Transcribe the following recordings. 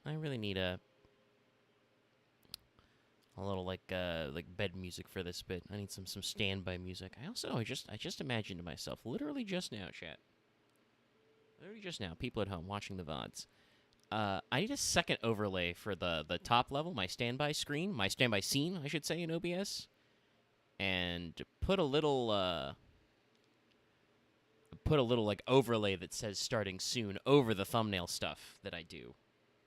I really need a little like bed music for this bit. I need some standby music. I just imagined to myself, literally just now, chat. Literally just now, people at home watching the VODs. I need a second overlay for the top level, my standby screen, my standby scene, I should say, in OBS, and put a little like overlay that says starting soon over the thumbnail stuff that I do,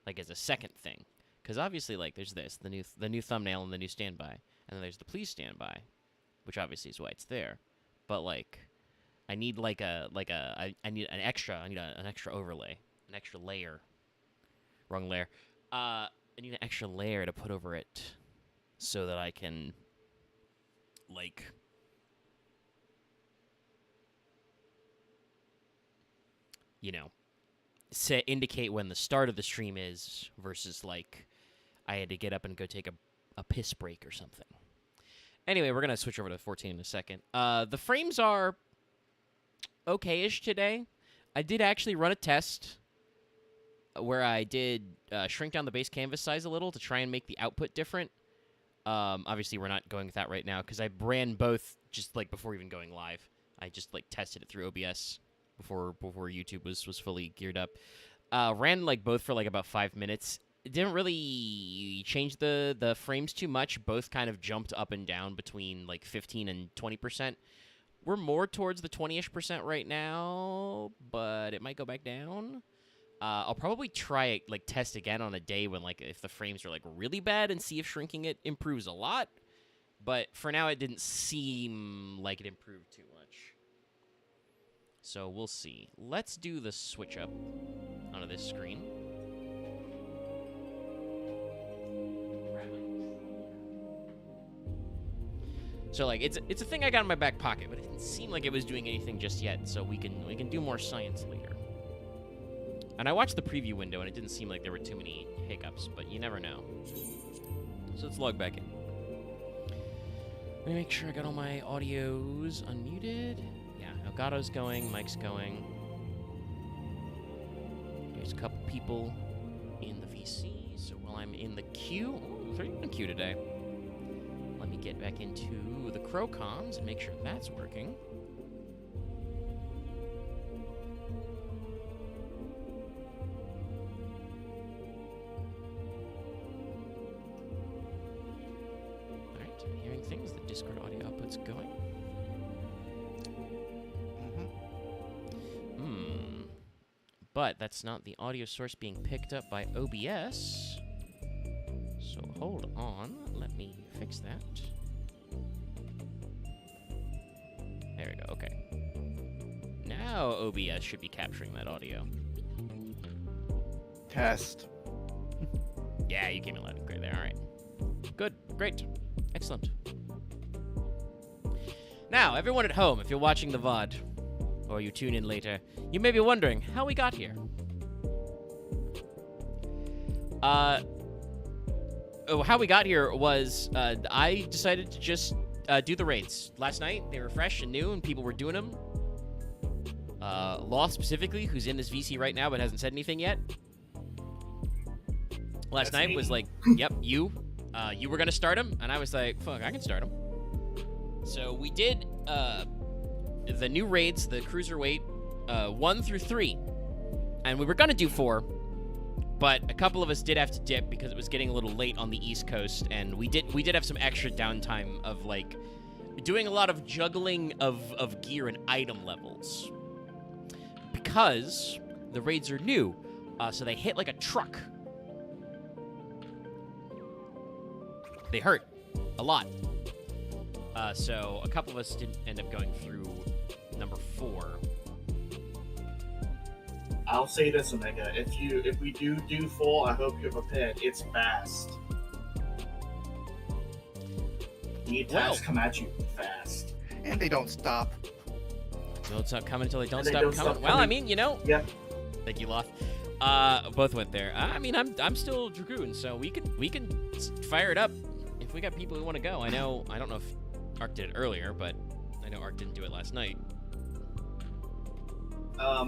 like as a second thing. Because obviously, like, there's the new thumbnail and the new standby, and then there's the please stand by, which obviously is why it's there. But like, I need I need an extra overlay, an extra layer. Wrong layer. I need an extra layer to put over it, so that I can, like, indicate when the start of the stream is versus like I had to get up and go take a piss break or something. Anyway, we're going to switch over to 14 in a second. The frames are okay-ish today. I did actually run a test where I did shrink down the base canvas size a little to try and make the output different. Obviously, we're not going with that right now because I ran both just like before even going live. I just like tested it through OBS before YouTube was fully geared up. Ran like both for like about 5 minutes. It didn't really change the frames too much. Both kind of jumped up and down between like 15 and 20%. We're more towards the 20-ish% right now, but it might go back down. I'll probably try it, like test again on a day when like if the frames are like really bad and see if shrinking it improves a lot. But for now, it didn't seem like it improved too much. So we'll see. Let's do the switch up onto this screen. So like it's a thing I got in my back pocket, but it didn't seem like it was doing anything just yet. So we can do more science later. And I watched the preview window, and it didn't seem like there were too many hiccups, but you never know. So let's log back in. Let me make sure I got all my audios unmuted. Yeah, Elgato's going, Mike's going. There's a couple people in the VC, so while I'm in the queue... Ooh, 31 queue today. Let me get back into the Crowcons and make sure that's working. Alright, I'm hearing things. The Discord audio output's going. But that's not the audio source being picked up by OBS. So hold on, let me fix that. There we go, okay. Now OBS should be capturing that audio. Test. Yeah, you came in loud and clear there, alright. Good, great, excellent. Now, everyone at home, if you're watching the VOD, or you tune in later, you may be wondering how we got here. How we got here was I decided to just do the raids. Last night, they were fresh and new, and people were doing them. Loth specifically, who's in this VC right now but hasn't said anything yet. Last night was like, yep, you were going to start him, and I was like, fuck, I can start him. So we did the new raids, the Cruiserweight, 1 through 3. And we were going to do 4, but a couple of us did have to dip because it was getting a little late on the East Coast, and we did have some extra downtime of, like, doing a lot of juggling of gear and item levels. Because the raids are new, so they hit like a truck. They hurt a lot. So a couple of us didn't end up going through number 4. I'll say this, Omega. If we do 4, I hope you're prepared. It's fast. The attacks come at you fast. And they don't stop. They don't stop coming until they don't stop coming. Well, I mean, you know. Yeah. Thank you, Loth. Both went there. I mean, I'm still Dragoon, so we can fire it up if we got people who want to go. I don't know if Ark did it earlier, but I know Ark didn't do it last night. I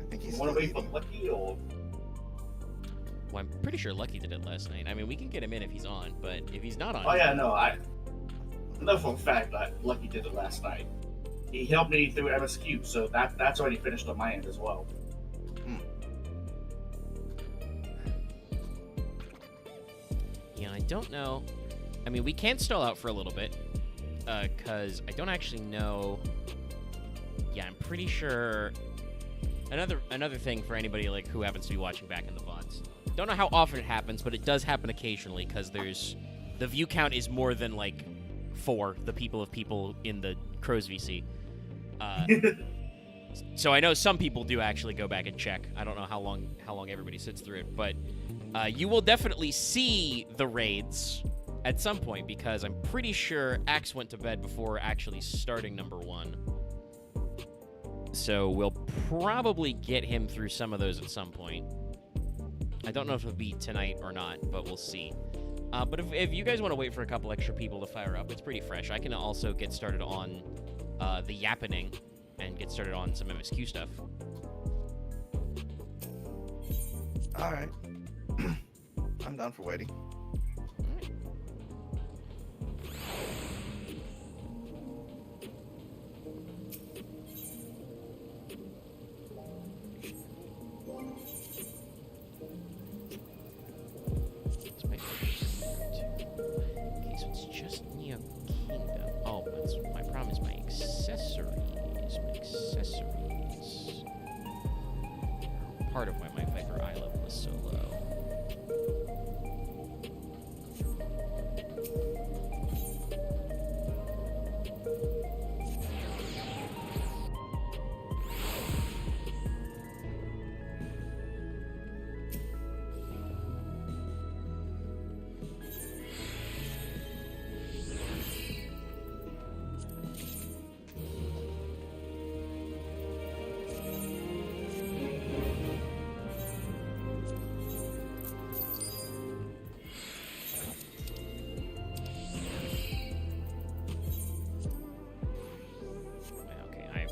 think he's want to wait for Lucky or? Well, I'm pretty sure Lucky did it last night. I mean, we can get him in if he's on, but if he's not on... Oh yeah, no, I know for a fact that Lucky did it last night. He helped me through MSQ, so that's already finished on my end as well. Yeah, I don't know. I mean, we can stall out for a little bit, because I don't actually know... Yeah, I'm pretty sure... Another thing for anybody like who happens to be watching back in the VODs. Don't know how often it happens, but it does happen occasionally, because the view count is more than, like, 4, the people in the Crows VC. So I know some people do actually go back and check. I don't know how long everybody sits through it, but you will definitely see the raids at some point, because I'm pretty sure Axe went to bed before actually starting number 1. So we'll probably get him through some of those at some point. I don't know if it'll be tonight or not, but we'll see. But if you guys want to wait for a couple extra people to fire up, it's pretty fresh. I can also get started on the yappening and get started on some MSQ stuff. All right. I'm down for waiting. Part of why my Viper eye level is so low.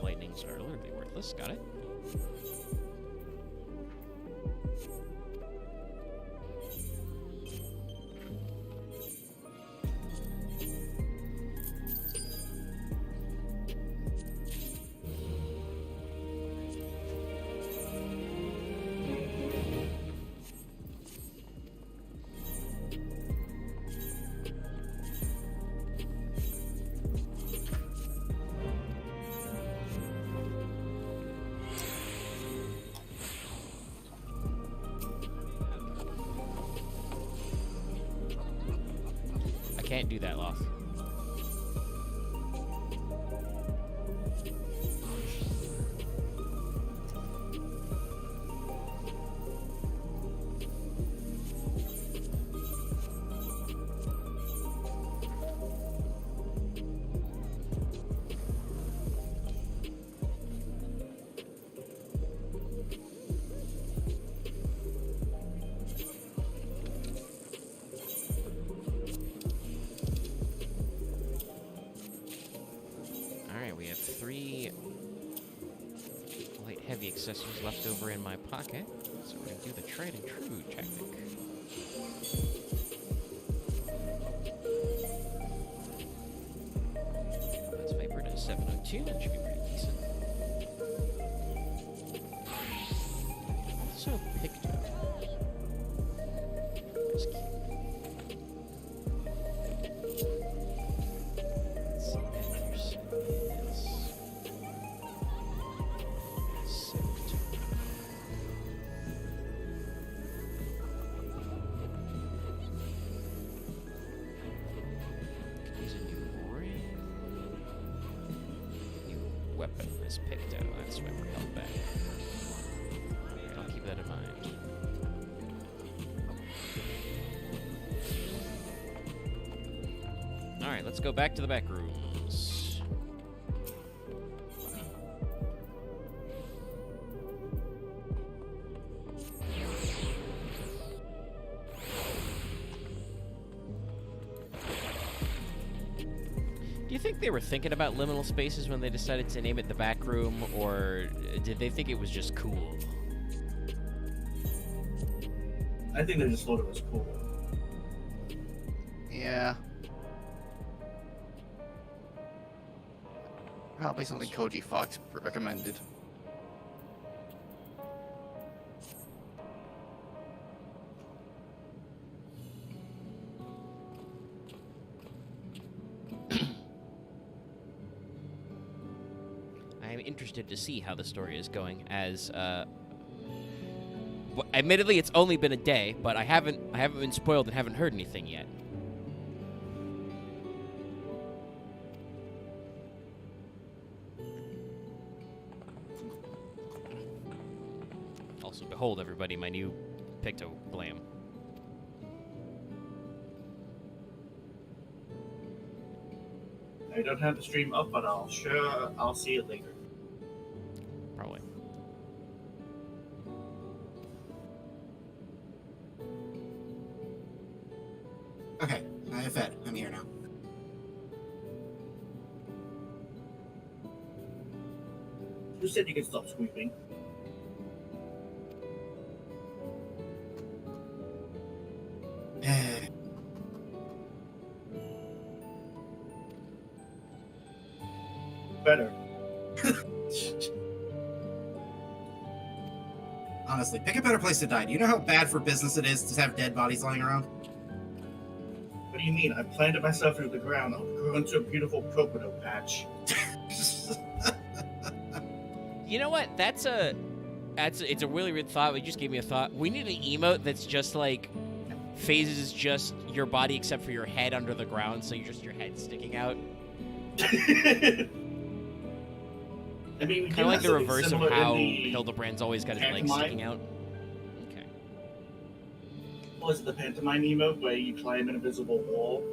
Lightnings are literally worthless. Got it. Can't do that, Loth. Heavy accessories left over in my pocket, so we're going to do the tried and true tactic. That's Viper to 702, that should be pretty decent. Also picked up. That's cute. Let's see, Anderson is... Weapon is picked out. That's why we're held back. Alright, I'll keep that in mind. Alright, let's go back to the back rooms. Do you think they were thinking about liminal spaces when they decided to name it the back room, or did they think it was just cool? I think they just thought it was cool. Yeah. Probably something Koji Fox recommended. I'm interested to see how the story is going. As admittedly, it's only been a day, but I haven't been spoiled and haven't heard anything yet. Also, behold, everybody, my new pictogram. I don't have the stream up, but I'll see it later. Probably. Okay, I have fed. I'm here now. Who said you can stop squeaking? Better. Honestly, pick a better place to die. Do you know how bad for business it is to have dead bodies lying around? What do you mean? I planted myself through the ground. I'll grow into a beautiful cocoa patch. You know what? It's a really weird thought. You just gave me a thought. We need an emote that's just like phases just your body except for your head under the ground, so you're just your head sticking out. I mean, we Kind of like the reverse of how the Hildebrand's always got his legs pantomime. sticking out. Okay. Was it the pantomime emote where you climb an invisible wall?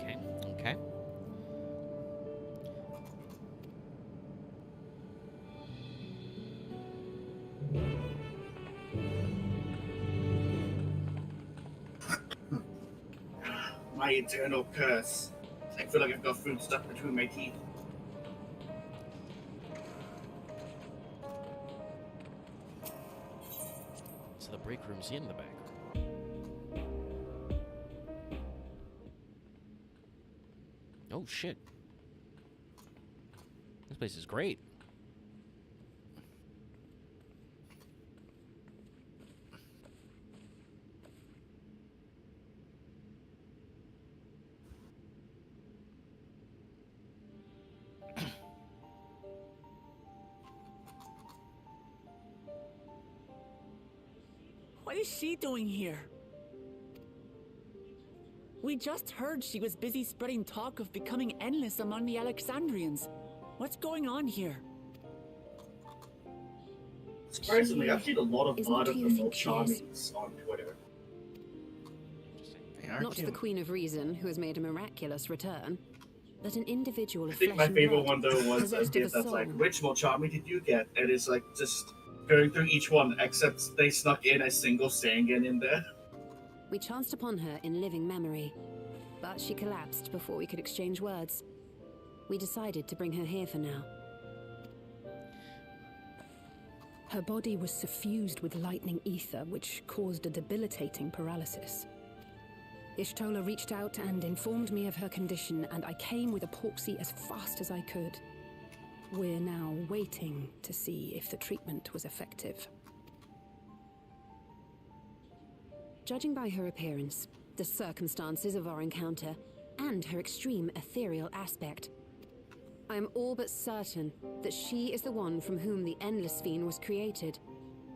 Okay. Okay. My eternal curse. I feel like I've got food stuck between my teeth. So the break room's in the back room. Oh shit. This place is great. What is she doing here? We just heard she was busy spreading talk of becoming endless among the Alexandrians. What's going on here? Surprisingly, I've seen a lot of Isn't blood who of you the think she Charmings on Twitter. They are Not cute. the Queen of Reason, who has made a miraculous return, but an individual I of think flesh my favorite and blood, one though was a possessed of kid that's like, soul. which Charming did you get? And it's like just going through each one, except they snuck in a single Sangan in there. We chanced upon her in living memory, but she collapsed before we could exchange words. We decided to bring her here for now. Her body was suffused with lightning ether, which caused a debilitating paralysis. Ishtola reached out and informed me of her condition, and I came with epoxy as fast as I could. We're now waiting to see if the treatment was effective. Judging by her appearance, the circumstances of our encounter, and her extreme ethereal aspect, I am all but certain that she is the one from whom the Endless Sphene was created.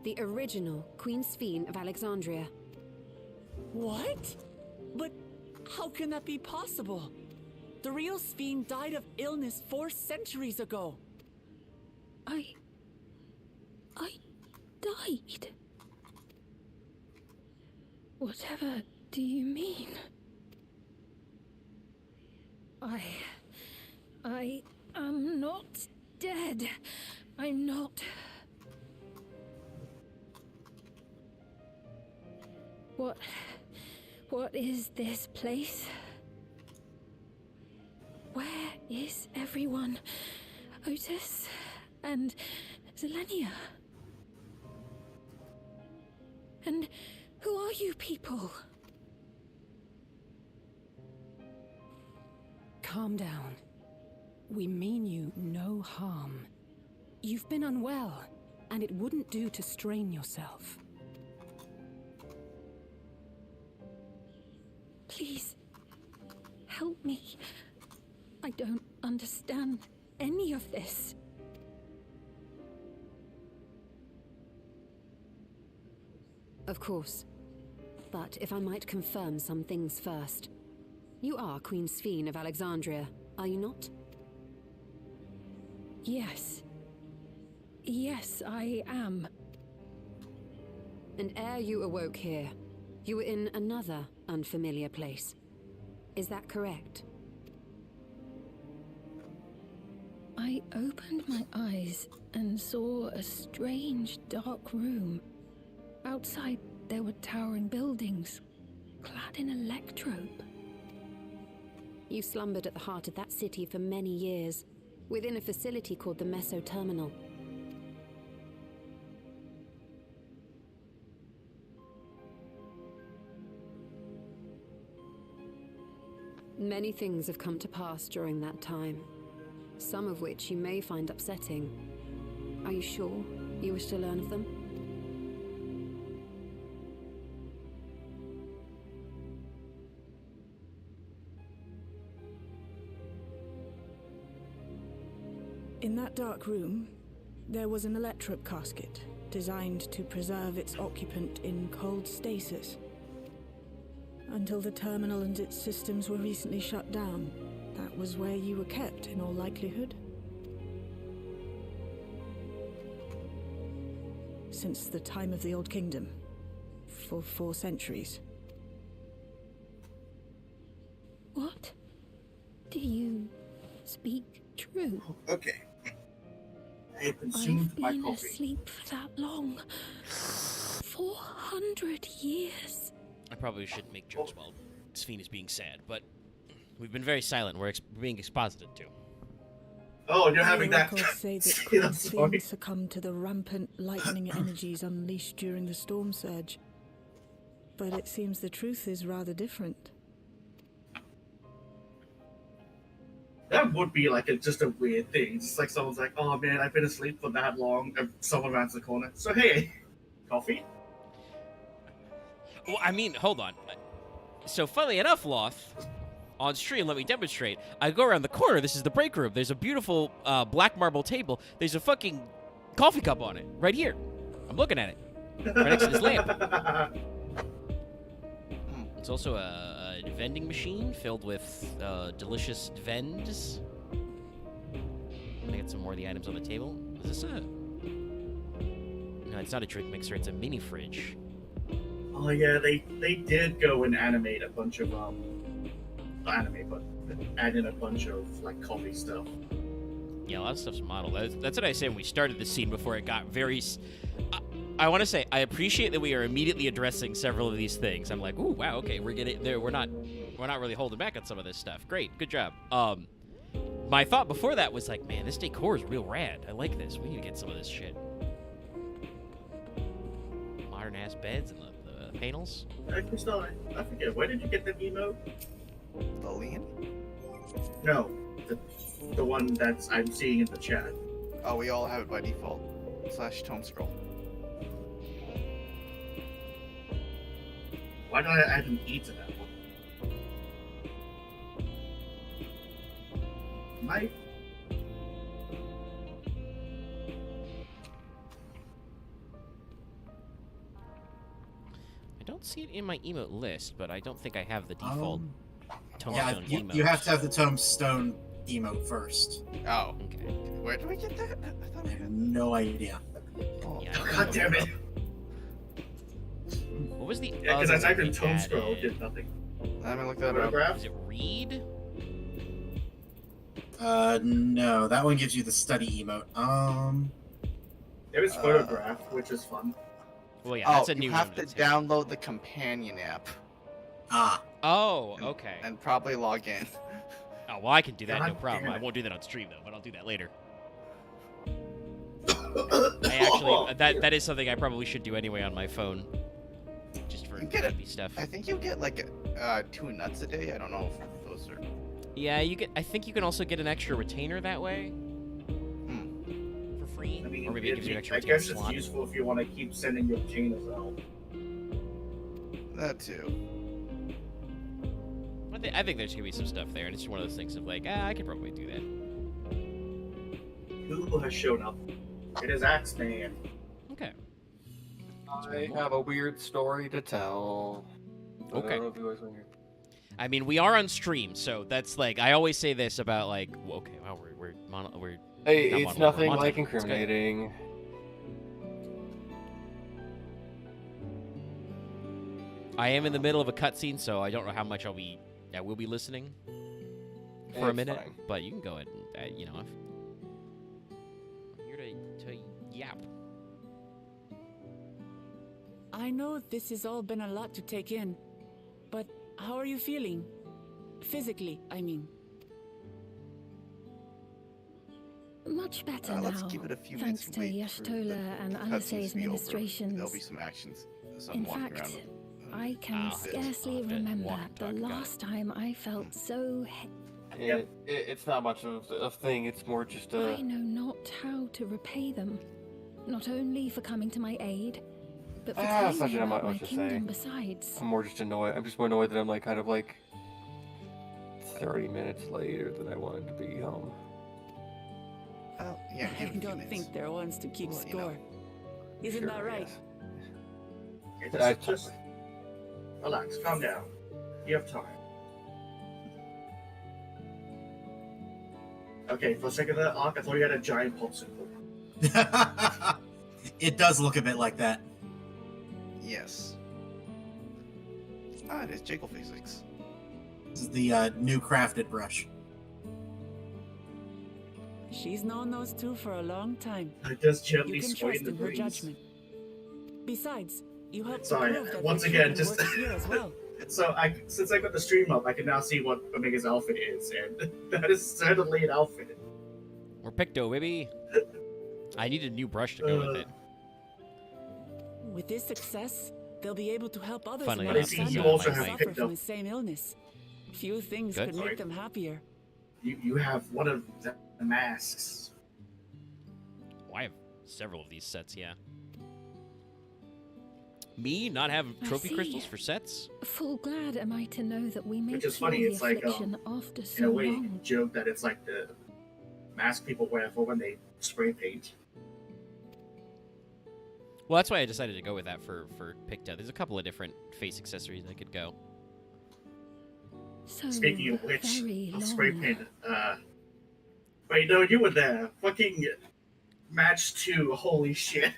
The original Queen Sphene of Alexandria. What? But how can that be possible? The real Sphene died of illness 4 centuries ago. I died. Whatever do you mean? I am not dead. I'm not. What is this place? Where is everyone? Otis and Zelenia? And who are you people? Calm down. We mean you no harm. You've been unwell, and it wouldn't do to strain yourself. Please, help me. I don't understand any of this. Of course. But if I might confirm some things first. You are Queen Sphene of Alexandria, are you not? Yes. Yes, I am. And ere you awoke here, you were in another unfamiliar place. Is that correct? I opened my eyes and saw a strange, dark room. Outside, there were towering buildings, clad in electrope. You slumbered at the heart of that city for many years, within a facility called the Meso Terminal. Many things have come to pass during that time, some of which you may find upsetting. Are you sure you wish to learn of them? In that dark room, there was an electrope casket designed to preserve its occupant in cold stasis. Until the terminal and its systems were recently shut down, that was where you were kept in all likelihood. Since the time of the Old Kingdom, for 4 centuries. What? Do you speak true? Okay. I I've consumed my been coffee. asleep for that long. 400 years. I probably shouldn't make jokes while Sphene is being sad, but we've been very silent. We're being exposited to. Oh, you're having that. Records say that See, Queen I'm sorry. Sphene succumbed to the rampant lightning energies unleashed during the storm surge. But it seems the truth is rather different. That would be like just a weird thing. It's like someone's like, "Oh man, I've been asleep for that long," and someone rounds the corner. So hey, coffee? Well, I mean, hold on. So, funnily enough, Loth, on stream, let me demonstrate. I go around the corner. This is the break room. There's a beautiful black marble table. There's a fucking coffee cup on it, right here. I'm looking at it, right next to this lamp. It's also a vending machine filled with delicious vends. Can I get some more of the items on the table? Is this a... No, it's not a drink mixer. It's a mini fridge. Oh yeah, they did go and animate a bunch of not animate, but add in a bunch of like coffee stuff. Yeah, a lot of stuff's modeled. That's what I said when we started the scene before it got very... I want to say, I appreciate that we are immediately addressing several of these things. I'm like, ooh, wow, okay, we're getting there. We're not really holding back on some of this stuff. Great, good job. My thought before that was like, man, this decor is real rad. I like this. We need to get some of this shit. Modern-ass beds and the panels. Hey, Crystal, I forget, where did you get that emote? Lillian? No, the one that's I'm seeing in the chat. Oh, we all have it by default. / tone scroll. Why don't I add an E to that one? Mike? I don't see it in my emote list, but I don't think I have the default Yeah, Tombstone emote. you have to have the Tombstone emote first. Oh. Okay. Where do we get that? I thought I we have had... no idea. Oh, Yeah, I don't God damn it! What was the Yeah, because I other typed in we tone scroll, added? did nothing. I'm gonna look that up. Photograph? Is it read? No, that one gives you the study emote. There is photograph, which is fun. Well, yeah, Oh, that's a new you one. have to that's here. download the companion app. Ah. Oh, okay. And probably log in. Oh, well, I can do that, no God problem. damn I it. won't do that on stream, though, but I'll do that later. I actually, that is something I probably should do anyway on my phone. Just for You get it. happy stuff. I think you get like 2 nuts a day. I don't know if those are. Yeah, I think you can also get an extra retainer that way. For free. I mean, Or maybe it gives you an extra I retainer guess it's slot. useful if you want to keep sending your channels out. That too. I think there's gonna be some stuff there, and it's just one of those things of like, I could probably do that. Who has shown up? It is Axeman. Okay. I have a weird story to tell. I Okay. don't know if you guys want to hear. I mean, we are on stream, so that's like I always say this about like, okay, well, we're Hey, Not it's monologue, nothing we're like monologue. It's good. incriminating. I am in the middle of a cutscene, so I don't know how much I will be listening for a It's minute. fine. But you can go ahead and if I'm here to yap. I know this has all been a lot to take in, but how are you feeling? Physically, I mean. Much better now, Let's give it a few minutes thanks and to wait for the Yashtola and cutscenes Anase's to be over. ministrations. There'll be some actions. So In I'm walking fact, around. I can I'll have to scarcely walk remember and the talk about it. last time I felt so. It's not much of a thing. It's more just I a. know not how to repay them. Not only for coming to my aid, but for Ah, telling such me a about much my to kingdom say. besides. I'm more just annoyed. I'm just more annoyed that I'm like kind of like 30 minutes later than I wanted to be home. Yeah, I give it a few don't minutes. think there wants to keep Well, you score. know. Isn't Sure, that right? yes. Okay, just relax, calm down. You have time. Okay, for a second there, Ark, I thought you had a giant popsicle. It does look a bit like that. Yes. It is Jacob Physics. This is the new crafted brush. She's known those two for a long time. I just gently You can sway trust the in her breeze. judgment. Besides, you helped Sorry, to prove that once the again, treatment just works here as well. So since I got the stream up, I can now see what Omega's outfit is, and that is certainly an outfit. We're Picto, baby. I need a new brush to go with it. With this success, they'll be able to help others Funnily in enough, Alexandria you who also have suffer picked from up- the same illness. Few things Good. could Sorry. make them happier. You have one of the masks. Oh, I have several of these sets, yeah. Me not have I trophy see. crystals for sets? Full glad am I to know that we may Which is cure funny, the it's like, affliction after In so a way, long. joke that it's like the mask people wear for when they spray paint. Well, that's why I decided to go with that for Picto. There's a couple of different face accessories I could go. So Speaking of which, very of spray long. paint, wait, no, you were there. Fucking match 2, holy shit.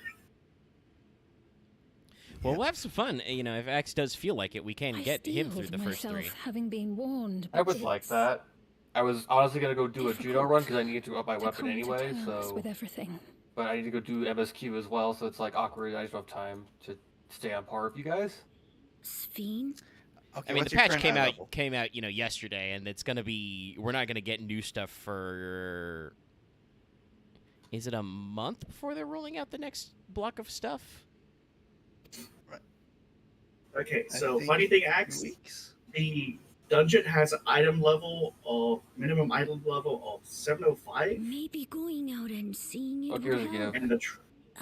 Well, we'll have some fun. If Axe does feel like it, we can I get him through steeled the first myself, three. having been warned. I would but like it's that. I was honestly gonna go do a judo difficult run because I needed to up my to weapon come to anyway. terms So, with everything. but I need to go do MSQ as well. So it's like awkward. I just don't have time to stay on par with you guys. Sphene? Okay, I mean, what's the your patch current eye level? came out, yesterday, and it's gonna be. We're not gonna get new stuff for. Is it a month before they're rolling out the next block of stuff? Okay, I so think funny thing, 2 Axe, weeks. the dungeon has an item level of minimum item level of 705, Maybe going out and seeing it Oh, would here's a help. gift. and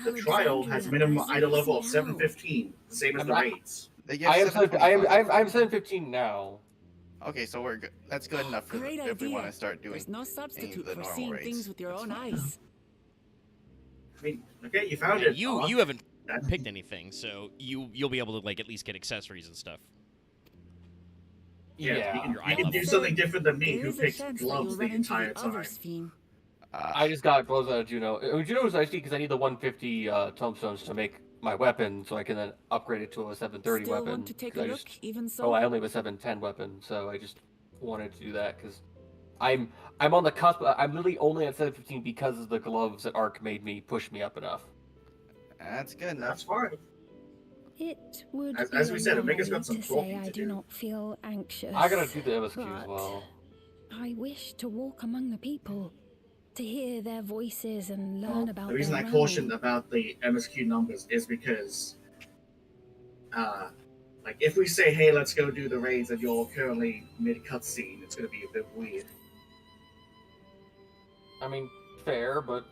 the trial has minimum item level of 715, the same as the raids. They give I am 725. I'm 715 now. Okay, so we're good. That's good enough for Great if we want idea. to start doing. There's no substitute the for normal seeing raids. things with your That's own fine. eyes. I mean, okay, you found Yeah, it. you Ark. you haven't That- picked anything, so you'll be able to at least get accessories and stuff. Yeah, you can, Your you eye can do level. something different than me, There who is a picks chance that gloves you'll the run into entire the other time. Sphene. I just got gloves out of Juno. Juno was nice because I need the 150 tomestones to make my weapon, so I can then upgrade it to a 730 Still weapon. want to take 'cause a I look, just- even so? Oh, I only have a 710 weapon, so I just wanted to do that because I'm on the cusp. I'm literally only at 715 because of the gloves that Ark made me push me up enough. That's good enough. That's fine. It would As be we a said, Omega's lie got some to talking say I to do do. not feel anxious. I gotta do the MSQ as but well. I wish to walk among the people, to hear their voices and learn about The reason their I realm. cautioned about the MSQ numbers is because, like, if we say, hey, let's go do the raids and you're currently mid-cutscene, it's gonna be a bit weird. I mean, fair, but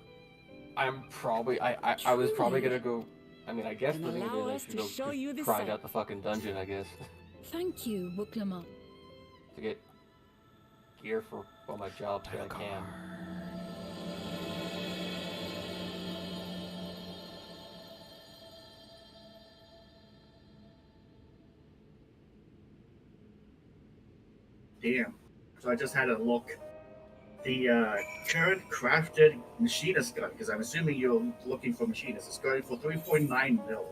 I'm probably I was probably gonna go. I mean, I guess And the thing allow is I us should to go show you the grind sight. out the fucking dungeon, I guess, Thank you, Wuklama. to get gear for all my jobs that I can. Damn. So I just had a look. The current crafted machinist gun, because I'm assuming you're looking for machinists, is going for 3.9 mil.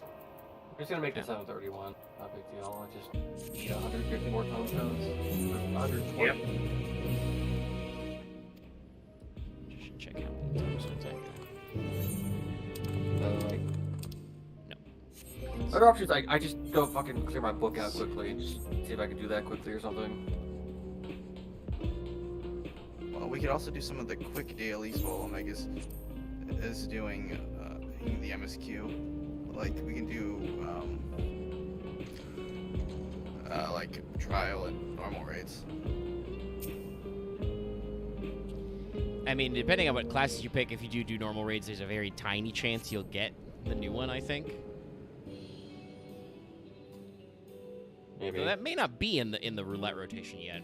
I'm just gonna make the 731. Not a big deal. I just need 150 more tombstones. 120. Yep. Just check out the tombstones I Like, No. other options, I just go fucking clear my book out quickly and just see if I can do that quickly or something. Well, we could also do some of the quick dailies while Omega's is doing the MSQ. Like, we can do like trial and normal raids. I mean, depending on what classes you pick, if you do normal raids, there's a very tiny chance you'll get the new one, I think. Maybe. So that may not be in the roulette rotation yet.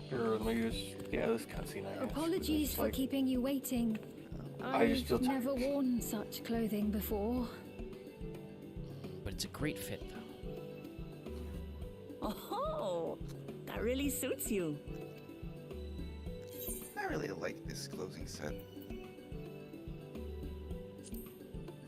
Sure, let me just this cutscene. I guess. Apologies It's for like- keeping you waiting. I just feel I've never tired. worn such clothing before. But it's a great fit, though. Oh, that really suits you. I really like this closing set.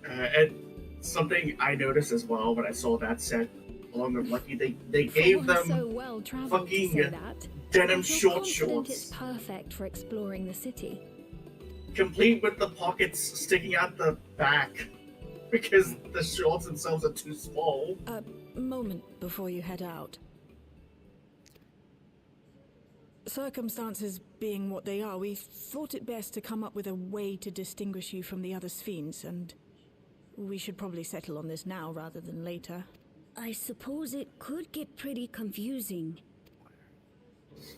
And something I noticed as well when I saw that set, along with Lucky, they For gave one them so well traveled to fucking say that, denim I feel short confident it's shorts, perfect for exploring the city. complete with the pockets sticking out the back, because the shorts themselves are too small. A moment before you head out. Circumstances being what they are, we thought it best to come up with a way to distinguish you from the other Sphenes, and we should probably settle on this now rather than later. I suppose it could get pretty confusing.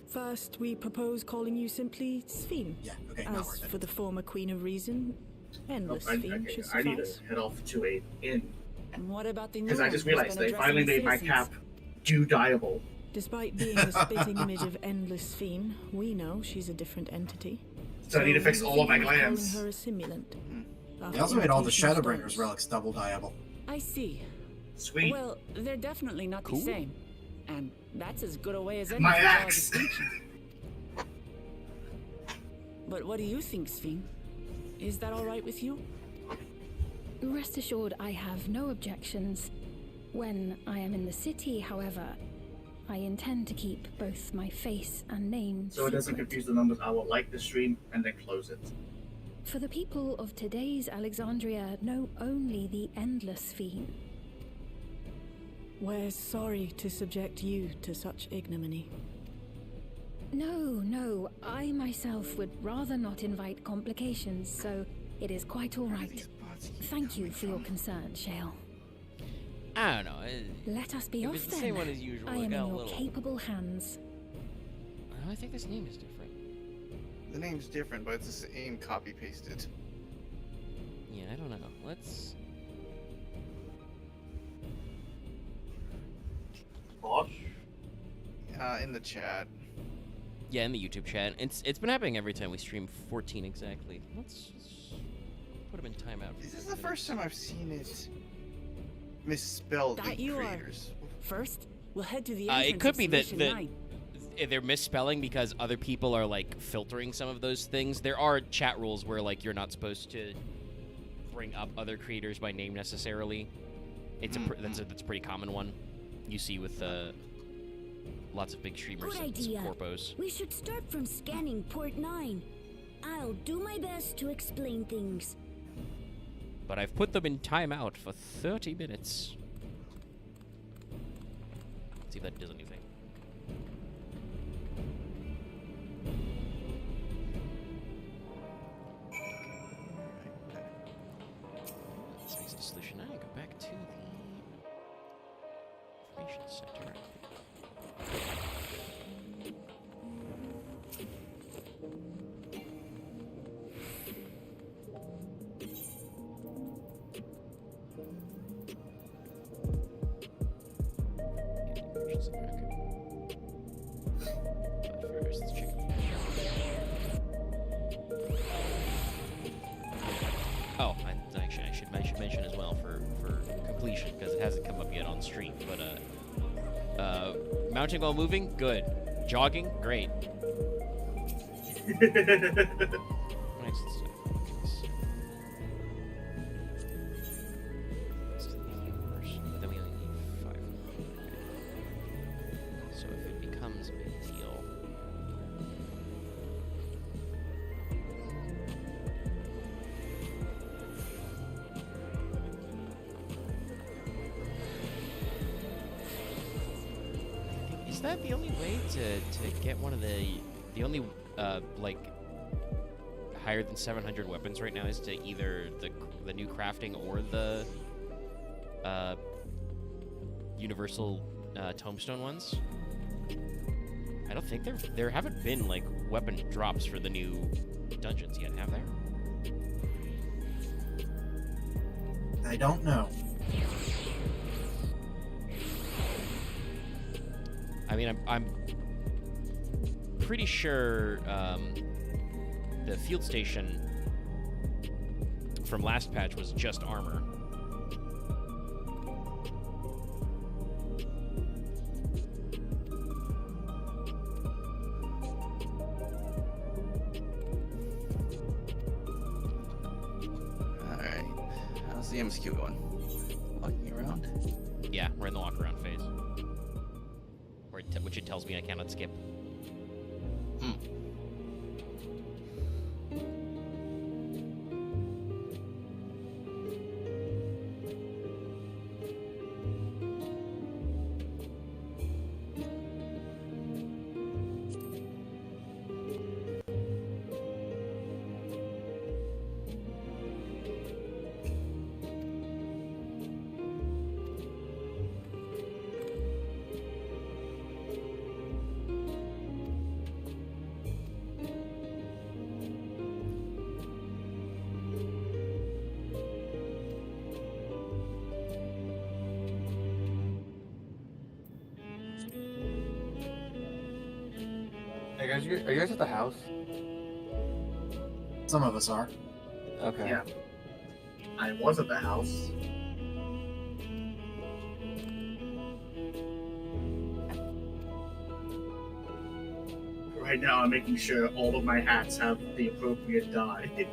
First, we propose calling you simply Sphene. Yeah, okay, not As worth it. for the former Queen of Reason, Endless I Sphene should need to suffice. head off to a inn, And what about the new because I one just who's realized been they finally addressing made my citizens? cap due-dyeable. Despite being the spitting image of Endless Sphene, we know she's a different entity. So I need to fix we all of my think calling glands. her a simulant. They also made all the Imitation Shadowbringers stones. relics double dyeable. I see. Sweet. Well, they're definitely not Cool. the same. And that's as good a way as any My to draw a axe. distinction. But what do you think, Sphene? Is that all right with you? Rest assured, I have no objections. When I am in the city, however, I intend to keep both my face and name So it doesn't secret. confuse the numbers, I will like the stream and then close it. For the people of today's Alexandria know only the Endless Sphene. We're sorry to subject you to such ignominy. No, I myself would rather not invite complications, so it is quite all right. Thank you for your concern, Shale. I don't know. Let us be If off it's the then. same one as usual, I it am got in a your little- capable hands. I think this name is different. The name's different, but it's the same copy pasted. Yeah, I don't know. Let's. What? In the chat. Yeah, in the YouTube chat. It's been happening every time we stream 14 exactly. Let's put him in timeout. This is the first time I've seen it misspelled That in you are. creators. First, we'll head to the entrance It could of be that Submission 9. they're misspelling because other people are like filtering some of those things. There are chat rules where like you're not supposed to bring up other creators by name necessarily. It's that's a pretty common one you see with lots of big streamers Good and some idea. corpos. We should start from scanning port 9. I'll do my best to explain things. but I've put them in timeout for 30 minutes. Let's see if that does anything. Let's fix the solution now and go back to the information center. Oh, I should mention as well for completion, because it hasn't come up yet on stream, but mounting while moving, good. Jogging, great. Nice. Then we only need 5. So if it becomes a big deal, is that the only way to get one of the only like higher than 700 weapons right now is to either the new crafting or the universal tombstone ones? I don't think there haven't been like weapon drops for the new dungeons yet, have there? I don't know. I mean, I'm pretty sure the field station from last patch was just armor. Alright. How's the MSQ going? Walking around? Yeah, we're in the walk around phase. Which it tells me I cannot skip. Hey guys, are you guys at the house? Some of us are. Okay. Yeah. I was at the house. Right now, I'm making sure all of my hats have the appropriate dye.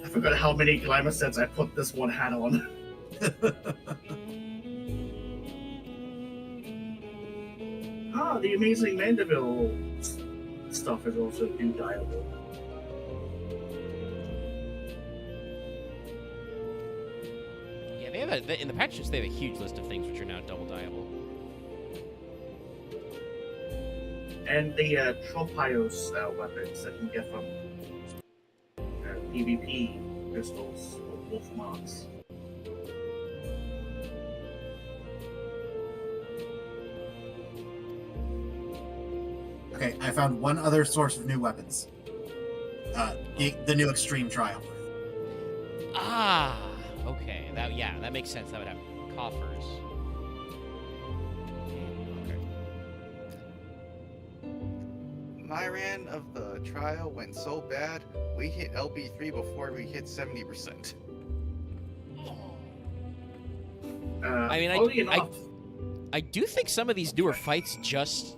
I forgot how many glamour sets I put this one hat on. The amazing Mandeville stuff is also new dyeable. Yeah, they have in the patches they have a huge list of things which are now double dyeable. And the Tropios weapons that you get from PvP pistols or wolf marks. Okay, I found one other source of new weapons. The new extreme trial. Ah, okay. That makes sense. That would have coffers. Okay. My ran of the trial went so bad, we hit LB3 before we hit 70%. I mean, I do think some of these newer fights just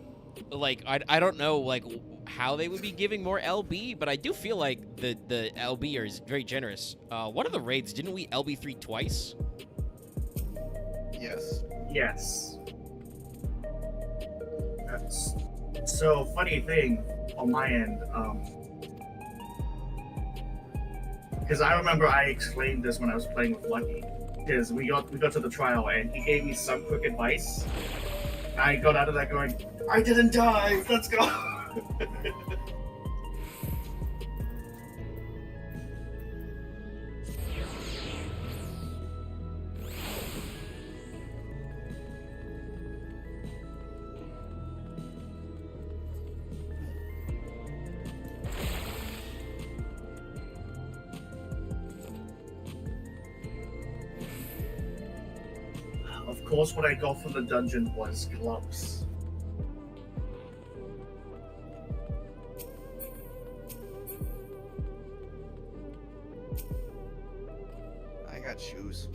like I don't know like how they would be giving more LB, but I do feel like the LB is very generous. One of the raids, didn't we LB3 twice? Yes. Yes. So, funny thing on my end, Because I remember I explained this when I was playing with Lucky. Because we got to the trial and he gave me some quick advice. I got out of that going, I didn't die. Let's go. Of course, what I got from the dungeon was gloves. I got shoes.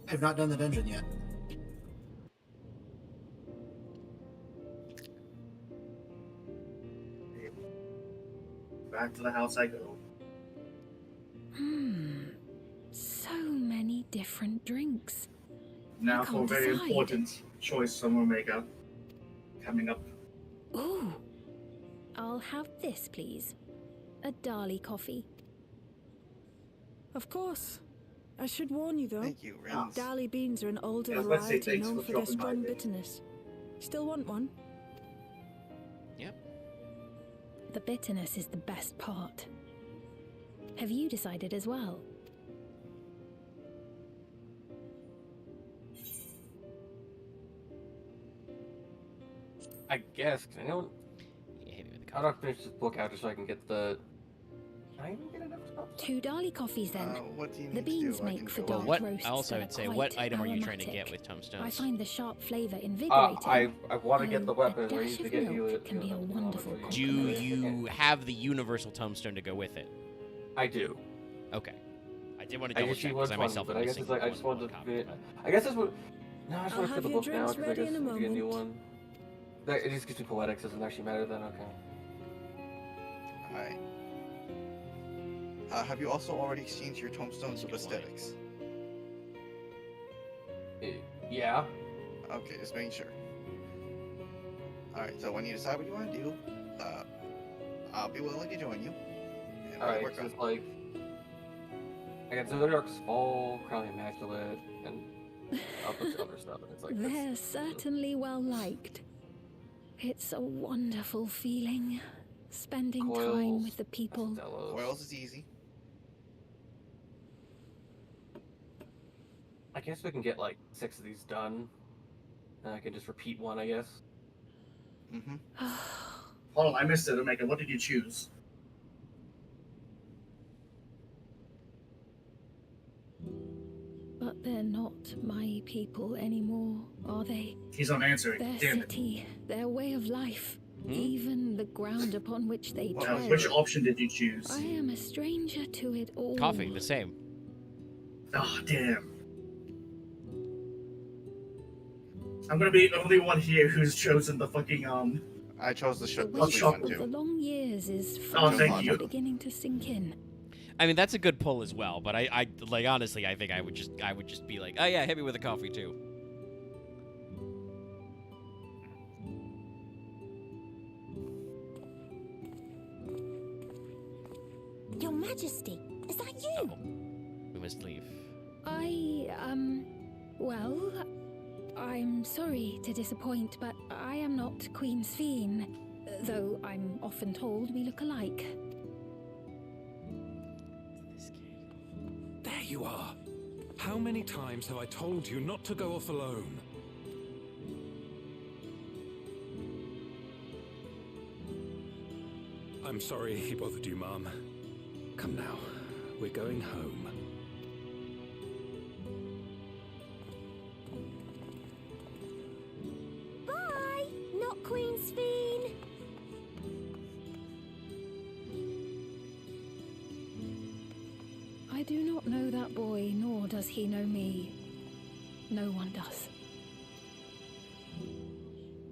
I've not done the dungeon yet. Back to the house I go. So many different drinks. Now I for a can't very decide. important choice someone will make up. Coming up. Ooh. I'll have this, please. A Dali coffee. Of course. I should warn you though. Thank you, Rins. Dali beans are an older Yeah, let's say variety thanks known for for their dropping by, strong babe. bitterness. Still want one? Yep. The bitterness is the best part. Have you decided as well? I guess. 'Cause I don't. Yeah, hit me with the How do I finish this book out just so I can get the? Can I even get enough stuff? 2 Dali coffees then. What do you The need beans to do? I make can for go- dark Well, what roasts I also that would are say, what quite item are you trying to aromatic. get with tombstones? I find the sharp flavor invigorating. I want to get the Oh, weapon. a I dash need to of get you. milk can be a wonderful Do you have the universal tombstone to go with it? I do. Okay. I did want to I double just check see because one, I myself but am I guess missing it's like I just one wanted to. copy, but- I guess that's what. No, I just I'll want to have get the your book now drinks because I ready guess in a if we get a new moment. one. It just gives me poetics. Doesn't actually matter then. Okay. Alright. Have you also already exchanged your tombstones of aesthetics? Yeah. Okay, just making sure. Alright, so when you decide what you want to do, I'll be willing to join you. And we'll Alright, work so on it's it. like. I got Zodiac's Fall, Crown Immaculate, and a bunch of other stuff, and it's like. They're certainly well liked. It's a wonderful feeling, spending time Coils, with the people. Delos. Coils is easy. I guess we can get like 6 of these done. And I can just repeat one, I guess. Mm-hmm. Hold on, I missed it, Omega. What did you choose? But they're not my people anymore, are they? He's not answering. Their Damn it. city, their way of life, even the ground upon which they Well, tread. Which option did you choose? I am a stranger to it all. Coffee, the same. Oh, damn. I'm gonna be the only one here who's chosen the fucking, I chose the The ship I'll wisdom shop one of the too. long years is Oh, thank finally you. beginning to sink in. I mean, that's a good pull as well, but I like honestly, I think I would just be like, oh yeah, hit me with a coffee too. Your Majesty, is that you? Oh, we must leave. Well, I'm sorry to disappoint, but I am not Queen Sphene, though I'm often told we look alike. There you are. How many times have I told you not to go off alone? I'm sorry he bothered you, Mom. Come now, we're going home. Bye, not Queen Sphene. I do not know that boy, nor does he know me. No one does.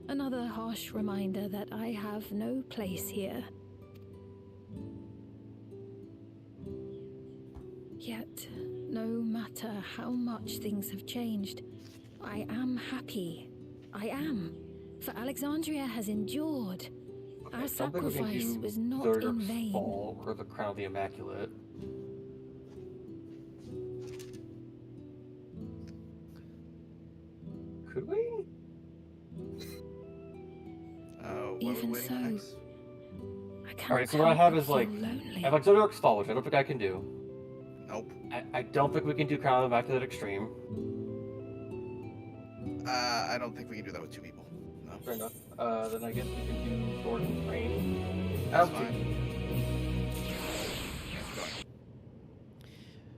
Another harsh reminder that I have no place here. Yet, no matter how much things have changed, I am happy. I am. For Alexandria has endured. Our I don't think we can sacrifice do was not Zerg's in vain. Fall or the Crown of the Immaculate. Could we? What are we Even waiting so, on next? I can't Alright, so what I help have but is feel like, lonely. I have like Zerg's Fall, which I don't think I can do. Nope. I don't think we can do Crown of the Immaculate Extreme. I don't think we can do that with 2 people. No. Fair enough. Then I guess we can do Thornton's Reign. That's I'll see. fine.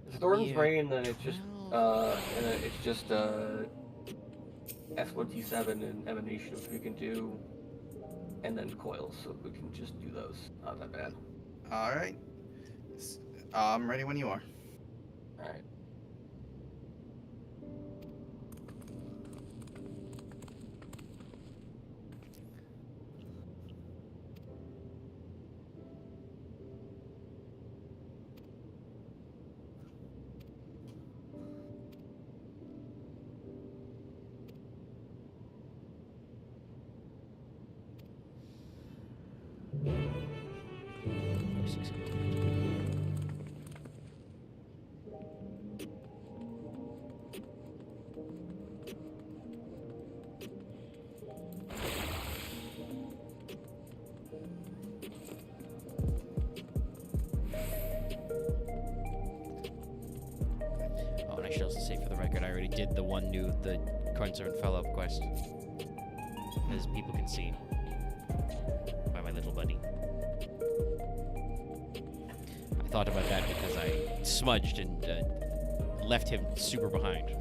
It's Thornton's Yeah. Reign, then it's just S1T7 and Emanation, which we can do, and then Coils, so we can just do those. Not that bad. Alright. I'm ready when you are. Alright. Oh, and I should also say for the record, I already did the Concern follow-up quest. As people can see. By my little buddy. I thought about that because I smudged and left him super behind.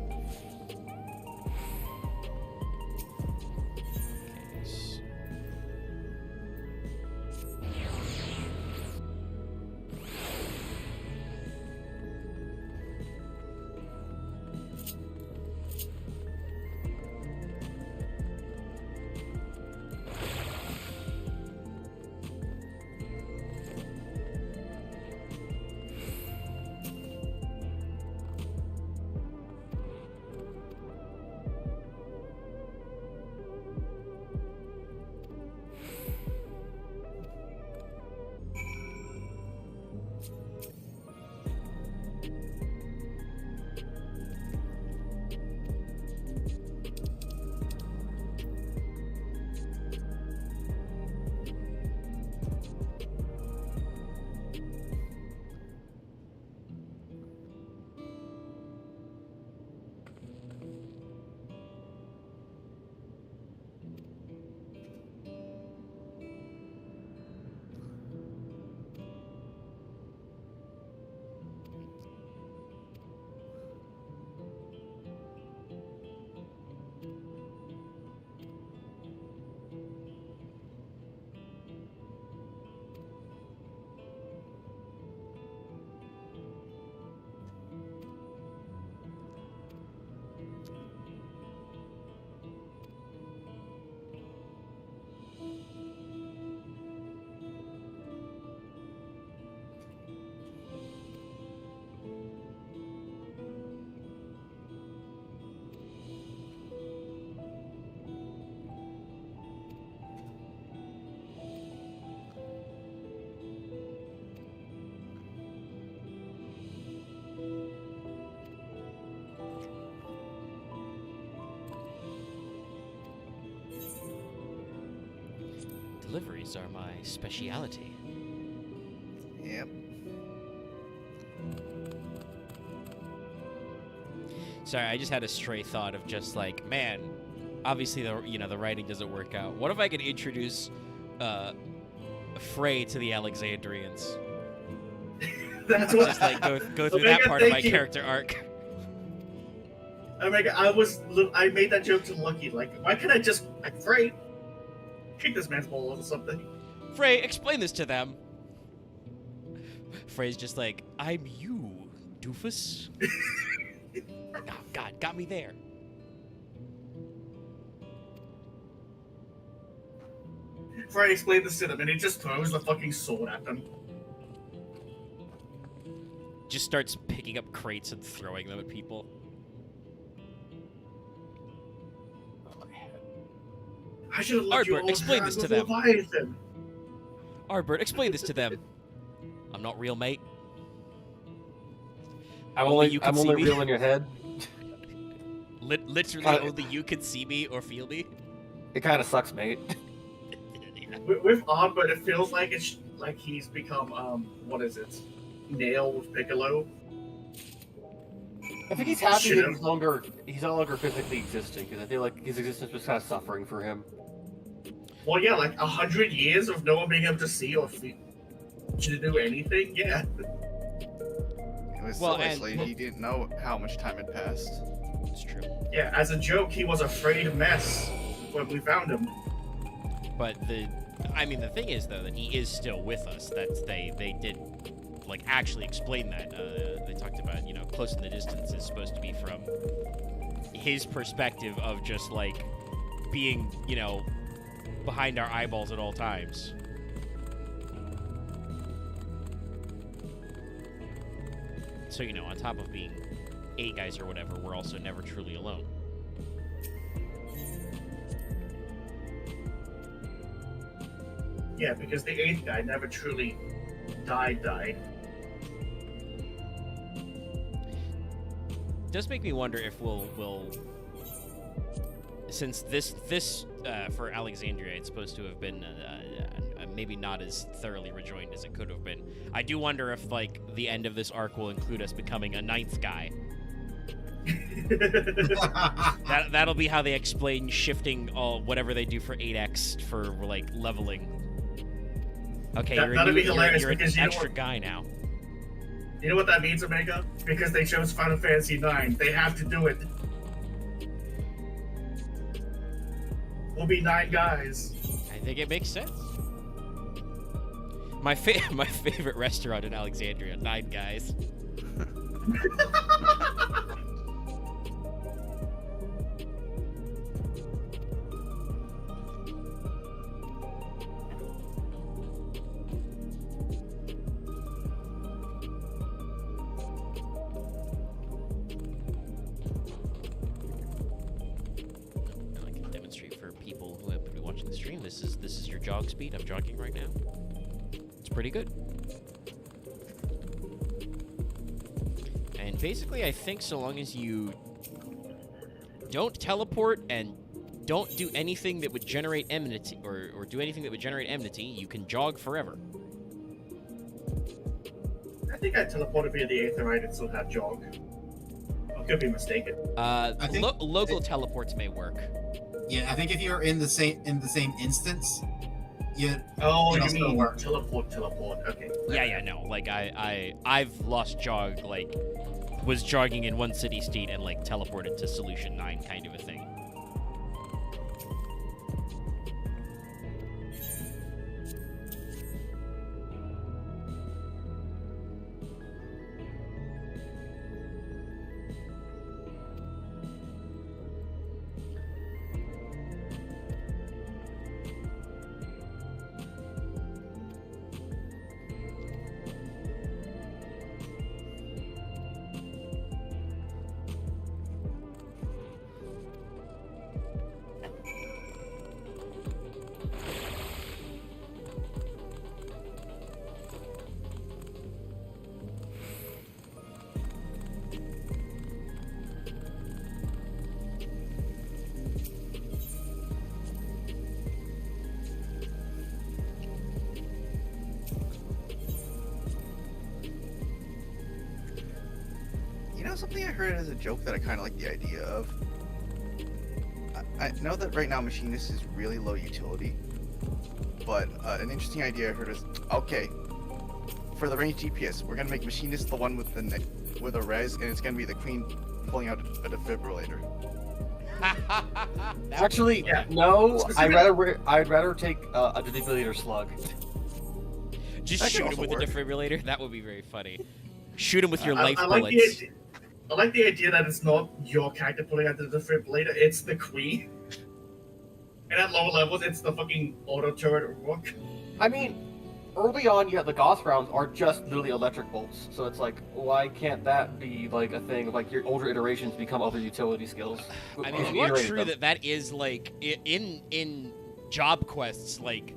Deliveries are my speciality. Yep. Sorry, I just had a stray thought of just like, man, obviously the writing doesn't work out. What if I could introduce Frey to the Alexandrians? That's what. Just like go through that part of my character arc. Omega, I made that joke to Lucky. Like, why can't I just Frey kick this man's ball or something? Frey, explain this to them. Frey's just like, I'm you, doofus. Oh, God, got me there. Frey explained this to them, and he just throws the fucking sword at them. Just starts picking up crates and throwing them at people. I should have let you Arbor, all explain have this to with them. Leviathan. Ardbert, explain this to them. I'm not real, mate. I'm Only only, you can I'm see only me. real in your head. Literally, only you can see me or feel me. It kind of sucks, mate. With Ardbert, it feels like it's like he's become what is it? Nail with Piccolo. I think he's happy that Should've. he's no longer physically existing, because I feel like his existence was kind of suffering for him. Well, yeah, like 100 years of no one being able to see or feel, to do anything. Yeah. It was Well, so and- isolated, he didn't know how much time had passed. It's true. Yeah. As a joke, he was afraid of mess when we found him. But the thing is though that he is still with us. They did like actually explain that. They talked about close in the distance is supposed to be from his perspective of just like being behind our eyeballs at all times. So on top of being 8 guys or whatever, we're also never truly alone. Yeah, because the 8th guy never truly died. Does make me wonder if we'll since this for Alexandria, it's supposed to have been maybe not as thoroughly rejoined as it could have been. I do wonder if like the end of this arc will include us becoming a 9th guy. That'll be how they explain shifting all whatever they do for 8x for like leveling. Okay, That'd be hilarious you're an because you know extra what- guy now. You know what that means, Omega? Because they chose Final Fantasy IX, they have to do it. We'll be 9 guys. I think it makes sense. My favorite restaurant in Alexandria, 9 guys. I can demonstrate for people who happen to be watching the stream. This is your jog speed. I'm jogging right now. It's pretty good. And basically, I think so long as you don't teleport and don't do anything that would generate enmity, or do anything that would generate enmity, you can jog forever. I think I teleported via the Aetherite and still had jog. I could be mistaken. I think Local teleports may work. Yeah, I think if you're in the same instance, Oh, it'll you still mean work. teleport? Okay. Yeah, no. Like I've lost jog. Like was jogging in one city state and like teleported to Solution 9, kind of a thing. You know something I heard as a joke that I kind of like the idea of? I know that right now Machinist is really low utility, but an interesting idea I heard is, okay, for the range GPS, we're gonna make Machinist the one with with a res, and it's gonna be the Queen pulling out a defibrillator. Actually, Yeah. no. Specific- I'd rather take a defibrillator slug. Just That could shoot him also with work. a defibrillator. That would be very funny. Shoot him with your I life like bullets. I like the idea that it's not your character pulling out the defibrillator, it's the Queen. And at lower levels, it's the fucking auto turret rook. I mean, early on, yeah, the Goth rounds are just literally electric bolts. So it's like, why can't that be like a thing? Like your older iterations become other utility skills. I mean, If you are iterate true them. that is like in job quests. Like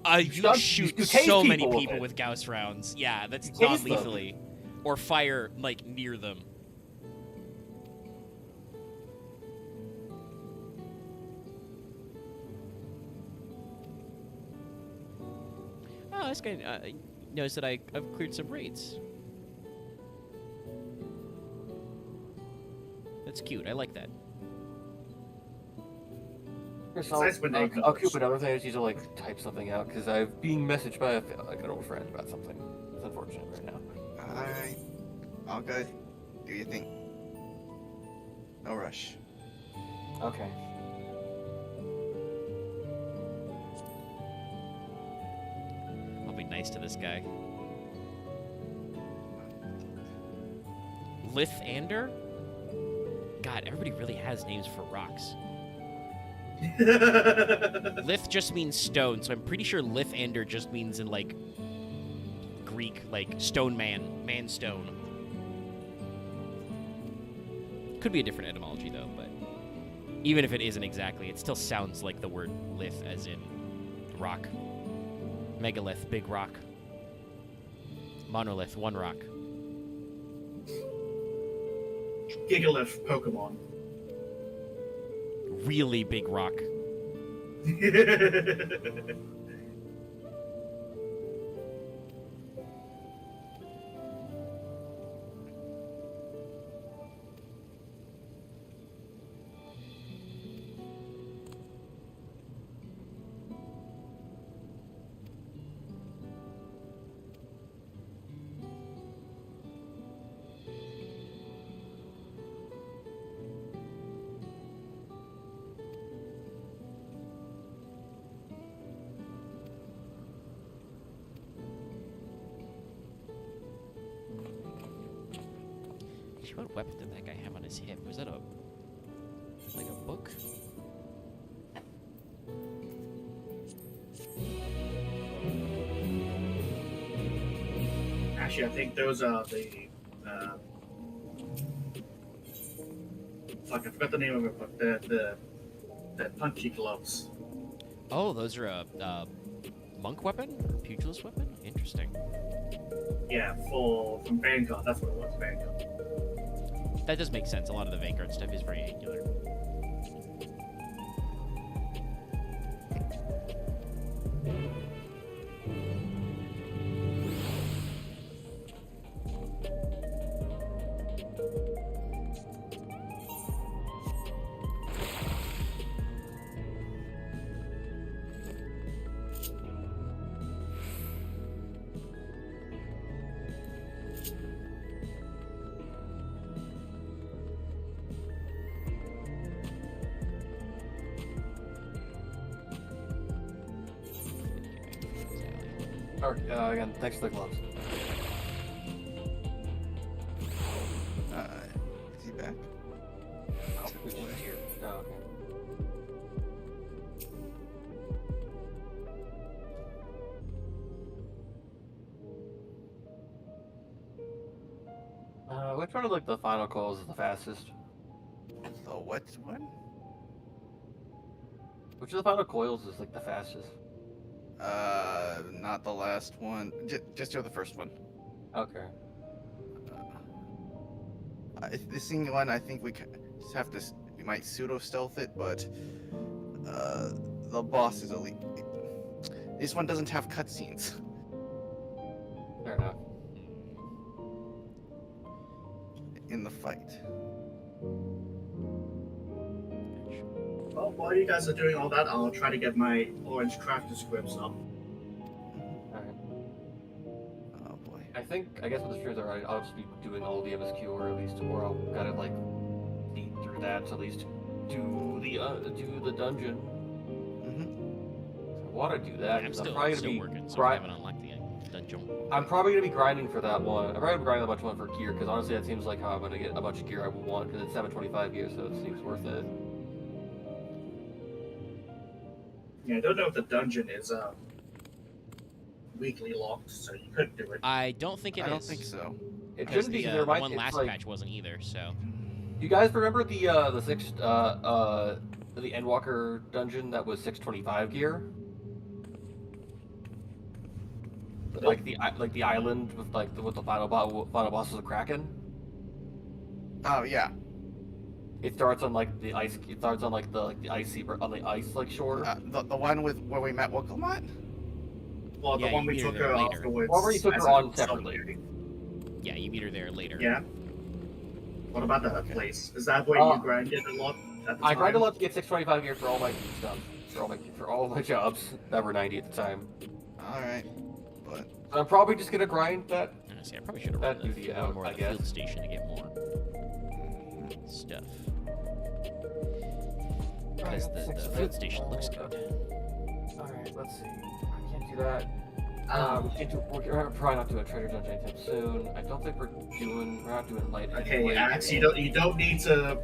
You shoot you tase so many people with people it. with Gauss rounds. Yeah, that's You tase them. non-lethally. Or fire, like, near them. Oh, this guy knows that I've cleared some raids. That's cute. I like that. Here's It's nice when they I'll keep another thing. I just need to like type something out because I'm being messaged by like an old friend about something. It's unfortunate right now. Alright. All good. Do your thing. No rush. Okay. I'll be nice to this guy. Lithander? God, everybody really has names for rocks. Lith just means stone, so I'm pretty sure Lithander just means in, like, Greek, like, stone man, man stone. Could be a different etymology, though, but even if it isn't exactly, it still sounds like the word lith, as in rock. Megalith, big rock. Monolith, one rock. Gigalith Pokemon. Really big rock. What weapon did that guy have on his hip? Was that like a book? Actually, I think those are the. Fuck, I forgot the name of it, but the punchy gloves. Oh, those are a monk weapon? Or pugilist weapon? Interesting. Yeah, from Vanguard. That's what it was, Vanguard. That does make sense. A lot of the Vanguard stuff is very angular. Again, thanks for the gloves. Is he back? Oh, he's here. Oh, okay. Which one of like the final calls is the fastest? The what one? Which of the final coils is like the fastest? Not the last one. Just do the first one. Okay. This single one, I think we just have to. We might pseudo stealth it, but the boss is elite. This one doesn't have cutscenes. Fair enough. In the fight. Well, while you guys are doing all that, I'll try to get my orange crafter scripts up. Alright. Oh boy. I guess with the streams are, I'll just be doing all the MSQ, or at least, or I'll kind of like beat through that to at least do the dungeon. I want to do that. I'm 'cause still, I'm probably still gonna be working, so I haven't unlocked the dungeon. I'm probably gonna be grinding for that one. I'm probably gonna be grinding a bunch of one for gear, because honestly, that seems like how I'm gonna get a bunch of gear I would want, because it's 725 gear, so it seems worth it. Yeah, I don't know if the dungeon is weekly locked, so you could do it. I don't think it is. I don't think so. It Because shouldn't be. the, 'cause the there might- one it's last like- patch wasn't either, so... You guys remember the sixth the Endwalker dungeon that was 625 gear? like the island with the final boss was a kraken. Oh yeah. It starts on like the ice. It starts on like the ice like shore. The one with where we met Wokelmot? Well, Yeah, the one you we meet her took there her later. afterwards. Or where you took as her a on separately. submarine. Yeah, you meet her there later. Yeah. What about that place? Is that where you grinded a lot at the I time? grinded a lot to get 625 gear for all my stuff, for all my jobs that were 90 at the time. All right, but So I'm probably just gonna grind that. Honestly, I probably should have run duty one out, more I at the guess. field station to get more stuff. Because the field station looks good. Alright, let's see. I can't do that. We're probably not doing Trader Dungeon anytime soon. I don't think we're not doing light. Okay, Axe, you don't need to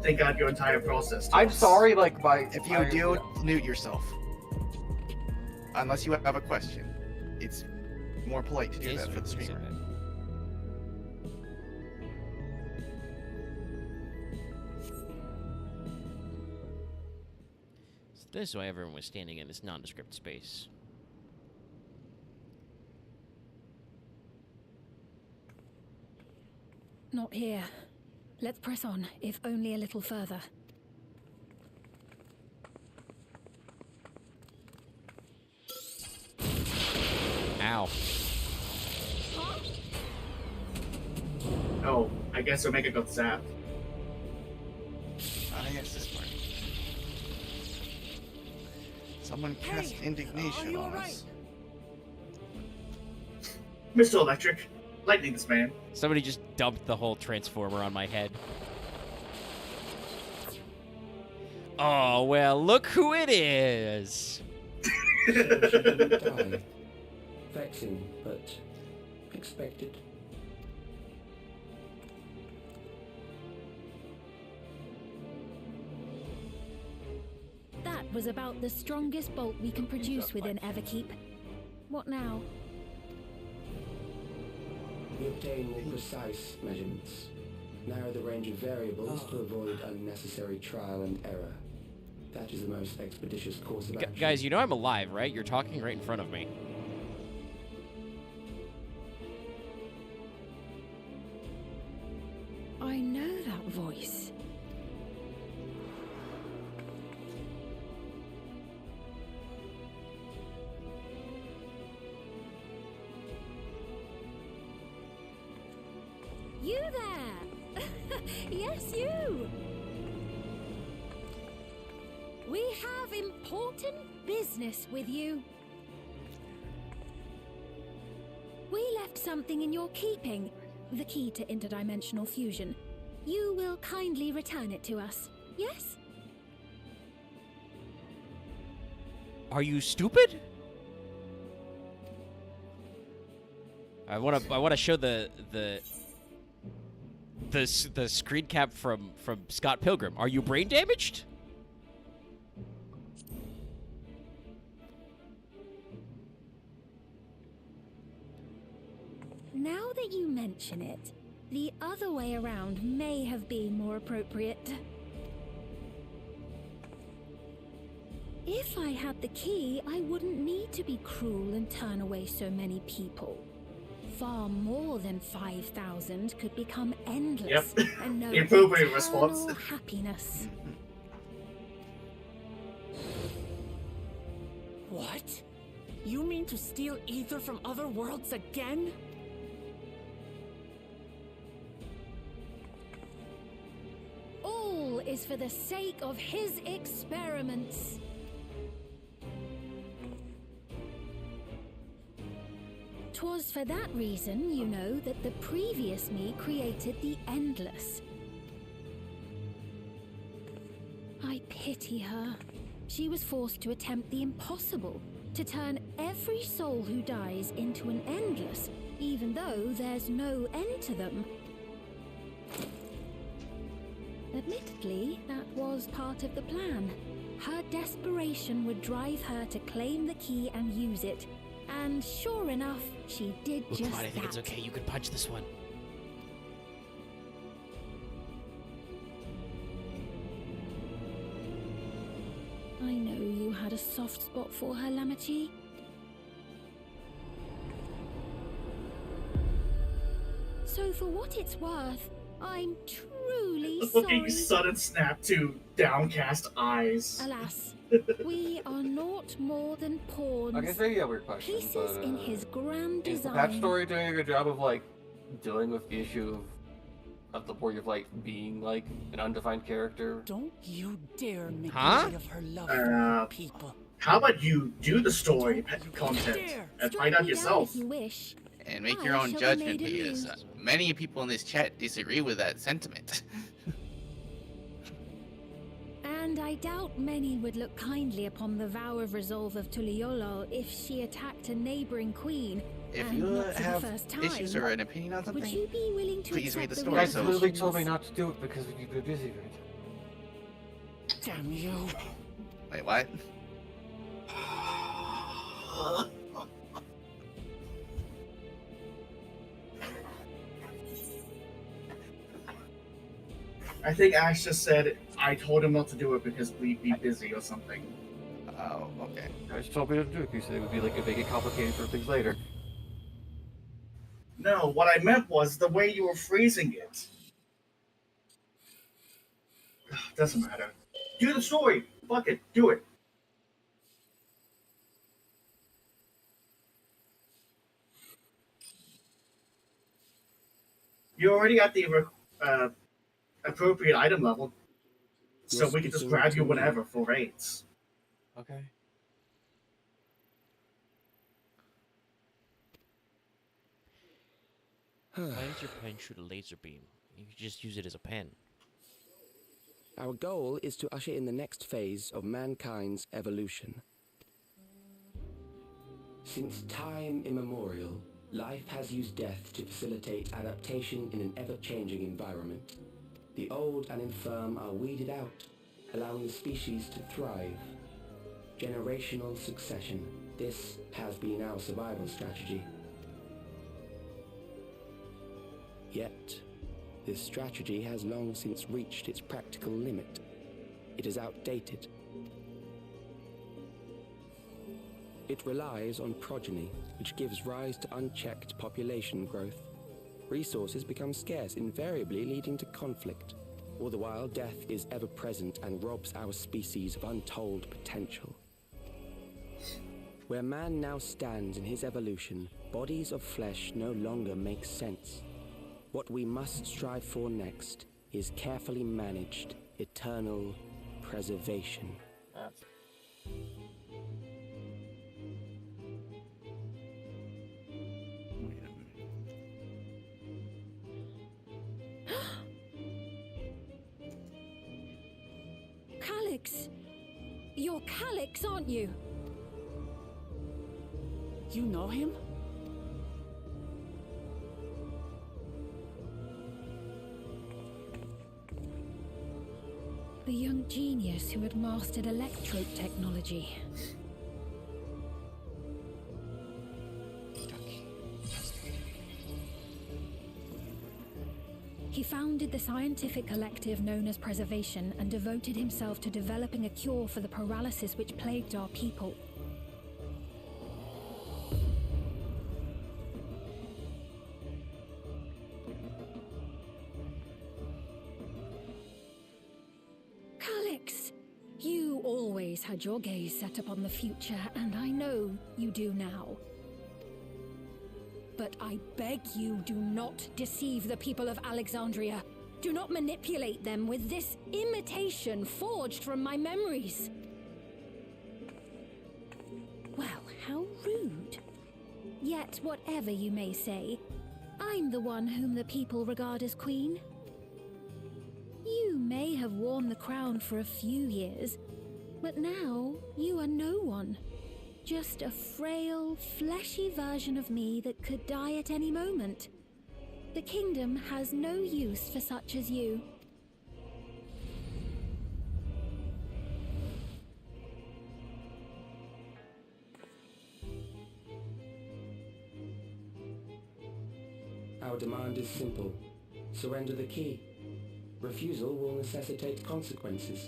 think out your entire process. to I'm us. sorry, like if you do, mute yourself. Unless you have a question, it's more polite to do that for the streamer. So this is why everyone was standing in this nondescript space. Not here. Let's press on, if only a little further. Ow. Oh, I guess Omega got zapped. Ah, yes, this part. Someone cast indignation on us. Mr. Electric, lightning this man. Somebody just dumped the whole transformer on my head. Oh, well, look who it is! Vexing, but expected. That was about the strongest bolt we can produce within Everkeep. What now? We obtain more precise measurements. Narrow the range of variables to avoid unnecessary trial and error. That is the most expeditious course of action. Guys, you know I'm alive, right? You're talking right in front of me. I know that voice. You there! Yes, you! We have important business with you. We left something in your keeping, the key to interdimensional fusion. You will kindly return it to us, yes? Are you stupid? I wanna show the screen cap from Scott Pilgrim. Are you brain damaged? Now that you mention it, the other way around may have been more appropriate. If I had the key, I wouldn't need to be cruel and turn away so many people. Far more than 5,000 could become endless and know Appropriate response. eternal happiness. What? You mean to steal ether from other worlds again? All is for the sake of his experiments. 'Twas for that reason, you know, that the previous me created the Endless. I pity her. She was forced to attempt the impossible, to turn every soul who dies into an Endless, even though there's no end to them. Admittedly, that was part of the plan. Her desperation would drive her to claim the key and use it. And sure enough, she did Look, just come on, I think that. it's okay. You can punch this one. I know you had a soft spot for her, Lamachi. So for what it's worth, I'm truly Looking sorry. sudden snap to downcast eyes. Alas, we are not more than pawns. I guess maybe a weird question, Pieces but in his grand is the design. patch story doing a good job of like dealing with the issue of the point of like being like an undefined character? Don't you dare make Huh? light of her love for people. How about you do the story content and find out yourself? If you wish. And make I your own shall be judgment, made because amused. many people in this chat disagree with that sentiment. And I doubt many would look kindly upon the vow of resolve of Tuliolo if she attacked a neighboring queen. If and you not for have the first time. issues or an opinion on something, Would you be willing to please read accept the the story. You guys literally revelations? told me not to do it because you've been busy, right? Damn you. Wait, what? I think Ash just said I told him not to do it because we'd be busy or something. Oh, okay. I just told me not to do it. You said it would be like make it complicated for things later. No, what I meant was the way you were phrasing it. Doesn't matter. Do the story. Fuck it. Do it. You're already at the appropriate item level, so You're we can just speaking grab to you me. whenever for raids. Okay. Why does your pen shoot a laser beam? You could just use it as a pen. Our goal is to usher in the next phase of mankind's evolution. Since time immemorial, life has used death to facilitate adaptation in an ever-changing environment. The old and infirm are weeded out, allowing the species to thrive. Generational succession. This has been our survival strategy. Yet, this strategy has long since reached its practical limit. It is outdated. It relies on progeny, which gives rise to unchecked population growth. Resources become scarce, invariably leading to conflict. All the while, death is ever present and robs our species of untold potential. Where man now stands in his evolution, bodies of flesh no longer make sense. What we must strive for next is carefully managed, eternal preservation. Calyx! You're Calyx, aren't you? You know him? The young genius who had mastered electrope technology. He founded the scientific collective known as Preservation and devoted himself to developing a cure for the paralysis which plagued our people. Calyx, you always had your gaze set upon the future, and I know you do now. But I beg you, do not deceive the people of Alexandria. Do not manipulate them with this imitation forged from my memories. Well, how rude. Yet, whatever you may say, I'm the one whom the people regard as queen. You may have worn the crown for a few years, but now you are no one. Just a frail, fleshy version of me that could die at any moment. The kingdom has no use for such as you. Our demand is simple. Surrender the key. Refusal will necessitate consequences.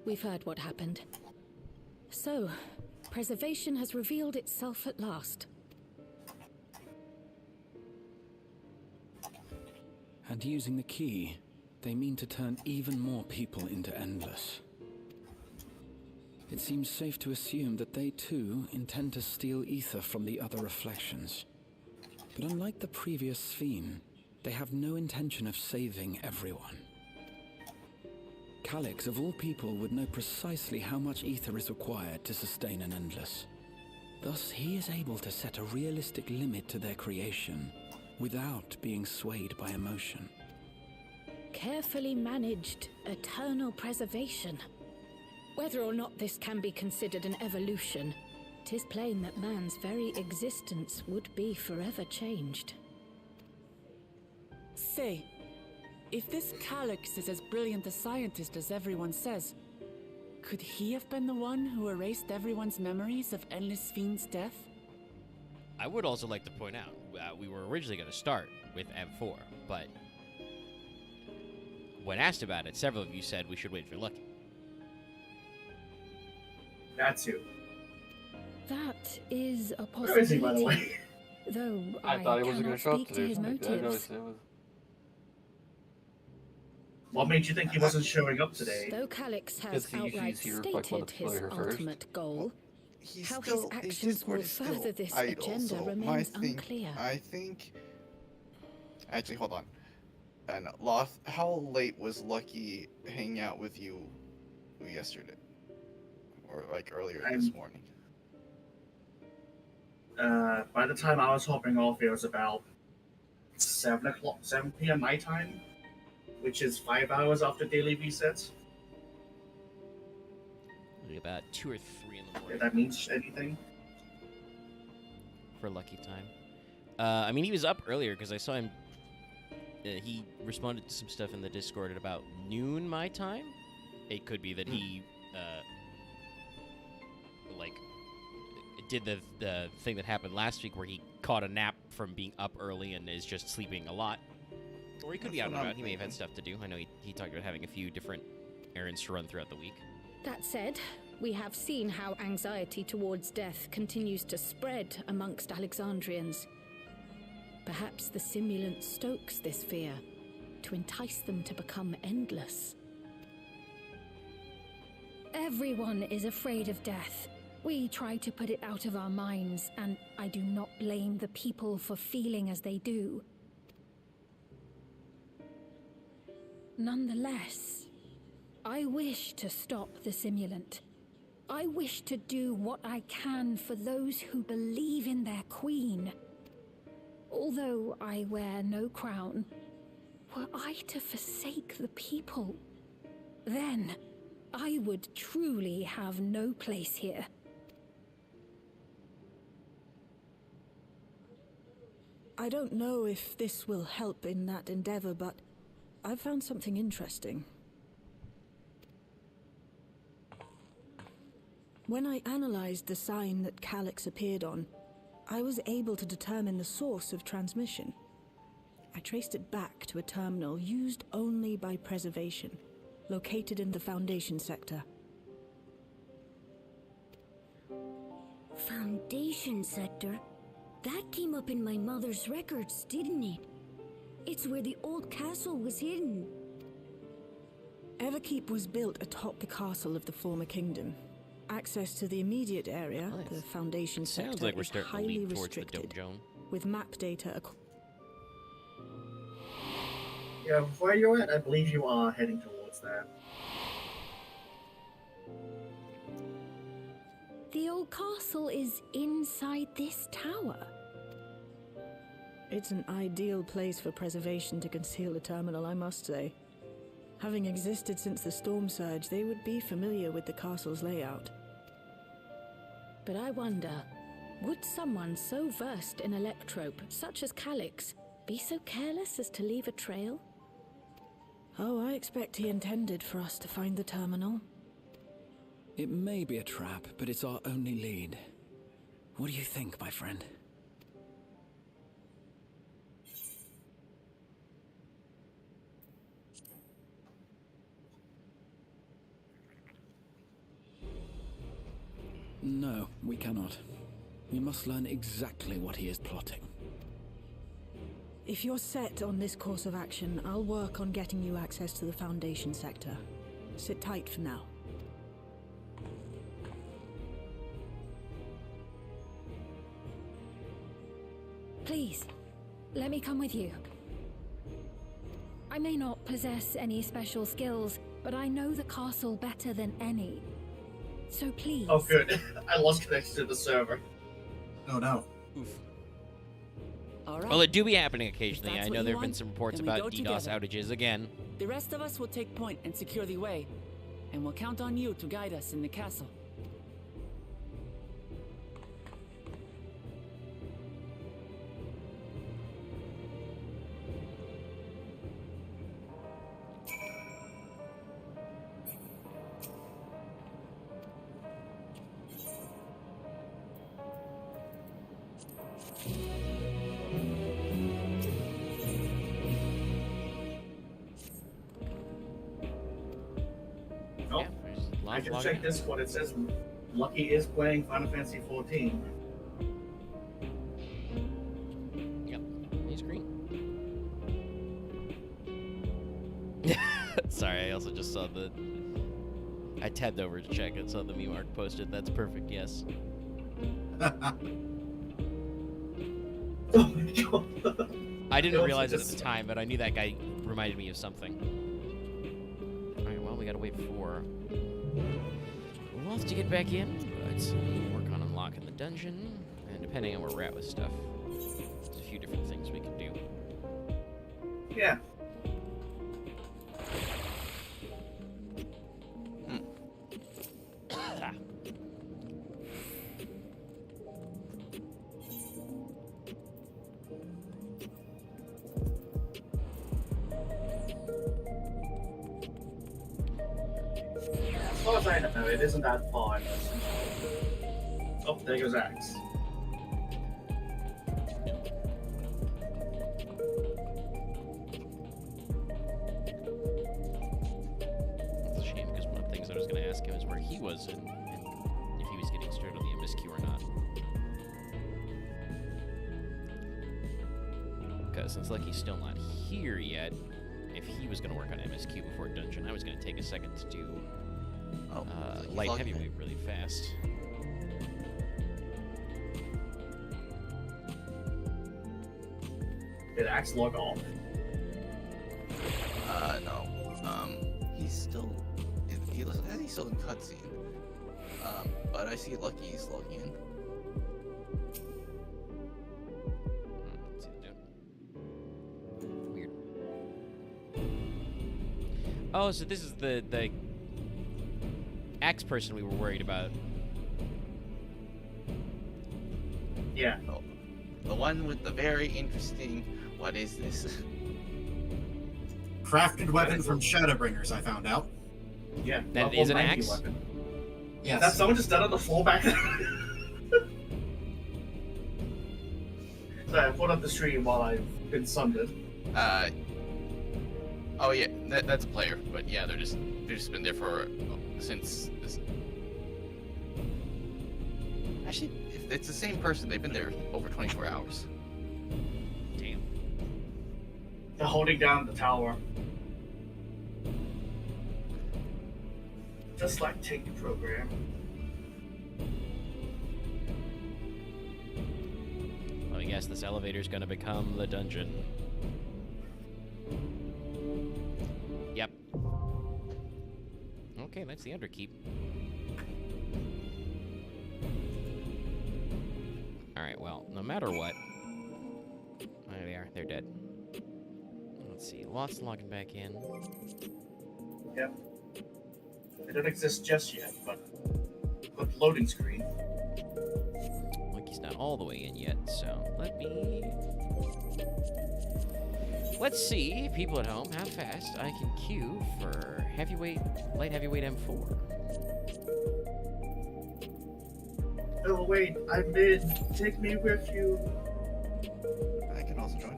we've heard what happened. So, preservation has revealed itself at last. And using the key, they mean to turn even more people into Endless. It seems safe to assume that they too intend to steal ether from the other reflections. But unlike the previous Sphere, they have no intention of saving everyone. Calyx, of all people, would know precisely how much ether is required to sustain an Endless. Thus, he is able to set a realistic limit to their creation, without being swayed by emotion. Carefully managed, eternal preservation. Whether or not this can be considered an evolution, 'tis plain that man's very existence would be forever changed. Say, if this Calyx is as brilliant a scientist as everyone says, could he have been the one who erased everyone's memories of Endless Fiend's death? I would also like to point out, we were originally going to start with M4, but when asked about it, several of you said we should wait for Lucky. That too. That is a possibility. Where is he, by the way? Though I thought he wasn't cannot going to show up speak to today. his I motives. noticed it was... What made you think he wasn't showing up today? Though Calyx has Because he usually outright is here, like, when stated the his player first. ultimate goal, He's how still, his his actions Discord will is still further this idle, agenda so remains unclear. I think... Actually, hold on. And Loth, how late was Lucky hanging out with you yesterday? Or, like, earlier this morning? By the time I was hopping off, it was about 7 p.m. my time, which is 5 hours after daily resets. About 2 or 3 in the morning. If that means anything. For Lucky time. I mean, he was up earlier because I saw him. He responded to some stuff in the Discord at about noon my time. It could be that he, did the thing that happened last week where he caught a nap from being up early and is just sleeping a lot. Or he could be out and about. He may have had stuff to do. I know he talked about having a few different errands to run throughout the week. That said, we have seen how anxiety towards death continues to spread amongst Alexandrians. Perhaps the simulant stokes this fear to entice them to become endless. Everyone is afraid of death. We try to put it out of our minds, and I do not blame the people for feeling as they do. Nonetheless, I wish to stop the simulant. I wish to do what I can for those who believe in their queen. Although I wear no crown, were I to forsake the people, then I would truly have no place here. I don't know if this will help in that endeavor, but I've found something interesting. When I analyzed the sign that Calyx appeared on, I was able to determine the source of transmission. I traced it back to a terminal used only by preservation, located in the Foundation sector. Foundation sector? That came up in my mother's records, didn't it? It's where the old castle was hidden. Everkeep was built atop the castle of the former kingdom. Access to the immediate area, Nice. the Foundation sector, Sounds like we're is starting to highly lead towards the restricted, dojo. with map data. Yeah, where you're at, I believe you are heading towards that. The old castle is inside this tower. It's an ideal place for preservation to conceal the terminal, I must say. Having existed since the storm surge, they would be familiar with the castle's layout. But I wonder, would someone so versed in electrope, such as Calyx, be so careless as to leave a trail? Oh, I expect he intended for us to find the terminal. It may be a trap, but it's our only lead. What do you think, my friend? No, we cannot. We must learn exactly what he is plotting. If you're set on this course of action, I'll work on getting you access to the Foundation sector. Sit tight for now. Please, let me come with you. I may not possess any special skills, but I know the castle better than any. So please. Oh, good. I lost connection to the server. Oh no. Oof. All right. Well, it do be happening If occasionally. that's I what know you there have been want, some reports then we about go DDoS together. outages again. The rest of us will take point and secure the way, and we'll count on you to guide us in the castle. Oh, Yeah, there's a lot I of can logging check in. this one. It says Lucky is playing Final Fantasy 14. Yep, he's green. Sorry, I also just saw the... I tabbed over to check and saw the meme arc posted. That's perfect, yes. Oh my god. I didn't also realize it at just- the time, but I knew that guy reminded me of something. Alright, well, we gotta wait for Loth to get back in, but we can work on unlocking the dungeon, and depending on where we're at with stuff, there's a few different things we can do. Yeah. Ah. As far as I know, it isn't that far. Oh, there goes Axe. It's a shame, because one of the things I was going to ask him is where he was and if he was getting started on the MSQ or not. Because since Lucky's still not here yet, if he was going to work on MSQ before Dungeon, I was going to take a second to do he's Light logging in. Heavyweight really fast. Did Axe log off? No. He's still. He looks as he's still in cutscene. But I see Lucky's logging in. Let's see what it's doing. Weird. Oh, so this is the axe person we were worried about. Yeah. Oh, the one with the very interesting. What is this? Crafted weapon from Shadowbringers, I found out. Yeah. That level is an 90 axe? weapon. Yes. That's someone just dead on the floor back there. Sorry, I pulled up the stream while I've been sundered. Oh yeah, that's a player. But yeah, they've just been there for since this. Actually, if it's the same person, they've been there over 24 hours. Damn. They're holding down the tower. Just like Take the Program. Let me guess, this elevator's gonna become the dungeon. Yep. Okay, that's the Underkeep. Alright, well, no matter what. There they are, they're dead. Let's see, Lots logging back in. Yep. They don't exist just yet, but loading screen. Lucky's not all the way in yet, so let's see, people at home, how fast I can queue for light heavyweight M4. Oh wait, I'm in. Take me with you. I can also join.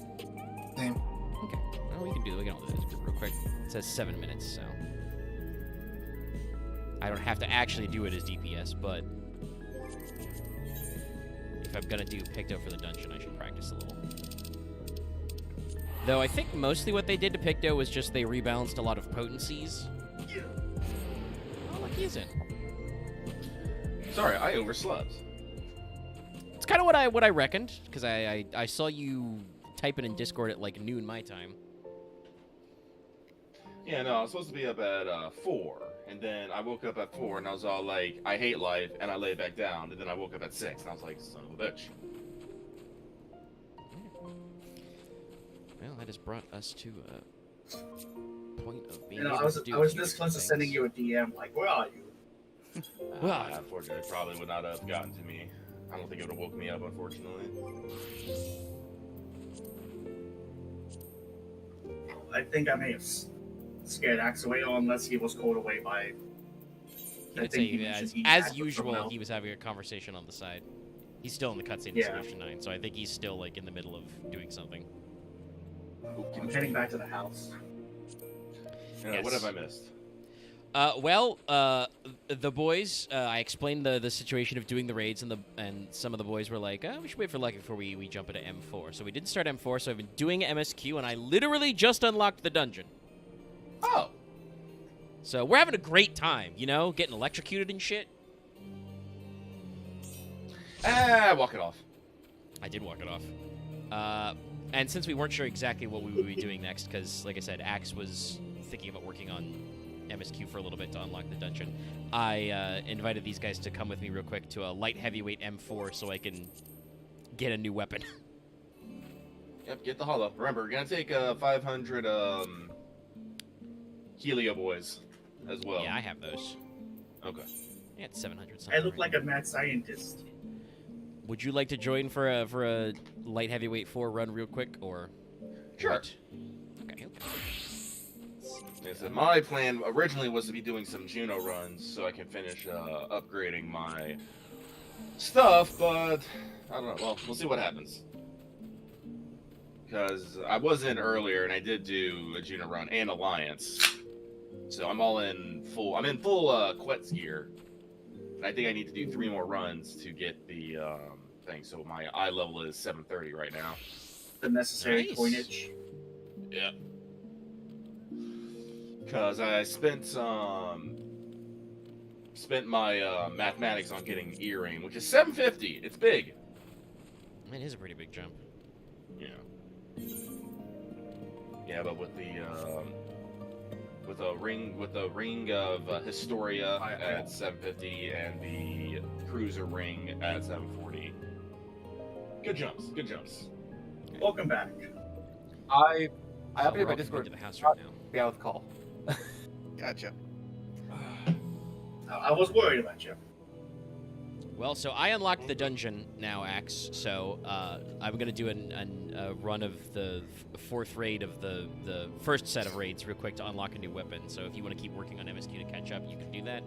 Same. Okay, well, we can all do this real quick. It says 7 minutes, so I don't have to actually do it as DPS, but if I'm gonna do Picto for the dungeon, I should practice a little. Though I think mostly what they did to Picto was just they rebalanced a lot of potencies. Oh, look, he's in. Sorry, I overslept. It's kind of what I reckoned, because I saw you typing in Discord at like noon my time. Yeah, no, I was supposed to be up at 4, and then I woke up at 4, and I was all like, I hate life, and I lay back down, and then I woke up at 6, and I was like, son of a bitch. Well, that has brought us to a point of being You know, able I was to do I a was few this close to things. sending you a DM, like, where are you? Well, Unfortunately, it probably would not have gotten to me. I don't think it would have woke me up, unfortunately. I think I may have scared Axe away, or unless he was called away by. He would say, as usual, he was having a conversation on the side. He's still in the cutscene in Solution 9, so I think he's still like in the middle of doing something. I'm heading back to the house. Yes. What have I missed? The boys. I explained the situation of doing the raids, and some of the boys were like, "We should wait for Lucky before we jump into M4." So we didn't start M4. So I've been doing MSQ, and I literally just unlocked the dungeon. Oh. So we're having a great time, you know, getting electrocuted and shit. Walk it off. I did walk it off. And since we weren't sure exactly what we would be doing next, because, like I said, Axe was thinking about working on MSQ for a little bit to unlock the dungeon, I invited these guys to come with me real quick to a light heavyweight M4 so I can get a new weapon. Yep, get the hollow. Remember, we're gonna take 500 Helio boys as well. Yeah, I have those. Okay. Yeah, it's 700 I something. look like a mad scientist. Would you like to join for a light heavyweight 4 run real quick, or? Sure. What? Okay. Like I said, my plan originally was to be doing some Juno runs so I can finish upgrading my stuff, but I don't know. Well, we'll see what happens. Because I was in earlier and I did do a Juno run and Alliance, so I'm in full Quetz gear. And I think I need to do 3 more runs to get the thing. So my eye level is 730 right now. The necessary coinage. Yeah. Because I spent my mathematics on getting earring, which is 750. It's big. It is a pretty big jump. Yeah. Yeah, but with the ring of Historia at 750 and the cruiser ring at 740. Good jumps. Welcome back. I So updated we're my all Discord to the house right now. Yeah, with call. Gotcha. I was worried about you. Well, so I unlocked the dungeon now, Axe. So I'm gonna do a run of the 4th raid of the first set of raids real quick to unlock a new weapon. So if you want to keep working on MSQ to catch up, you can do that.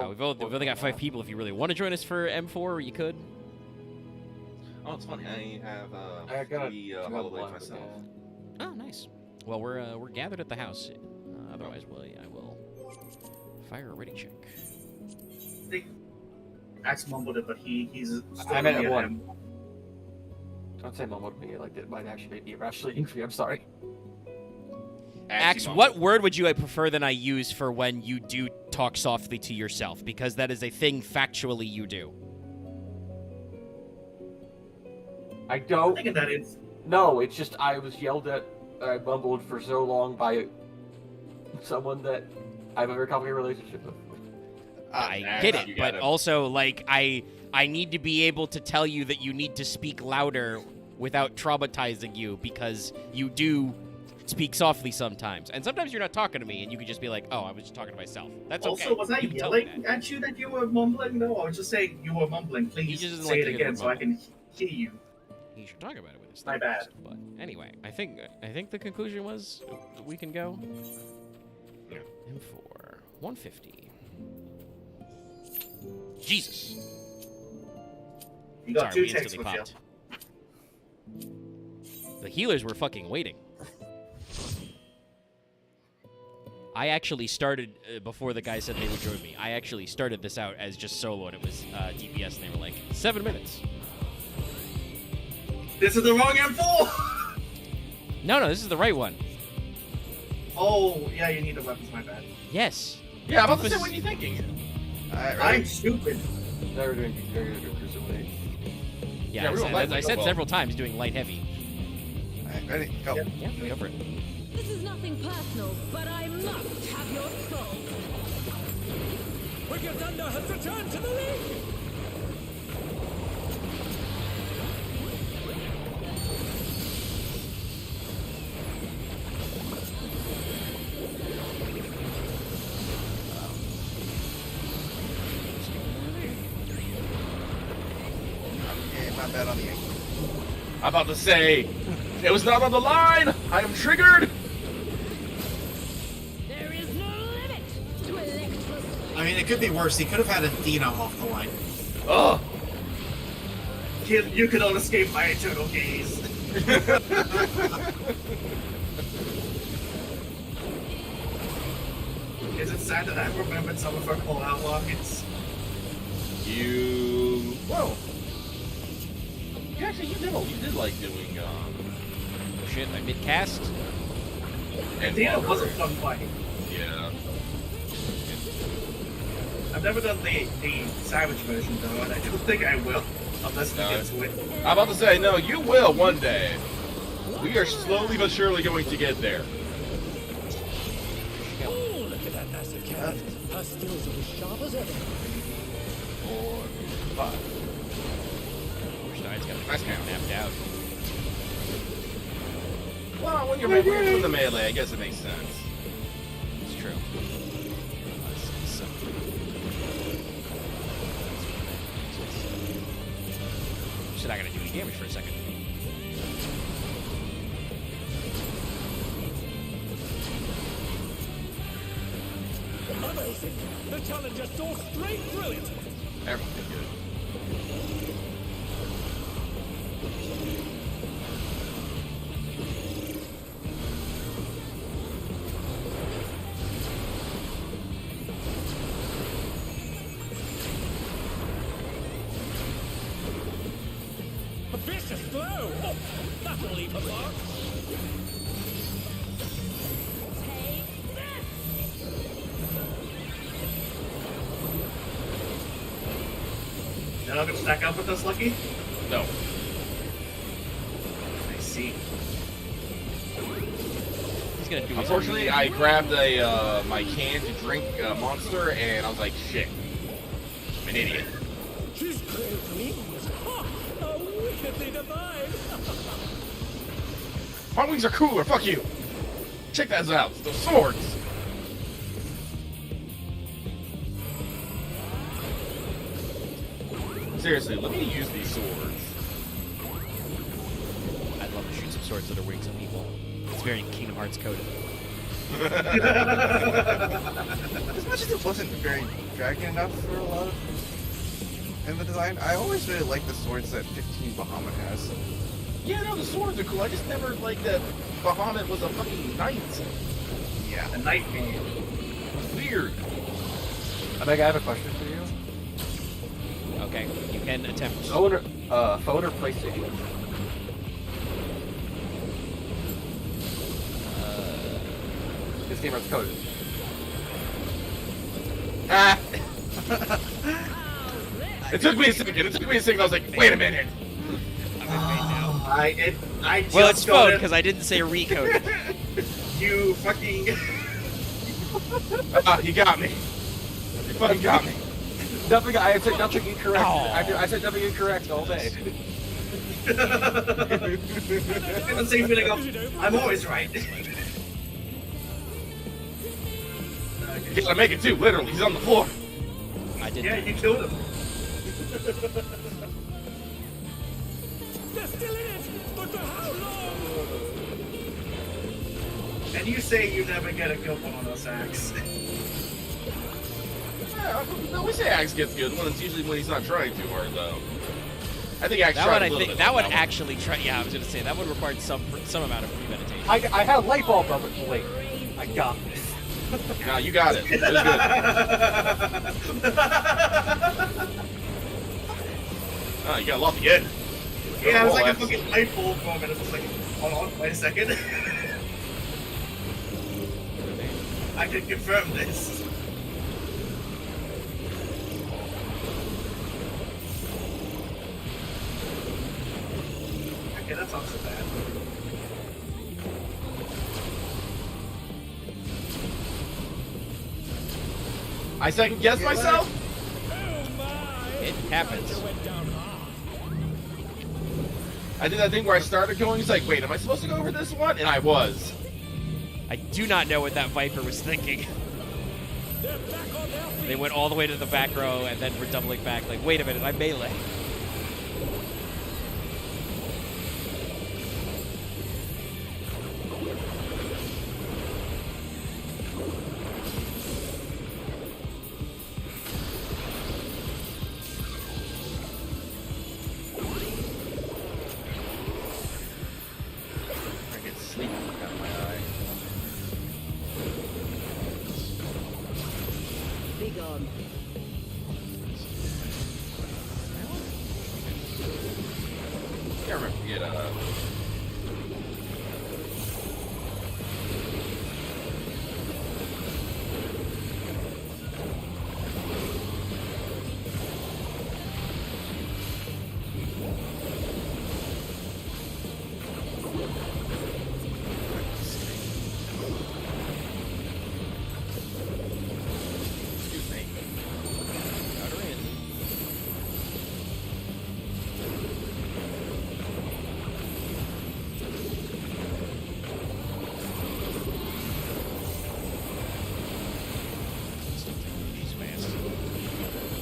We've only got 5 people. If you really want to join us for M4, you could. Oh, it's funny. I have I got 3 two hololiths left, myself. yeah. Oh, nice. Well, we're gathered at the house. Otherwise, I will fire a ready check. I think Axe mumbled it, but he's still I meant it looking at one. him. Don't say mumbled me, like it might actually be irrationally angry. I'm sorry. Axe, what word would you prefer than I use for when you do talk softly to yourself? Because that is a thing factually you do. I don't. I think that is. No, it's just I was yelled at. I mumbled for so long by someone that I have a very complicated relationship with. I get it, but also, like, I need to be able to tell you that you need to speak louder without traumatizing you, because you do speak softly sometimes. And sometimes you're not talking to me, and you can just be like, oh, I was just talking to myself. That's okay. Also, was I You can tell me yelling at you that you were mumbling? No, I was just saying you were mumbling. Please just doesn't say like it to hear again the so I can hear you. You should talk about it with us. My bad. But anyway, I think the conclusion was we can go. Yeah. M4 150. Jesus. You got Sorry, 2 we ticks instantly with you. popped. The healers were fucking waiting. I actually started before the guys said they would join me. I actually started this out as just solo, and it was DPS, and they were like 7 minutes. This is the wrong M4. No, this is the right one. Oh, yeah, you need the weapons. My bad. Yes. Yeah, I'm about to say, what are you thinking? I'm stupid. Now we're doing cruiserweight. Yeah, I said several times doing light heavy. Alright, ready? Go. Yeah, go for it. This is nothing personal, but I must have your soul. Wicked Thunder has returned to the league! Yeah, not bad on the angle. I'm about to say, it was not on the line! I am triggered! There is no limit to Electra's. I mean, it could be worse. He could have had Athena off the line. Ugh! Kid, you cannot escape my eternal gaze. Is it sad that I've remembered some of our call-out lockets? Well, you did like doing, Oh shit, I mid-cast? Athena was a fun fight. Yeah. I've never done the Savage version though, and I don't think I will, unless we get to it. I'm about to say, no, you will one day. We are slowly but surely going to get there. Oh, look at that massive cannon. Her skills are as sharp as ever. 4, 5. Stein's got a Nice count. mapped out. Well, when you're doing the melee, I guess it makes sense. It's true. She's not gonna do any damage for a second. Amazing! The challenger saw straight through it! Everything good. A vicious blow! Oh, that'll leave a mark! You're not gonna stack up with us, Lucky? No. I see. He's gonna do. Unfortunately, I grabbed my can to drink Monster, and I was like, shit. I'm an idiot. She's great wings! Ha! How wickedly divine! My wings are cooler, fuck you! Check that out, the swords! Seriously, let me use these swords. I'd love to shoot some swords that are wings on people. It's very Kingdom Hearts coded. As much as it wasn't very dragon enough for a lot of in the design, I always really like the swords that 15 Bahamut has. Yeah, no, the swords are cool. I just never liked that Bahamut was a fucking knight. Yeah, a knight man. Weird. Omega, I have a question for you. Okay, you can attempt. Phone or PlayStation? This game is coded. Ah! It took me a second. I was like, wait a minute. I just Well, it's got phone it. because I didn't say recode. You fucking. You got me. You fucking got me. Nothing. I said nothing incorrect. Oh. I said nothing incorrect all day. The same feeling of, I'm always right. You gotta make it too, literally. He's on the floor. I did. Yeah, you killed him. They're still in it! But for how long? And you say you never get a good one on those acts. No, we say Axe gets good when it's usually when he's not trying too hard, though. I think Axe That tried one, a I little think, bit that on one actually tried. Yeah, I was gonna say that one required some amount of premeditation. I had a light bulb up it late. I got this. No, you got it. It was good. Oh, you got lucky again. Yeah, it was like a fucking light bulb moment. It was like, hold on, wait a second. I can confirm this. Okay, that's not so bad. I second guess myself. It happens. I did that thing where I started going. It's like, wait, am I supposed to go over this one? And I was. I do not know what that Viper was thinking. They went all the way to the back row and then were doubling back. Like, wait a minute, I'm melee. I get sleep out of my eye. Be gone. Can't remember to get excuse me. Got her in.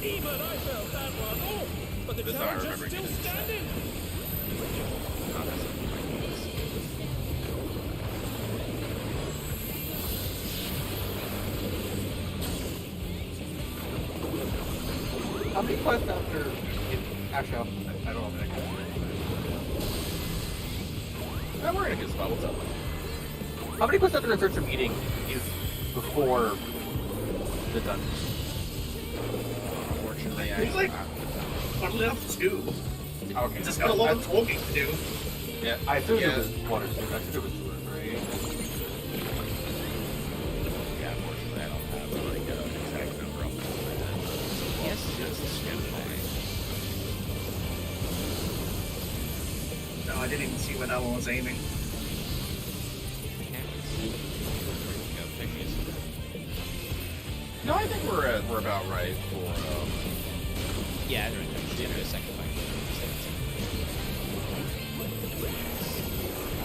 Even I felt that one. Oh, but the This time I charge is remember still getting it. standing. Oh, that's How many quests after? Actually, I don't know. Yeah, we're in a good spot. What's up? How many quests after a search meeting is before the dungeon? Unfortunately, He's like, funnily enough, two. Okay. He's just got a lot of talking to do. Yeah, I assumed Yeah. it was one or two. I assumed it was 2 or 3. Yeah, unfortunately, I don't have like an exact number off the top of my head. Yes. Just scanning. No, I didn't even see where that one was aiming. No, I think we're about right for. Yeah, the end of the second fight.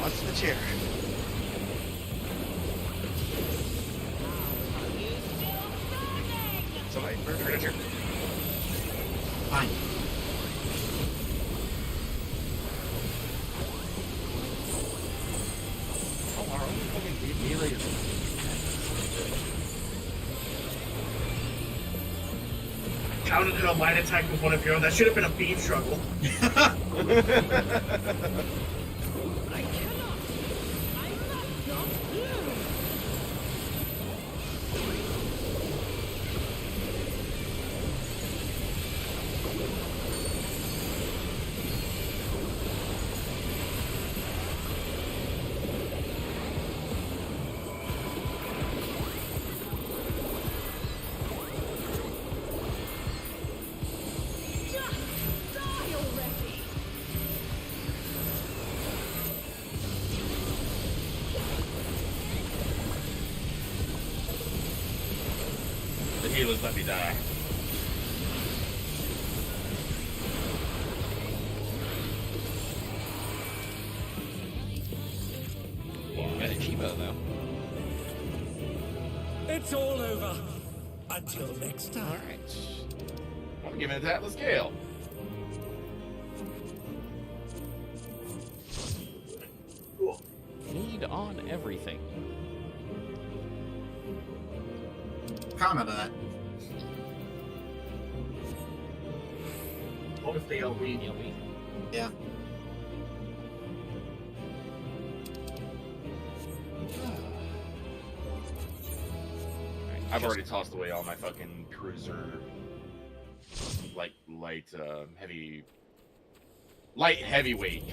Watch the chair. Somebody murdered a chair. Fine. Oh, our only fucking melee is. Counted her light attack with one of your own. That should have been a beam struggle. The healers let me die. Got a Chibo, though. It's all over. Until next time. Alright. I'm giving it to Atlas Gale. Cool. Feed on everything. Comment on that. What if they all read? Yeah. I've already tossed away all my fucking cruiser, light heavyweight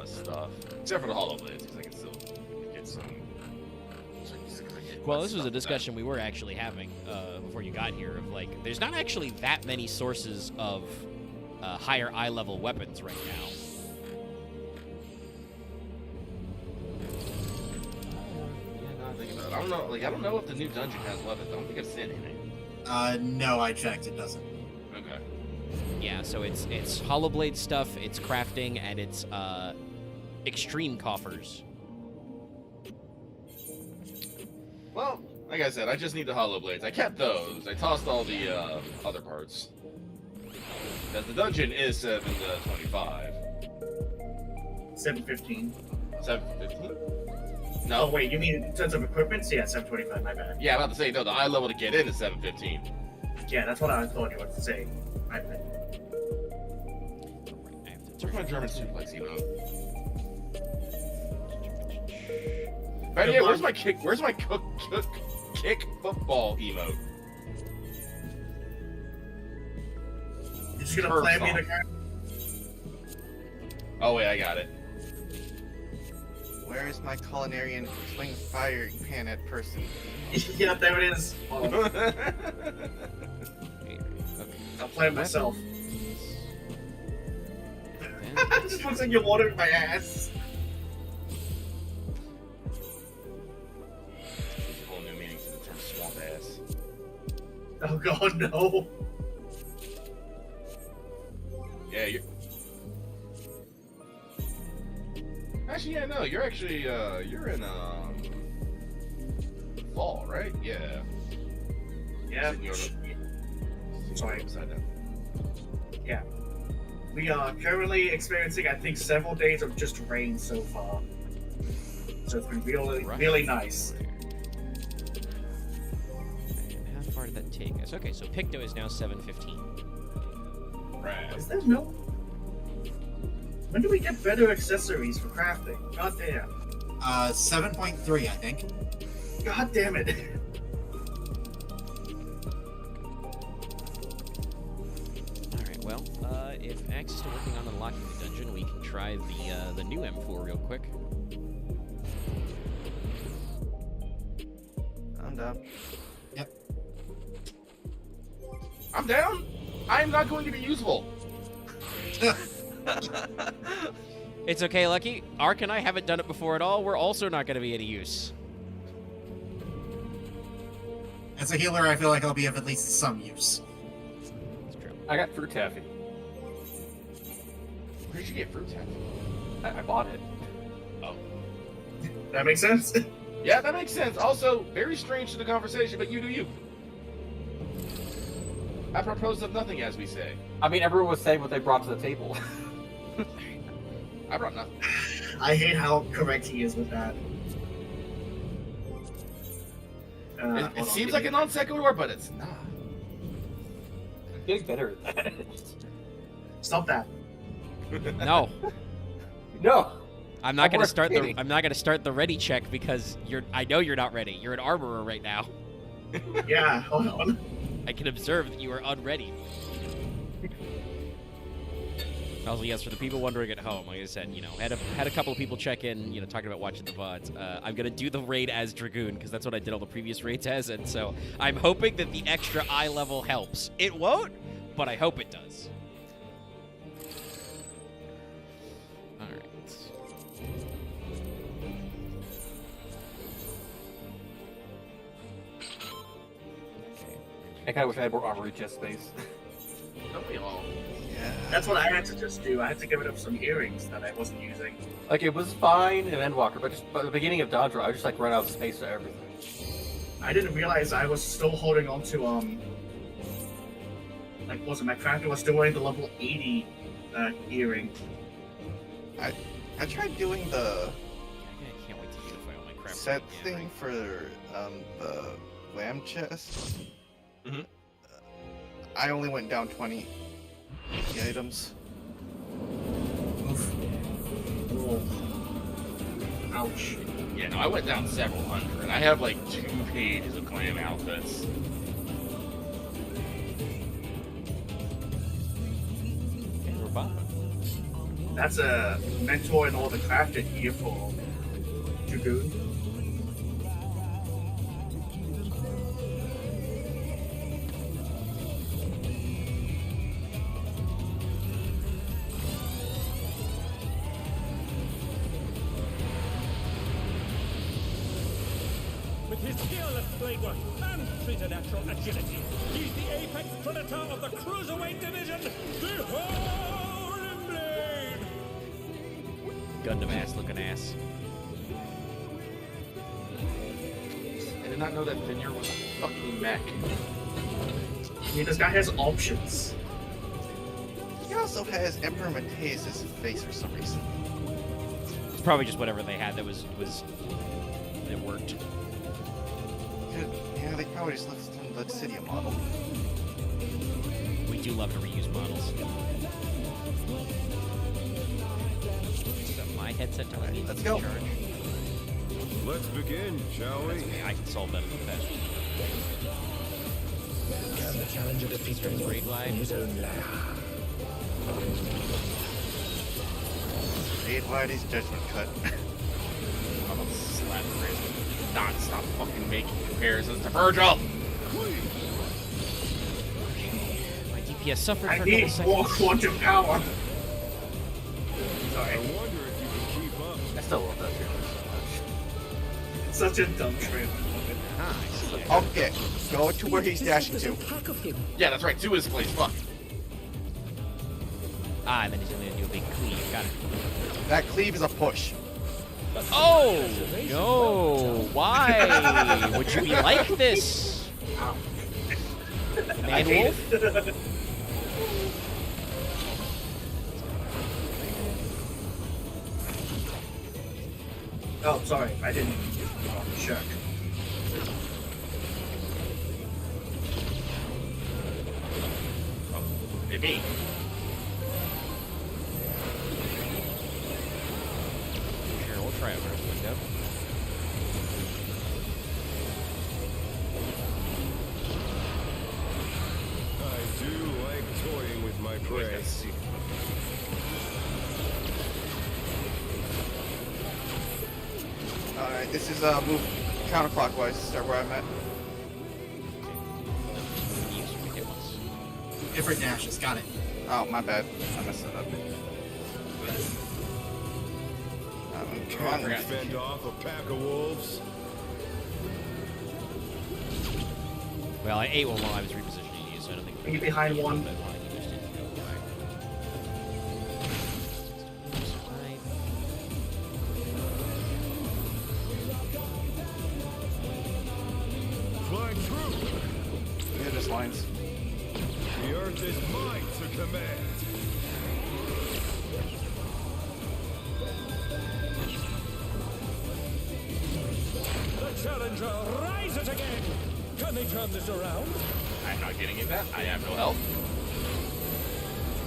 stuff, except for the hollow blades, because I can still get some. Well, this was a discussion we were actually having before you got here. Of like, there's not actually that many sources of higher eye level weapons right now. I don't know. Like, I don't know if the new dungeon has weapons. I don't think I've seen anything. No, I checked. It doesn't. Okay. Yeah, so it's hollow blade stuff, it's crafting, and it's extreme coffers. Well, like I said, I just need the hollow blades. I kept those. I tossed all the other parts. Because the dungeon is 725. 715. 715? No. Oh, wait, you mean in terms of equipment? So yeah, 725, my bad. Yeah, I'm about to say, no, the eye level to get in is 715. Yeah, that's what I thought you were to say. My bad. Where's my German suplex emote? Right, yeah, where's my kick football emote? You're just gonna play me the card? Oh wait, I got it. Where is my culinarian swing fire pan at person? Yeah, there it is. I'll play it myself. It just looks like you're watering my ass. Whole new meaning to the term swamp ass. Oh god, no. Yeah, you're... Actually, yeah, no, you're actually, you're in, fall, right? Yeah. Yeah. Sorry. Upside down. Yeah. We are currently experiencing, I think, several days of just rain so far. So it's been really nice. And how far did that take us? Okay, so Picto is now 715. Right. Is there no... When do we get better accessories for crafting? God damn. 7.3, I think. God damn it. Alright, well, if Axe is still working on unlocking the dungeon, we can try the new M4 real quick. I'm down. Yep. I'm down? I'm not going to be useful. It's okay, Lucky. Ark and I haven't done it before at all. We're also not going to be any use. As a healer, I feel like I'll be of at least some use. That's true. I got fruit taffy. Where did you get fruit taffy? I bought it. Oh. That makes sense? Yeah, that makes sense. Also, very strange to the conversation, but you do you. I propose of nothing, as we say. I mean, everyone was saying what they brought to the table. I brought nothing. I hate how correct he is with that. It seems like a non sequitur, but it's not. I'm getting better at that. Stop that. No. No. I'm not going to start kidding. I'm not going to start the ready check because I know you're not ready. You're an armorer right now. Yeah, hold on. I can observe that you are unready. Also, yes, for the people wondering at home, like I said, you know, had a couple of people check in, you know, talking about watching the VODs. I'm gonna do the raid as Dragoon because that's what I did all the previous raids as, and so I'm hoping that the extra eye level helps. It won't, but I hope it does. All right. I kind of wish I had more armory chest space. Don't we all? Yeah. That's what I had to just do. I had to get rid of some earrings that I wasn't using. Like, it was fine in Endwalker, but just by the beginning of Dawntrail, I just, like, ran out of space for everything. I didn't realize I was still holding on to, like, wasn't my crafter was still wearing the level 80 earring. I tried doing the I can't wait to unify all my crap. set thing for the lamb chest. Mm-hmm. I only went down 20 items. Oof. Oh. Ouch. Yeah, no, I went down several hundred. I have like 2 pages of clan outfits. Okay, we're bopping. That's a mentor and all the crafted gear for Dragoon. With his fearless blade work and preternatural agility, he's the apex predator of the cruiserweight division, the Howling Blade! Gundam ass looking ass. I did not know that Vineyard was a fucking mech. I mean, this guy has options. He also has Emperor Mateus' face for some reason. It's probably just whatever they had that that worked. Yeah, they probably just looked from the Cydia model. We do love to reuse models. So my headset telling me Let's to go. charge. Let's begin, shall we? That's okay. I can solve that in the best. Can the challenger defeat the Raid wide. in his own lair? Raid Whitey's judgment cut. I'm gonna slap Chris. Not stop fucking making comparisons to Virgil! My DPS suffered I for a couple need seconds. more quantum power. Sorry. I wonder if you can keep up. I still love that trailer so much. It's such a dumb trailer. Okay, go to where he's dashing to. Yeah, that's right, 2 is place, fuck. Ah, and then he's gonna do a big cleave. Got it. That cleave is a push. Oh no! Why would you be like this? Man wolf? Oh, sorry, I didn't check. It me. Sure, we'll try it first window. I do like toying with my prey. Alright, this is move counterclockwise to start where I'm at. Different dashes, got it. Oh, my bad. I messed it up. Can we fend off a pack of wolves? Well, I ate one while I was repositioning you, so I don't think. Are you behind one? But why you just didn't go back. Flying through. Yeah, just lines. The earth is mine to command. The challenger rises again! Can they turn this around? I'm not getting in that. I have no health.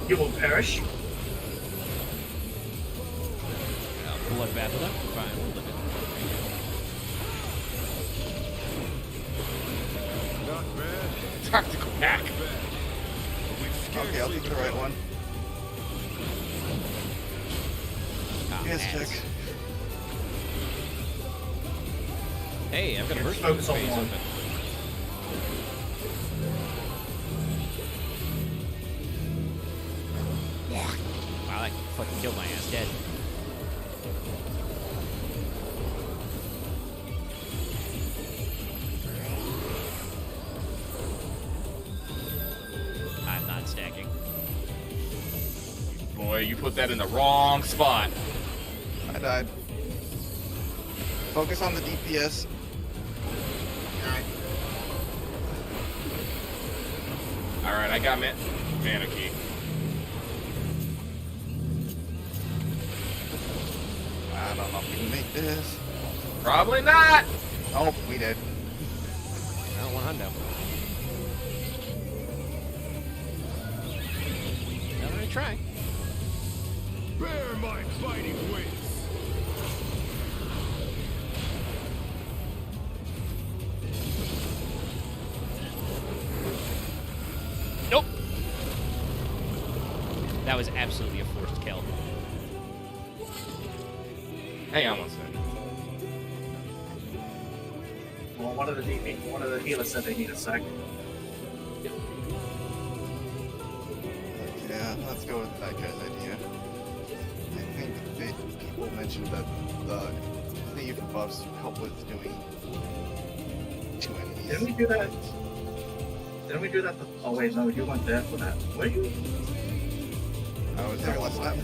You will perish. Bloodbath with them? Fine, we'll live it. Not bad. Tactical hack. Okay, I'll take the right one. Ah, Yes, ass. check. Hey, I've got a version Focus on phase one. open. Wow, that fucking killed my ass dead. I'm not stacking. Boy, you put that in the wrong spot. I died. Focus on the DPS. Alright, I got mana key. I don't know if we can make this. Probably not! Oh, we did. Not one hundo. I'm gonna try. Bear my fighting wings. That was absolutely a forced kill. Hang on one second. Well, one of the healers said they need a sec. Yeah, let's go with that guy's idea. I think people mentioned that the cleave buffs help with doing 2 enemies. Didn't we do that? Didn't we do that? Oh wait, no, you weren't there for that. Were you? I was there last time.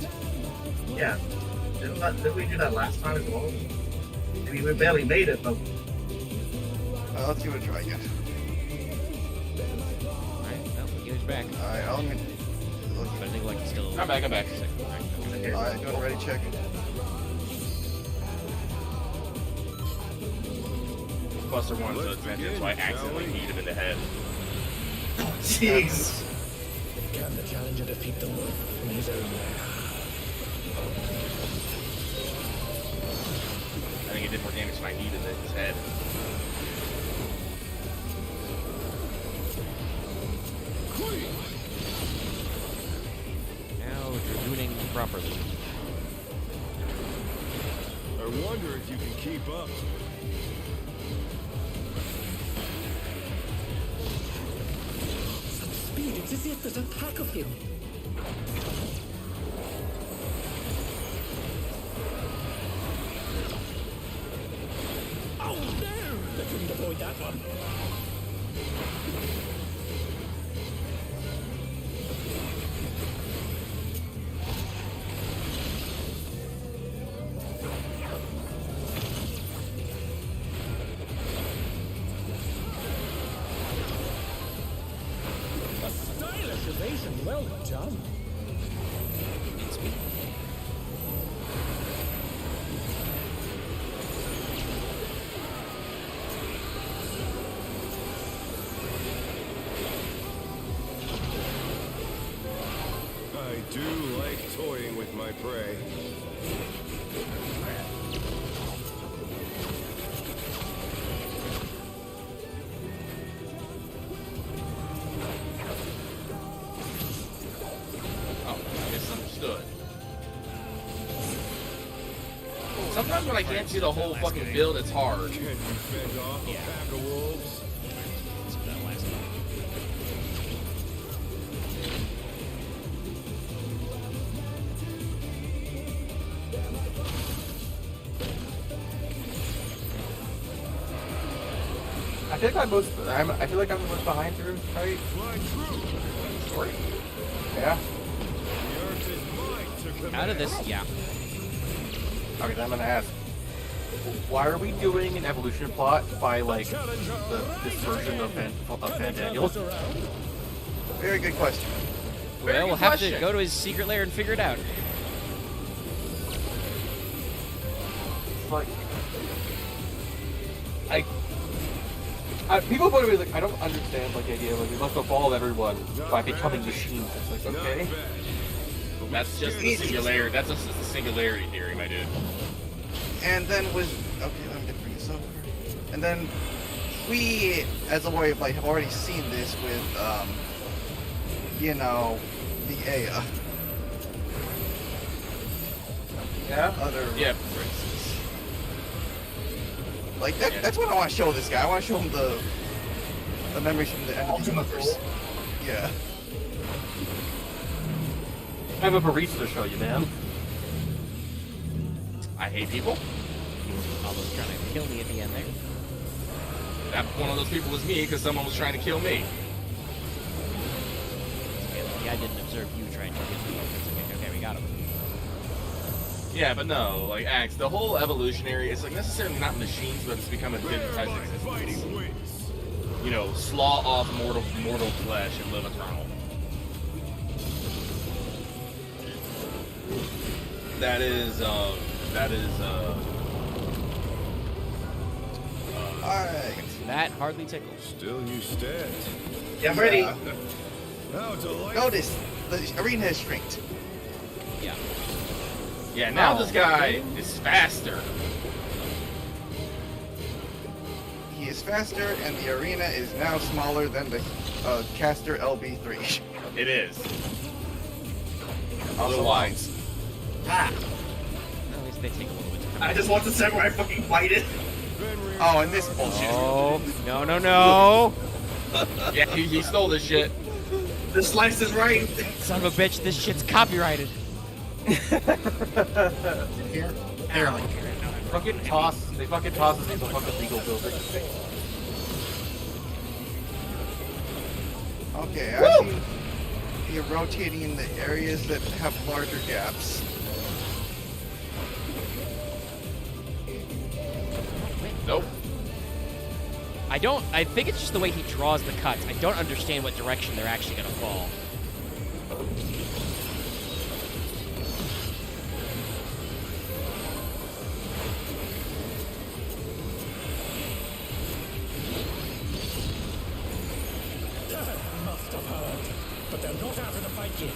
Yeah. Didn't we do that last time as well? I mean, we barely made it, but... Let's give it a try again. Alright, well, he goes back. Alright, I'll look. But I think like he's still... I'm back. Alright, doing a ready check. Buster one, so it's mentioned, so I accidentally beat him in the head. Jeez. Can the challenger defeat the wolf in his own way? I think it did more damage to my knee than his head. Now dragooning properly. I wonder if you can keep up. Some speed. It's as if there's a pack of you. Oh no! I couldn't avoid that one. A stylish evasion, well done. It's me. I do like toying with my prey. Oh, I misunderstood. Sometimes when I can't see the whole fucking build, it's hard. Can you fend off a pack of wolves? That's what that last time. I feel like I'm the most behind through, right? Fly true. Story. Yeah. The earth is mine to Out of command. this, yeah. Okay, then I'm gonna ask. Why are we doing an evolution plot by like this version of Van Daniel? Very good question. Well, we'll have to go to his secret lair and figure it out. Like, people put it like I don't understand like the idea of like we must evolve everyone by becoming machines. It's like okay. That's just the singularity. That's just the singularity theory, my dude. And then with okay, let me bring this over. And then we, as a warrior, like have already seen this with you know, the Aya. Yeah. Other Yeah. races. Like that, that's what I want to show this guy. I want to show him the memories from the end of the universe. Yeah. I have a barista to show you, man. I hate people. Almost trying to kill me at the end there. That one of those people was me because someone was trying to kill me. Yeah, I didn't observe you trying to kill me. It's like, okay, we got him. Yeah, but no, like Axe, the whole evolutionary, it's like necessarily not machines, but it's become a digitized existence. You know, slaw off mortal flesh and live eternal. That is Alright. That hardly tickles. Still you stand. Yeah, I'm ready. How delightful. Notice the arena has shrinked. Yeah. Yeah, now this guy is faster. He is faster, and the arena is now smaller than the caster LB3. It is. Other lines. Ah! At least they take a little bit. I just want the samurai fucking bite it. Oh, and this bullshit. Oh, no. Yeah, he stole this shit. The slice is right. Son of a bitch, this shit's copyrighted. Here? Barely. They fucking toss us into fucking legal building. Okay, I see you're rotating in the areas that have larger gaps. Nope. I think it's just the way he draws the cuts. I don't understand what direction they're actually gonna fall. Must have heard. But they're not out of the fight yet.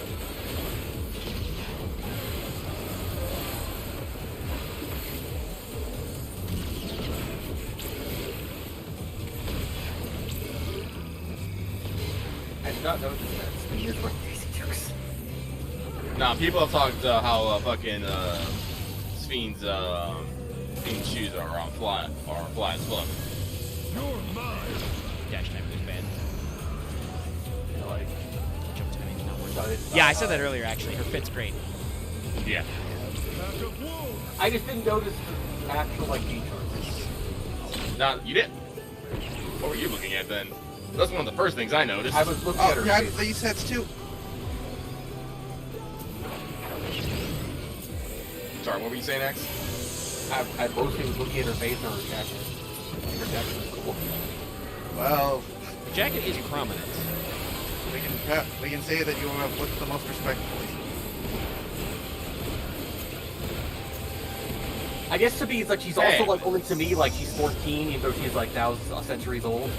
I did not notice that. Spears were daisy jokes. Nah, people have talked how fucking Sphyn's shoes are fly as fuck. You're mine. Dash time was bad. Like, Jump timing's not working. Yeah, I said that earlier actually. Her fit's great. Yeah. I just didn't notice the actual like details. Nah, you did. What were you looking at then? That's one of the first things I noticed. I was looking at her yeah, face. these heads too. Sorry, what were you saying, X? I mostly was looking at her face and her jacket. Her jacket was cool. Well, The jacket is prominent. we can say that you have looked the most respectfully. I guess to me, it's like she's also like only to me like she's 14, even though she's like thousands of centuries old.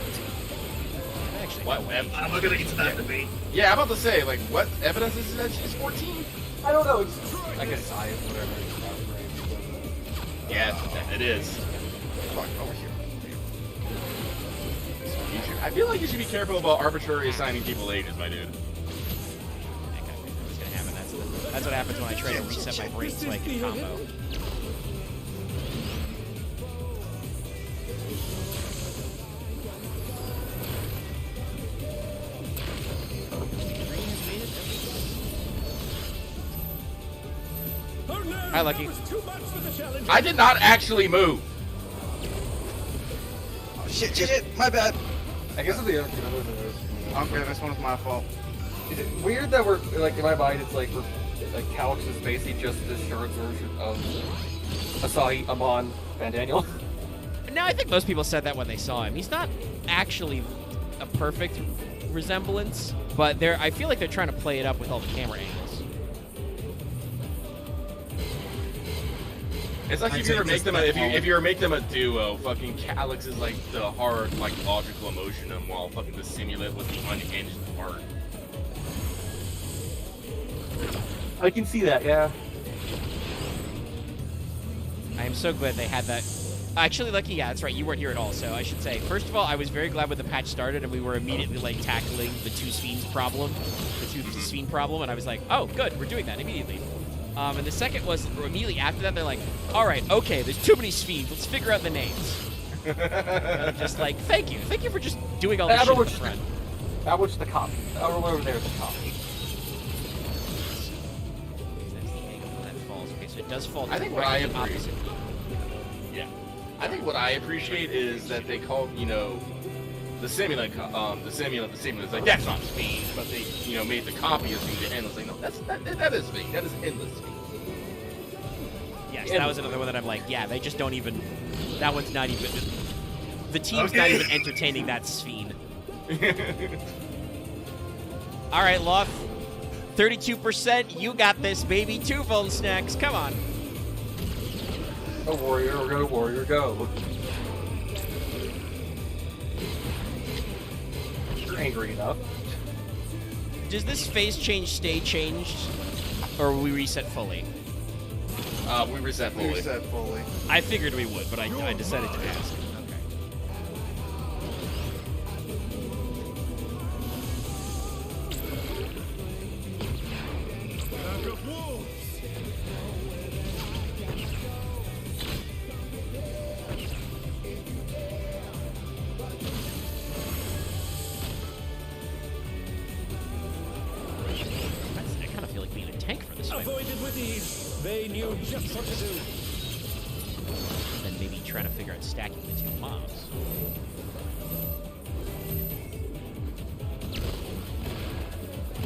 Actually, What? I'm not gonna get to that debate. Yeah, I'm about to say, like, what evidence is that she's 14? I don't know. It's I guess science, whatever. Yeah, it is. Fuck, over here. I feel like you should be careful about arbitrarily assigning people ages, my dude. What's gonna happen? That's what happens when I try to reset my brain so I can combo. Hi, Lucky. I did not actually move. Oh, shit, my bad. I guess it's the other Okay, this one was my fault. Is it weird that we're like in my mind it's like Calix is basically just this short version of Asahi, Amon, Van Daniel? No, I think most people said that when they saw him. He's not actually a perfect resemblance, but I feel like they're trying to play it up with all the camera angles. It's like if you ever make them a duo, fucking Calix is like the hard, like logical emotion, while fucking the Simulant was the unhinged part. I can see that, yeah. I am so glad they had that. Actually, Lucky, yeah, that's right. You weren't here at all, so I should say. First of all, I was very glad when the patch started and we were immediately like tackling the two Sphenes problem, and I was like, oh, good, we're doing that immediately. And the second was immediately after that, they're like, all right, okay, there's too many Sphenes. Let's figure out the names. And I'm just like, thank you for just doing all this shit up front. That was the copy. Over there is the copy. That's the angle that falls. Okay, so it does fall. I think what I directly opposite. Yeah, I think what I appreciate is that they called, the Simulant, is like, that's not Sphene, but they, made the copy of Sphene to endless. Like, no, that is Sphene. That is endless Sphene. Yes, that was another one that I'm like, yeah, they just don't even. That one's not even. The team's not even entertaining that Sphene. All right, Luff. 32%. You got this, baby. 2 phone snacks. Come on. Go, warrior. Go, warrior. Go. You're angry enough. Does this phase change stay changed, or will we reset fully? We reset fully. We reset fully. I figured we would, but I decided to ask. avoided with ease. They knew just what to do. Then maybe trying to figure out stacking the two mobs.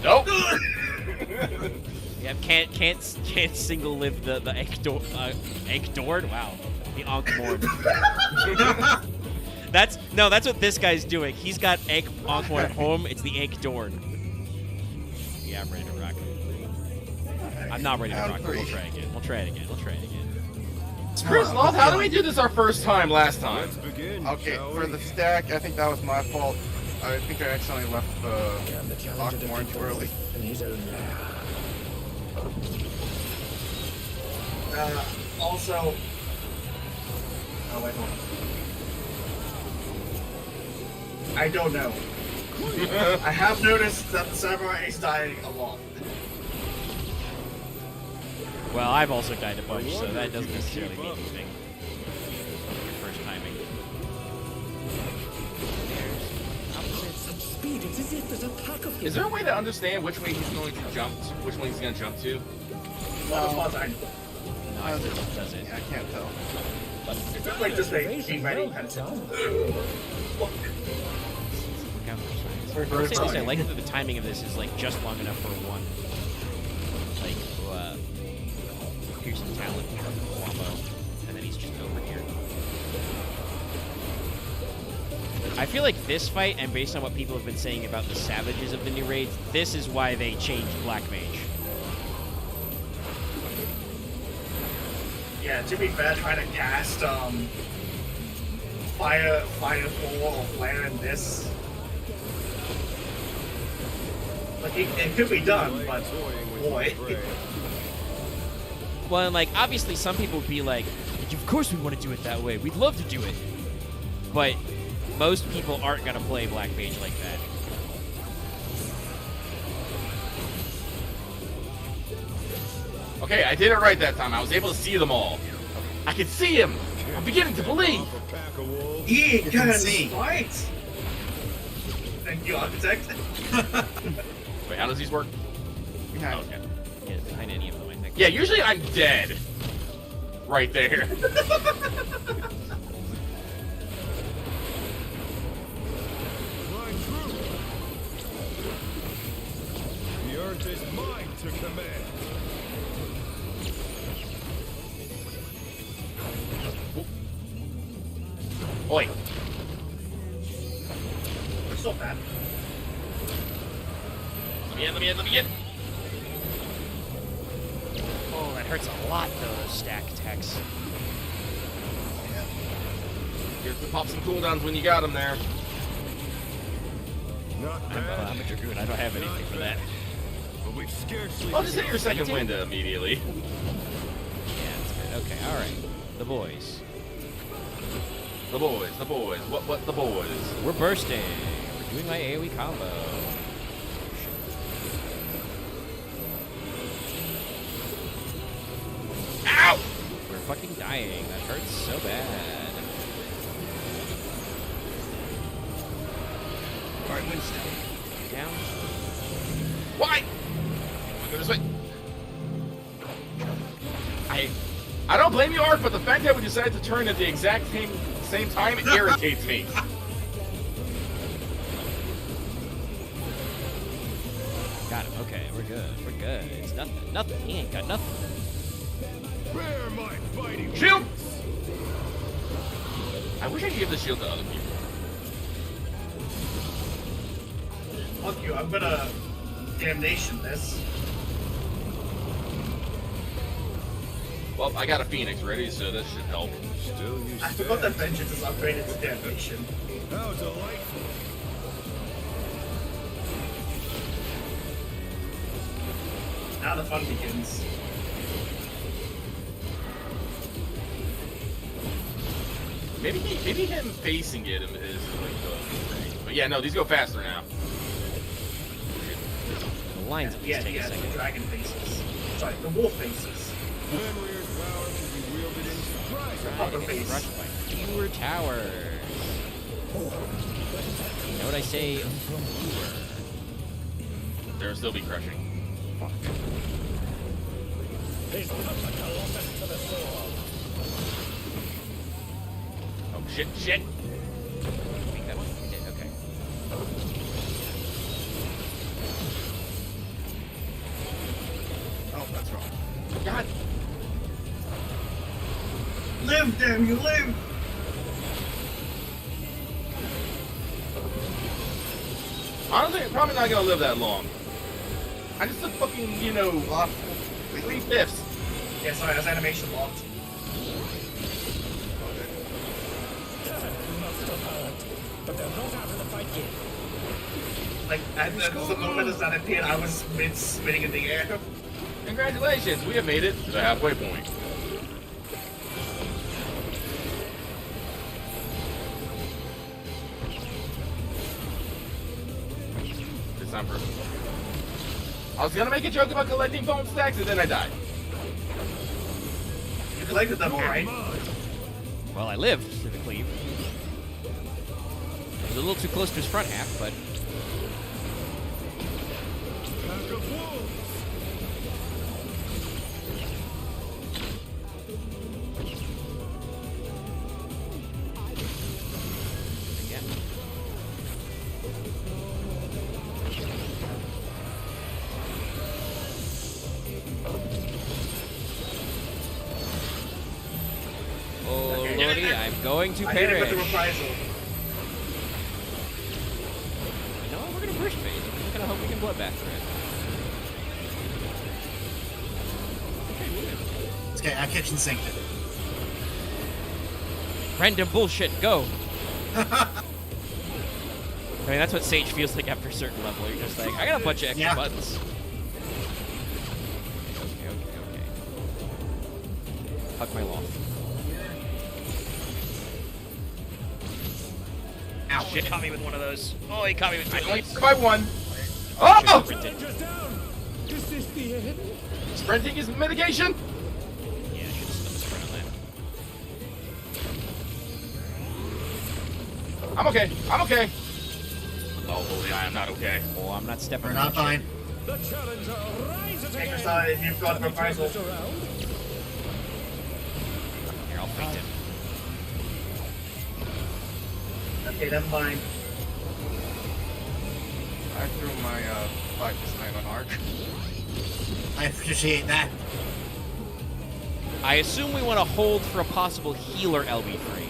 Nope. Yeah, can't single live the Ekdord. Wow, the Ankh-Morn. that's what this guy's doing. He's got Ankh-Morn at home. It's the Ekdord. Yeah, I'm ready to rock. I'm not ready to rock. But we'll try again. We'll try it again. Screw Sloth, how did we do this our first time last time? Okay, for the stack, I think that was my fault. I think I accidentally left the Ankh-Morn too early. Also... Oh, wait, hold on. I don't know. I have noticed that the samurai is dying a lot. Well, I've also died a bunch, so that doesn't necessarily mean anything. First timing. Is there a way to understand which way he's going to jump? Which one he's going to jump to? No, I think it does it. I can't tell. It's like just a keep ready kind of I like that the timing of this is like just long enough for one, like, piercing talent combo, and then he's just over here. I feel like this fight, and based on what people have been saying about the savages of the new raids, this is why they changed Black Mage. Yeah, to be fair, trying to cast Firefall or Flare in this. Like, it could be done, but boy. Well, and like, obviously some people would be like, of course we want to do it that way. We'd love to do it. But most people aren't going to play Black Mage like that. Okay, I did it right that time. I was able to see them all. I can see him. I'm beginning to believe. He can fight. Thank you, Architect. Wait, how does these work? Behind. Okay. Yeah, behind any of them, I think. Yeah, usually I'm dead. Right there. The earth is mine to command. Oi. It's not bad. Let me in. Oh, that hurts a lot, though, those stack attacks. Here's to pop some cooldowns when you got them there. I'm a Dragoon. I don't have anything for that. But we've scarcely... I'll just hit your second window immediately. Yeah, that's good. Okay, alright. The boys. The boys. What the boys? We're bursting. We're doing my AoE combo. Ow! We're fucking dying. That hurts so bad. Alright, Winston. Down. Why? Go this way. I don't blame you, Ark, but the fact that we decided to turn at the exact same time irritates me. Got him. Okay, we're good. We're good. It's nothing. Nothing. He ain't got nothing. Bear my fighting Shield! I wish I could give the shield to other people. Fuck you, I'm gonna damnation this. Well, I got a Phoenix ready, so this should help. Still use I forgot that vengeance is upgraded to damnation. How delightful. Now the fun begins. Maybe him facing it is like the thing. But yeah, no, these go faster now. The lines Yeah, take a the second. dragon faces. Sorry, the wolf faces. Fenrir's power can be wielded in surprise. Upper face. Crushed by fewer towers. You know what I say? Fewer. There'll still be crushing. Fuck. He's put the Colossus to the sword. Oh, shit, shit. Think that one? We did, okay. Oh, that's wrong. God. Live, damn you, live! Honestly, I'm probably not gonna live that long. I just took fucking, you know, 3/5. Yeah, sorry, that's animation locked. Must have hurt, but they're not out of the fight yet. Like, at the moment as that appeared, I was mid-spinning in the air. Congratulations, we have made it to the halfway point. It's not perfect. I was gonna make a joke about collecting bone stacks and then I died. You collected them, right? Well, I lived to the cleave. It was a little too close to his front half, but... Oh, Lordy, I'm going to I hit it perish. with the reprisal. No, we're gonna first phase. I'm just gonna hope we can bloodbath for it. It's okay, I kitchen sinked it. Random bullshit, go! I mean, that's what Sage feels like after a certain level. You're just like, I got a bunch of extra buttons. Okay. Hug my loft. Ow, shit, caught me with one of those. Oh, he caught me with two. I by one. Oh! Ranger's down! Is this the end? Sprinting is mitigation? Yeah, I should have slipped a sprint on that. I'm okay. I'm okay. Oh, holy, I am not okay. Oh, I'm not stepping We're on not that fine. The challenger rises again. Exercise, you've got the reprisal. shit. Here, I'll feint him. Okay, never mind. I threw my 5% on arc. I appreciate that. I assume we want to hold for a possible healer LB3.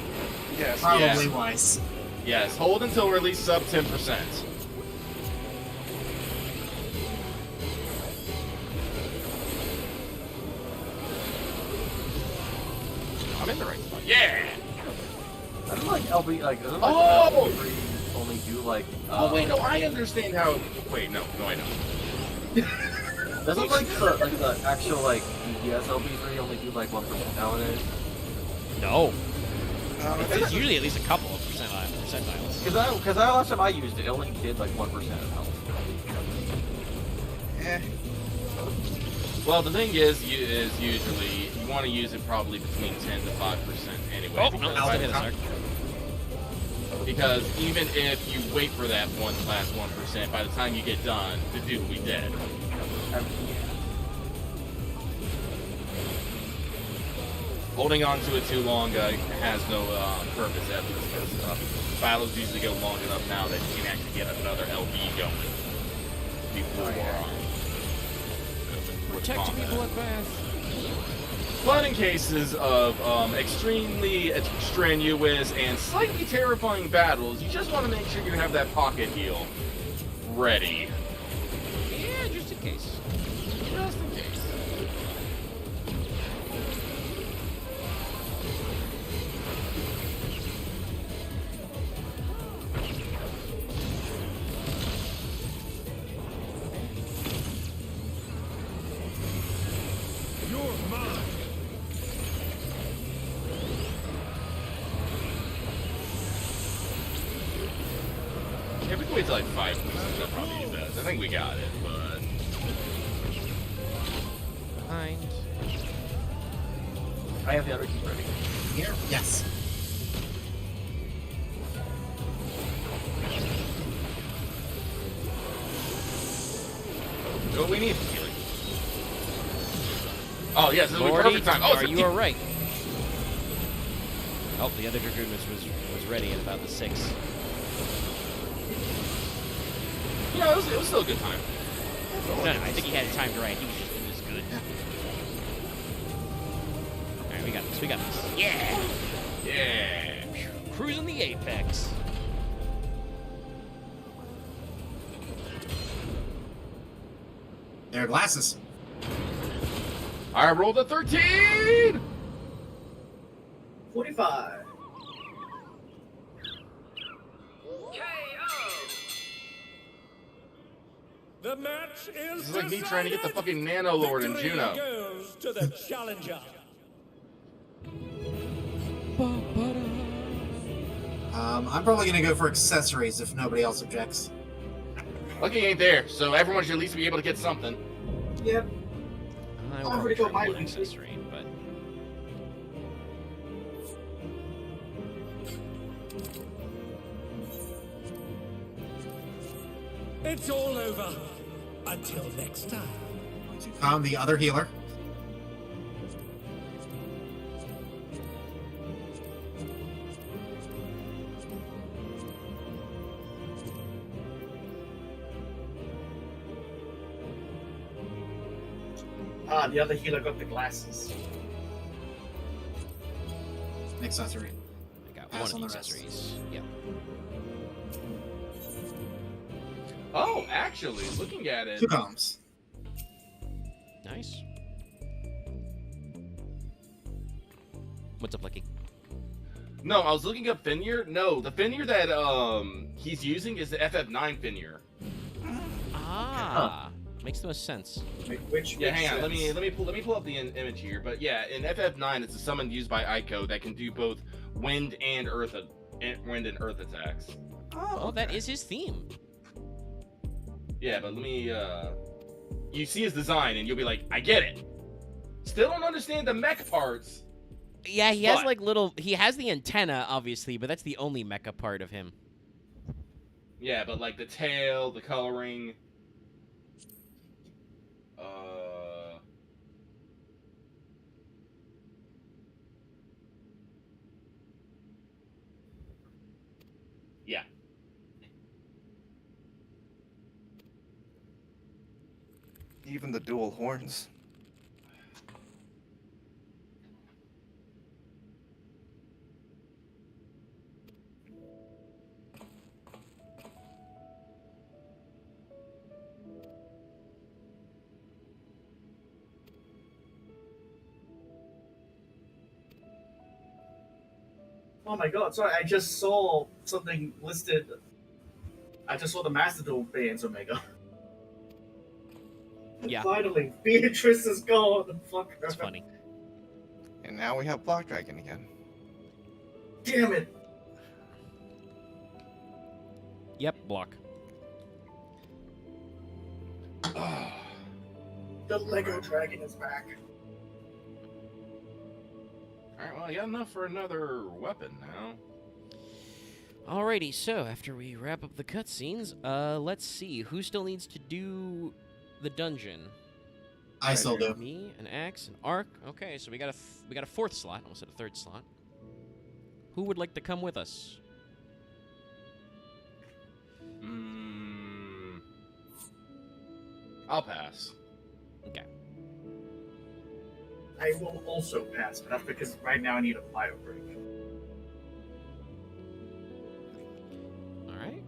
Yes. Probably wise. Yes, hold until release sub 10%. I'm in the right spot. Yeah! Doesn't like LB like doesn't like Oh! LB3 only do like Oh wait, no, I understand how. Wait, no, I don't. doesn't like the actual like DPS LB3 only do like 1% nowadays? No. It's usually at least a couple of percentiles. Because last time I used it, it only did like 1% of health. Eh. Well, the thing is usually you want to use it probably between 10 to 5% anyway. Oh, no, that's hit us, Ark. Because even if you wait for that last 1%, by the time you get done, the dude will be dead. Holding on to it too long has no purpose ever, because battles usually go long enough now that you can actually get another LB going before Protect me, bloodbath. But in cases of extremely strenuous and slightly terrifying battles, you just want to make sure you have that pocket heal ready. Yeah, just in case. Just in case. You're mine. Yeah, we can wait till like 5 minutes. That probably use that. I think we got it, but Behind. I have the other key ready. Here? Yes. what we need is healing. Oh, yes, this is the Lordy, perfect time. Oh, are you all right? Oh, the other Dragoon was ready at about the 6. Yeah, it was still a good time. No, I think he had it timed right. He was good. Yeah. All right, we got this. We got this. Yeah. Yeah. Cruising the apex. There are glasses. I rolled a 13! 45. The match is This is like me trying to get the fucking Nano Lord in Victory Juno. goes to the challenger. I'm probably gonna go for accessories if nobody else objects. Lucky ain't there, so everyone should at least be able to get something. Yep. I I'm want gonna to go try my one accessory, but It's all over. Until next time. Found the other healer. Ah, the other healer got the glasses. Accessory. I got Pass one on of the the rest. accessories. Yep. Oh, actually, looking at it. 2 combs. Nice. What's up, Lucky? No, I was looking up Fenrir. No, the Fenrir that he's using is the FF9 Fenrir. Ah, makes the most sense. Which Yeah, makes hang on. sense. Let me pull up the image here. But yeah, in FF9, it's a summon used by Ico that can do both wind and earth attacks. Oh, that is his theme. Yeah, but let me. You see his design and you'll be like, I get it. Still don't understand the mech parts. Yeah, he has But- like little. He has the antenna, obviously, but that's the only mecha part of him. Yeah, but like the tail, the coloring. Yeah. Even the dual horns. Oh my god, sorry, I just saw something listed. I just saw the Master Duel bands Omega. Yeah. Finally, Beatrice is gone. Fuck her. That's funny. And now we have Black Dragon again. Damn it. Yep, block. The Lego Dragon is back. Alright, well, I got enough for another weapon now. Alrighty, so after we wrap up the cutscenes, let's see who still needs to do the dungeon. I still do. Me, an axe, an arc. Okay, so we got a fourth slot. Almost at a third slot. Who would like to come with us? I'll pass. Okay. I will also pass, but that's because right now I need a bio break. All right.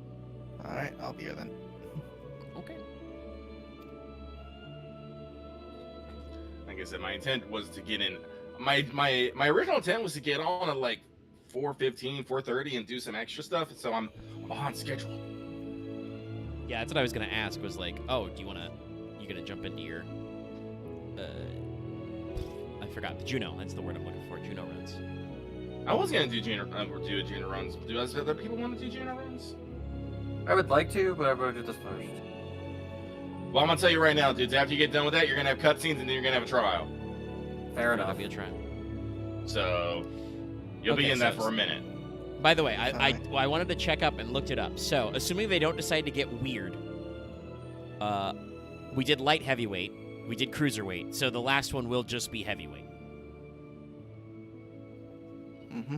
All right, I'll be here then. Okay. Like I said, my intent was to get in. My original intent was to get on at like 4:15, 4:30, and do some extra stuff. So I'm on schedule. Yeah, that's what I was gonna ask. Was like, oh, you gonna jump into your? I forgot the Juno. That's the word I'm looking for. Juno runs. I was gonna do Juno runs. Do other people want to do Juno runs? I would like to, but I'm going to do this first. Well, I'm gonna tell you right now, dudes. After you get done with that, you're gonna have cutscenes, and then you're gonna have a trial. Fair That'll enough. be a trial. So you'll be Okay, in that so- for a minute. By the way, I wanted to check up and looked it up. So, assuming they don't decide to get weird, we did light heavyweight, We did cruiserweight, so the last one will just be heavyweight. Mm-hmm.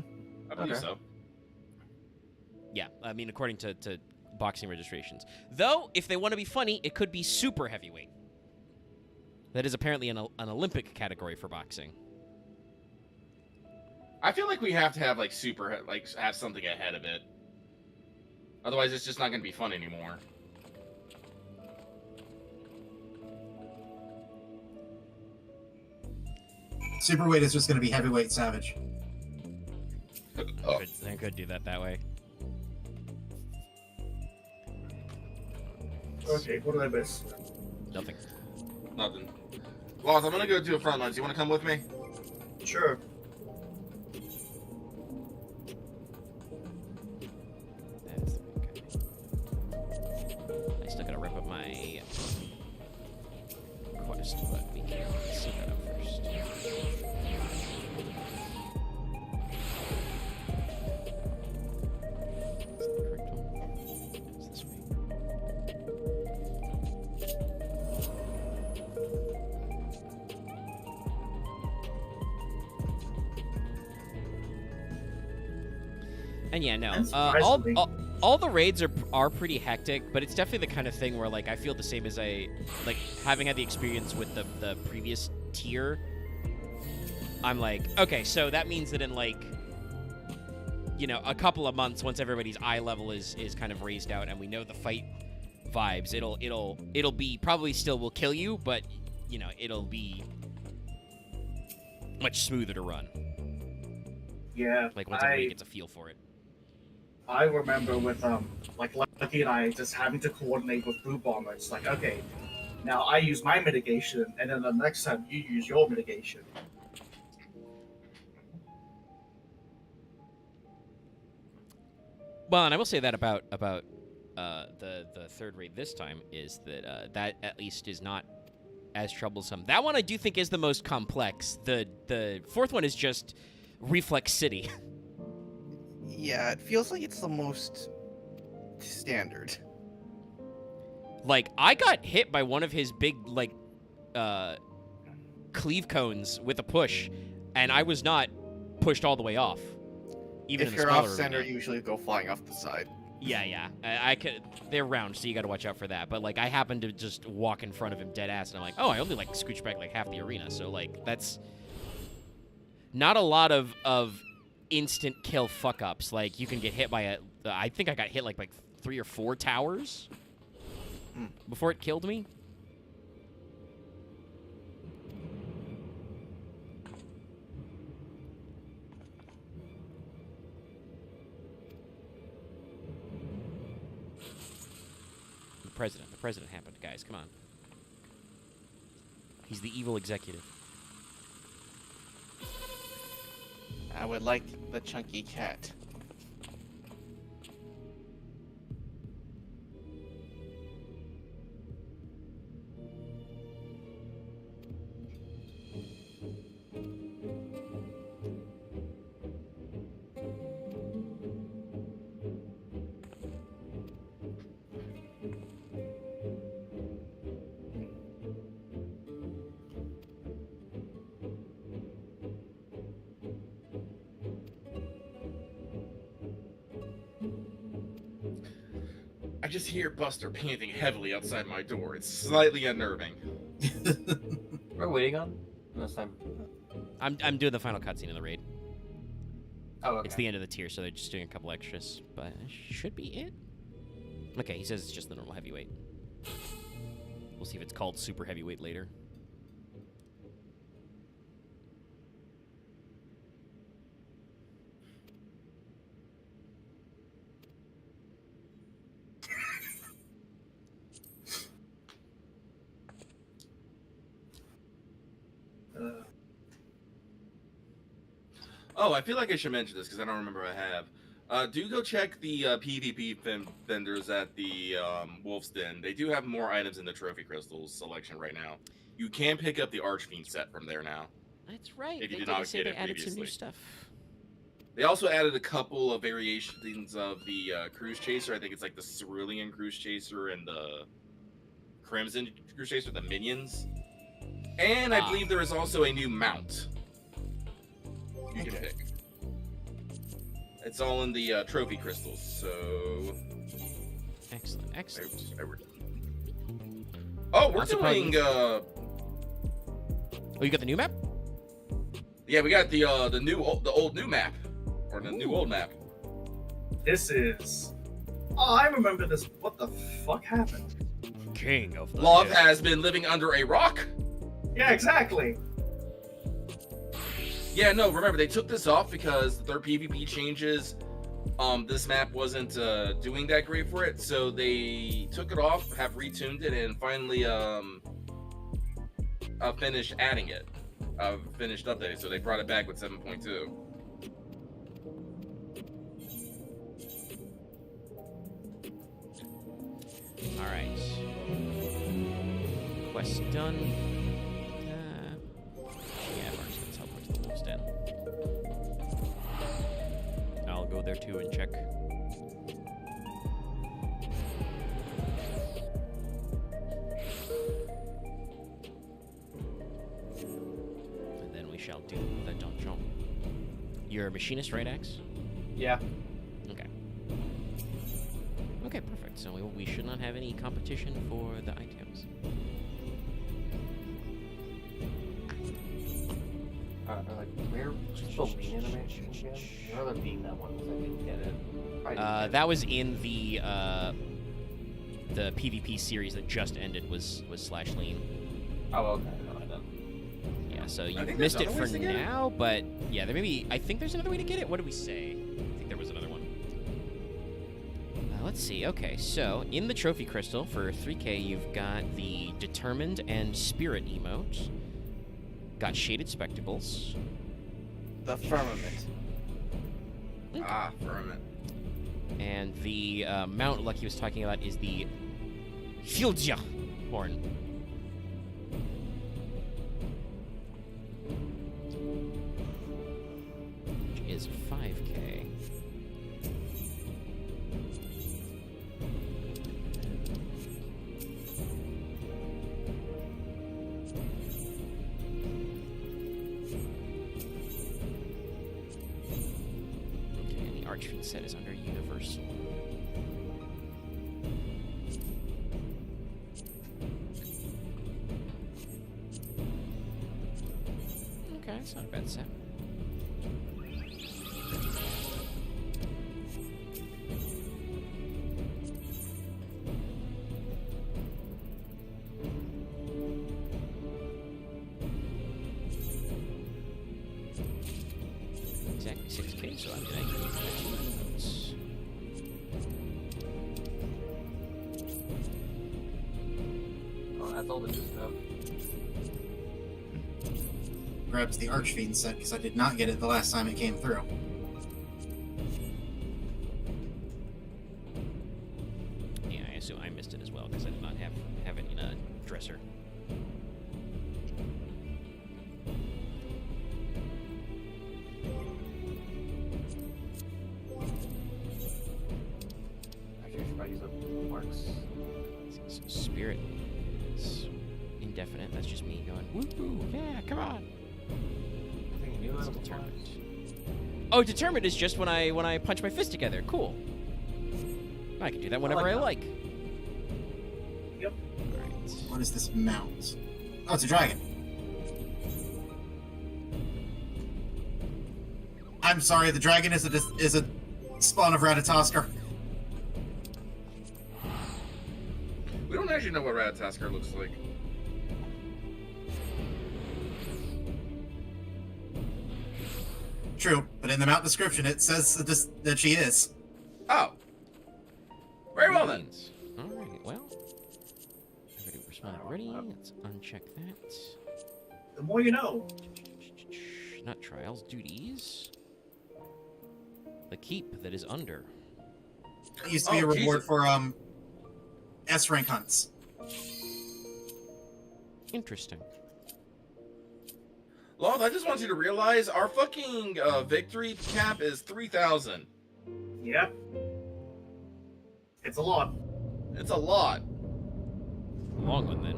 I believe so. Yeah, I mean, according to boxing registrations. Though, if they want to be funny, it could be super heavyweight. That is apparently an Olympic category for boxing. I feel like we have to have like have something ahead of it. Otherwise, it's just not going to be fun anymore. Superweight is just going to be heavyweight savage. They could do that way. Okay, what did I miss? Nothing. Nothing. Lost, I'm going to go do a front lines. You want to come with me? Sure. I still gotta wrap up my quest, but we can set that up first. And yeah, no. All the raids are pretty hectic, but it's definitely the kind of thing where like I feel the same as having had the experience with the previous tier. I'm like, okay, so that means that in like, you know, a couple of months, once everybody's eye level is kind of raised out and we know the fight vibes, it'll be probably still will kill you, but you know, it'll be much smoother to run. Yeah. Like once everybody gets a feel for it. I remember with like Lucky and I just having to coordinate with Blue Bomber. It's like, okay, now I use my mitigation, and then the next time you use your mitigation. Well, and I will say that about the third raid this time is that that at least is not as troublesome. That one I do think is the most complex. The fourth one is just Reflex City. Yeah, it feels like it's the most standard. Like, I got hit by one of his big, like, cleave cones with a push, and I was not pushed all the way off. Even if in the you're off smaller center, arena. you usually go flying off the side. Yeah. I could. They're round, so you got to watch out for that. But like, I happened to just walk in front of him dead ass, and I'm like, oh, I only like scooch back like half the arena. So like, that's not a lot of instant kill fuck ups. Like, you can get hit by I think I got hit like 3 or 4 towers before it killed me. The president happened, guys. Come on. He's the evil executive. I would like the chunky cat. I just hear Buster panting heavily outside my door. It's slightly unnerving. We're waiting on this time. I'm doing the final cutscene of the raid. Oh, okay. It's the end of the tier, so they're just doing a couple extras, but it should be it. Okay, he says it's just the normal heavyweight. We'll see if it's called super heavyweight later. Oh, I feel like I should mention this because I don't remember I have. Do go check the PvP vendors at the Wolf's Den. They do have more items in the Trophy Crystals selection right now. You can pick up the Archfiend set from there now. That's right. If you They did not say get they it added some new previously. stuff. They also added a couple of variations of the Cruise Chaser. I think it's like the Cerulean Cruise Chaser and the Crimson Cruise Chaser, the minions. And I believe there is also a new mount you can pick. It's all in the trophy crystals, so... Excellent, excellent. Oh, we're doing... Oh, you got the new map? Yeah, we got the old new map. Or the new old map. This is... Oh, I remember this. What the fuck happened? King of the Love has been living under a rock? Yeah, exactly. Yeah, no, remember, they took this off because their PvP changes, this map wasn't doing that great for it, so they took it off, have retuned it, and finally finished adding it. Finished updating, so they brought it back with 7.2. Alright. Quest done. Yeah, Mark's gonna teleport to the wolf's den. I'll go there too and check. And then we shall do the Dawntrail. You're a machinist, right, Axe? Yeah. Okay. Okay, perfect. So we should not have any competition for the items. Where the bean animation again? I'd rather bean that one because I didn't get it. That was in the PvP series that just ended was / lean. Oh, okay. No, yeah, so you missed it for now, but yeah, there may be. I think there's another way to get it. What did we say? I think there was another one. Let's see. Okay, so in the trophy crystal for 3K, you've got the Determined and Spirit emote. Got Shaded Spectacles. The Firmament. Okay. Ah, Firmament. And the mount Lucky was talking about is the Fieldja horn. Which is 5K. Archfiend set is under Universal. Okay, it's not a bad set. Exactly 6K, so I'm gonna use the emotes. Oh, that's all the new stuff. Grabs the Archfiend set because I did not get it the last time it came through. Yeah, I assume I missed it as well because I did not have it in a dresser. Spirit is indefinite. That's just me going, woo-hoo, yeah, come on. It's Determined. Oh, Determined is just when I punch my fist together. Cool. I can do that whenever I like. Yep. Alright. What is this mount? Oh, it's a dragon. I'm sorry, the dragon is a spawn of Ratatoskr. We don't actually know what Ratataskr looks like. True, but in the mount description it says that she is. Oh. Very well then. Alright, well. Everybody respond already. Let's uncheck that. The more you know. Not trials, duties. The keep that is under. It used to be a reward for S rank hunts. Interesting. Loth, I just want you to realize our fucking victory cap is 3,000. Yep. It's a lot. It's a lot. Long one then.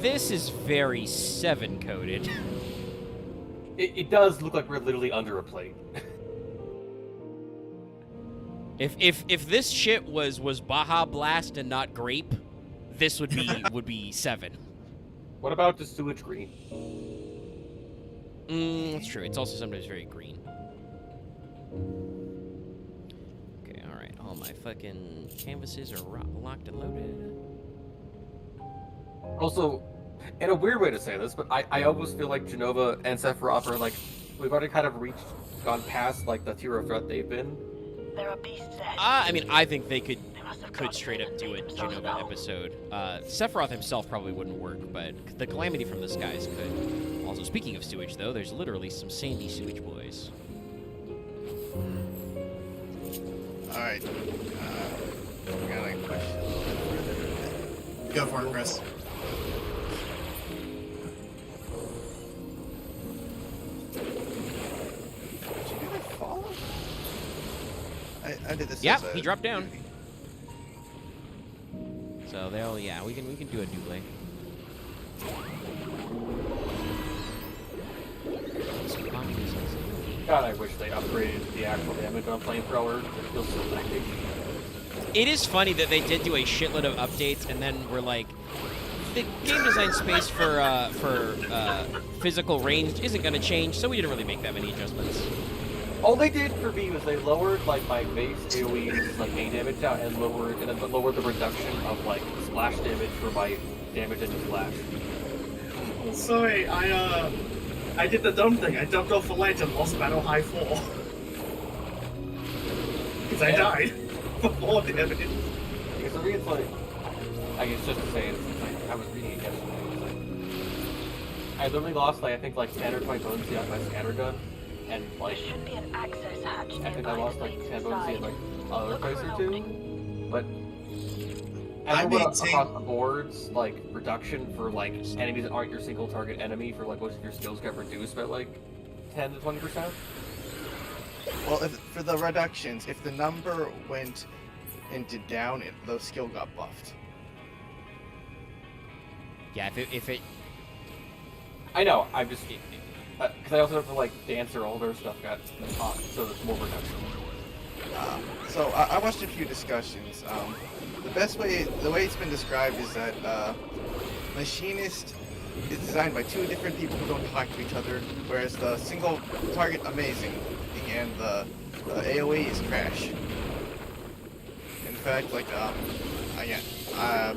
This is very 7 coded. It does look like we're literally under a plate. If this shit was Baja Blast and not grape, this would be 7. What about the sewage green? That's true. It's also sometimes very green. Okay, all right. All my fucking canvases are locked and loaded. Also, in a weird way to say this, but I almost feel like Genova and Sephiroth are like, we've already kind of gone past like the tier of threat they've been. There are beasts ahead. I mean, I think they could straight up do a Genova episode. Sephiroth himself probably wouldn't work, but the Calamity from the Skies could. Also, speaking of sewage, though, there's literally some sandy sewage boys. Alright. We gotta push a little bit further. Go for it, Chris. Did you do that follow? I did this. Yeah, as a he dropped down. duty. So they'll, yeah, we can do a double. God, I wish they upgraded the actual damage on flamethrower. It feels so lacking. It is funny that they did do a shitload of updates, and then we're like, the game design space for physical range isn't going to change, so we didn't really make that many adjustments. All they did for me was they lowered like my base AoE like main damage down and lowered the reduction of like splash damage for my damage into splash. Oh, sorry, I did the dumb thing. I jumped off the ledge and lost battle high 4. Because I died before damage. Because for me it's like, I guess just to say it's like I was reading it yesterday. It's like, I literally lost like I think like 10 or 20 bones to my scanner gun. And like, There should be an access hatch I think nearby I lost that like leads 10 bones in inside. like other Look for place an or two. opening. But I everyone maintain- across the boards, like reduction for like enemies that aren't your single target enemy for like most of your skills got reduced by like 10 to 20%. Well, for the reductions, if the number went into down, the skill got buffed. Yeah, if it I know. I'm just because I also have to like dancer all their stuff got up, so there's more reduction. So I watched a few discussions. The way it's been described is that Machinist is designed by 2 different people who don't talk to each other, whereas the single target amazing and the AOE is trash. In fact, like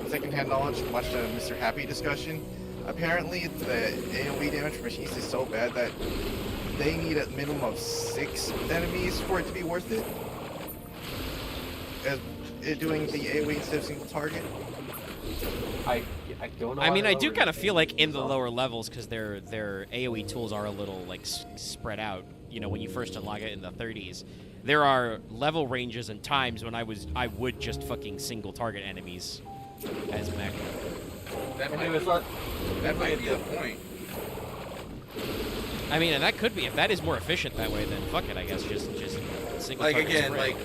secondhand knowledge, watched a Mr. Happy discussion. Apparently, the AOE damage for Machinist is so bad that they need a minimum of 6 enemies for it to be worth it. As doing the AoE instead of single target. I don't know. I mean, I do kind of feel like in the lower levels, because their AoE tools are a little like spread out. You know, when you first unlock it in the 30s, there are level ranges and times when I would just fucking single target enemies as mech. That might be the point. I mean, and that could be, if that is more efficient that way, then fuck it, I guess just single Like target again, spread.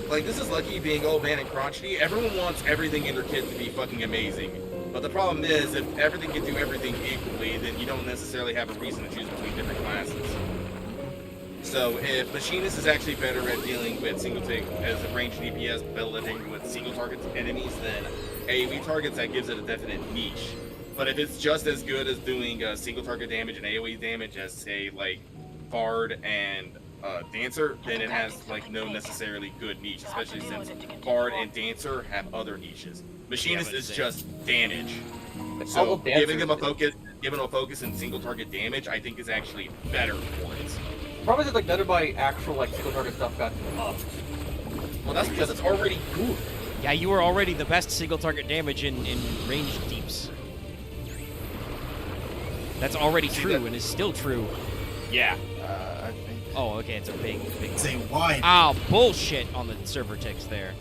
like this is Lucky being old man and crotchety. Everyone wants everything in their kit to be fucking amazing. But the problem is, if everything can do everything equally, then you don't necessarily have a reason to choose between different classes. So if Machinist is actually better at dealing with single target as a ranged DPS, better at dealing with single target enemies than AoE targets, that gives it a definite niche. But if it's just as good as doing single target damage and AoE damage as say like Bard and Dancer, then it has like no necessarily good niche, especially since Bard and Dancer have other niches. Machinist is just damage. So giving them a focus in single target damage, I think is actually better for it. Probably just like better by actual like single target stuff got upped. Well, that's because it's already good. Yeah, you were already the best single target damage in ranged deeps. That's already true and is still true. Yeah. I think. Oh, okay, it's a big. Say why? Oh, bullshit on the server ticks there.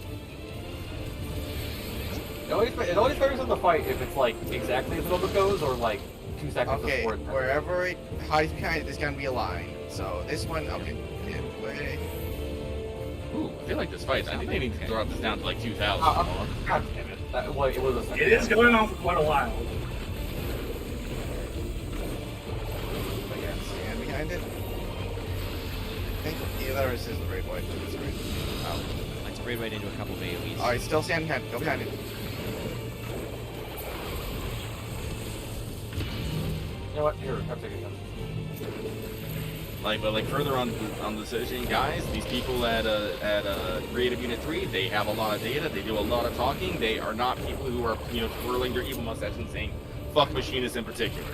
It always varies on the fight if it's like exactly as the number goes or like 2 seconds Okay, before. wherever it hides behind, there's gonna be a line. So this one, okay, midway. Ooh, I feel like this fight. I think they need to drop this down to like 2,000. God damn it. It was a second. It is going on for quite a while. But yeah, stand behind it. I think either that or this is the Braid White. That's right. Oh. Let's Braid White into a couple of AoEs. Alright, still stand behind it. Go behind it. You know what? Here, have to take it down. But further on the decision, guys, these people at Creative Unit 3, they have a lot of data, they do a lot of talking, they are not people who are, twirling their evil mustache and saying, fuck machinists in particular.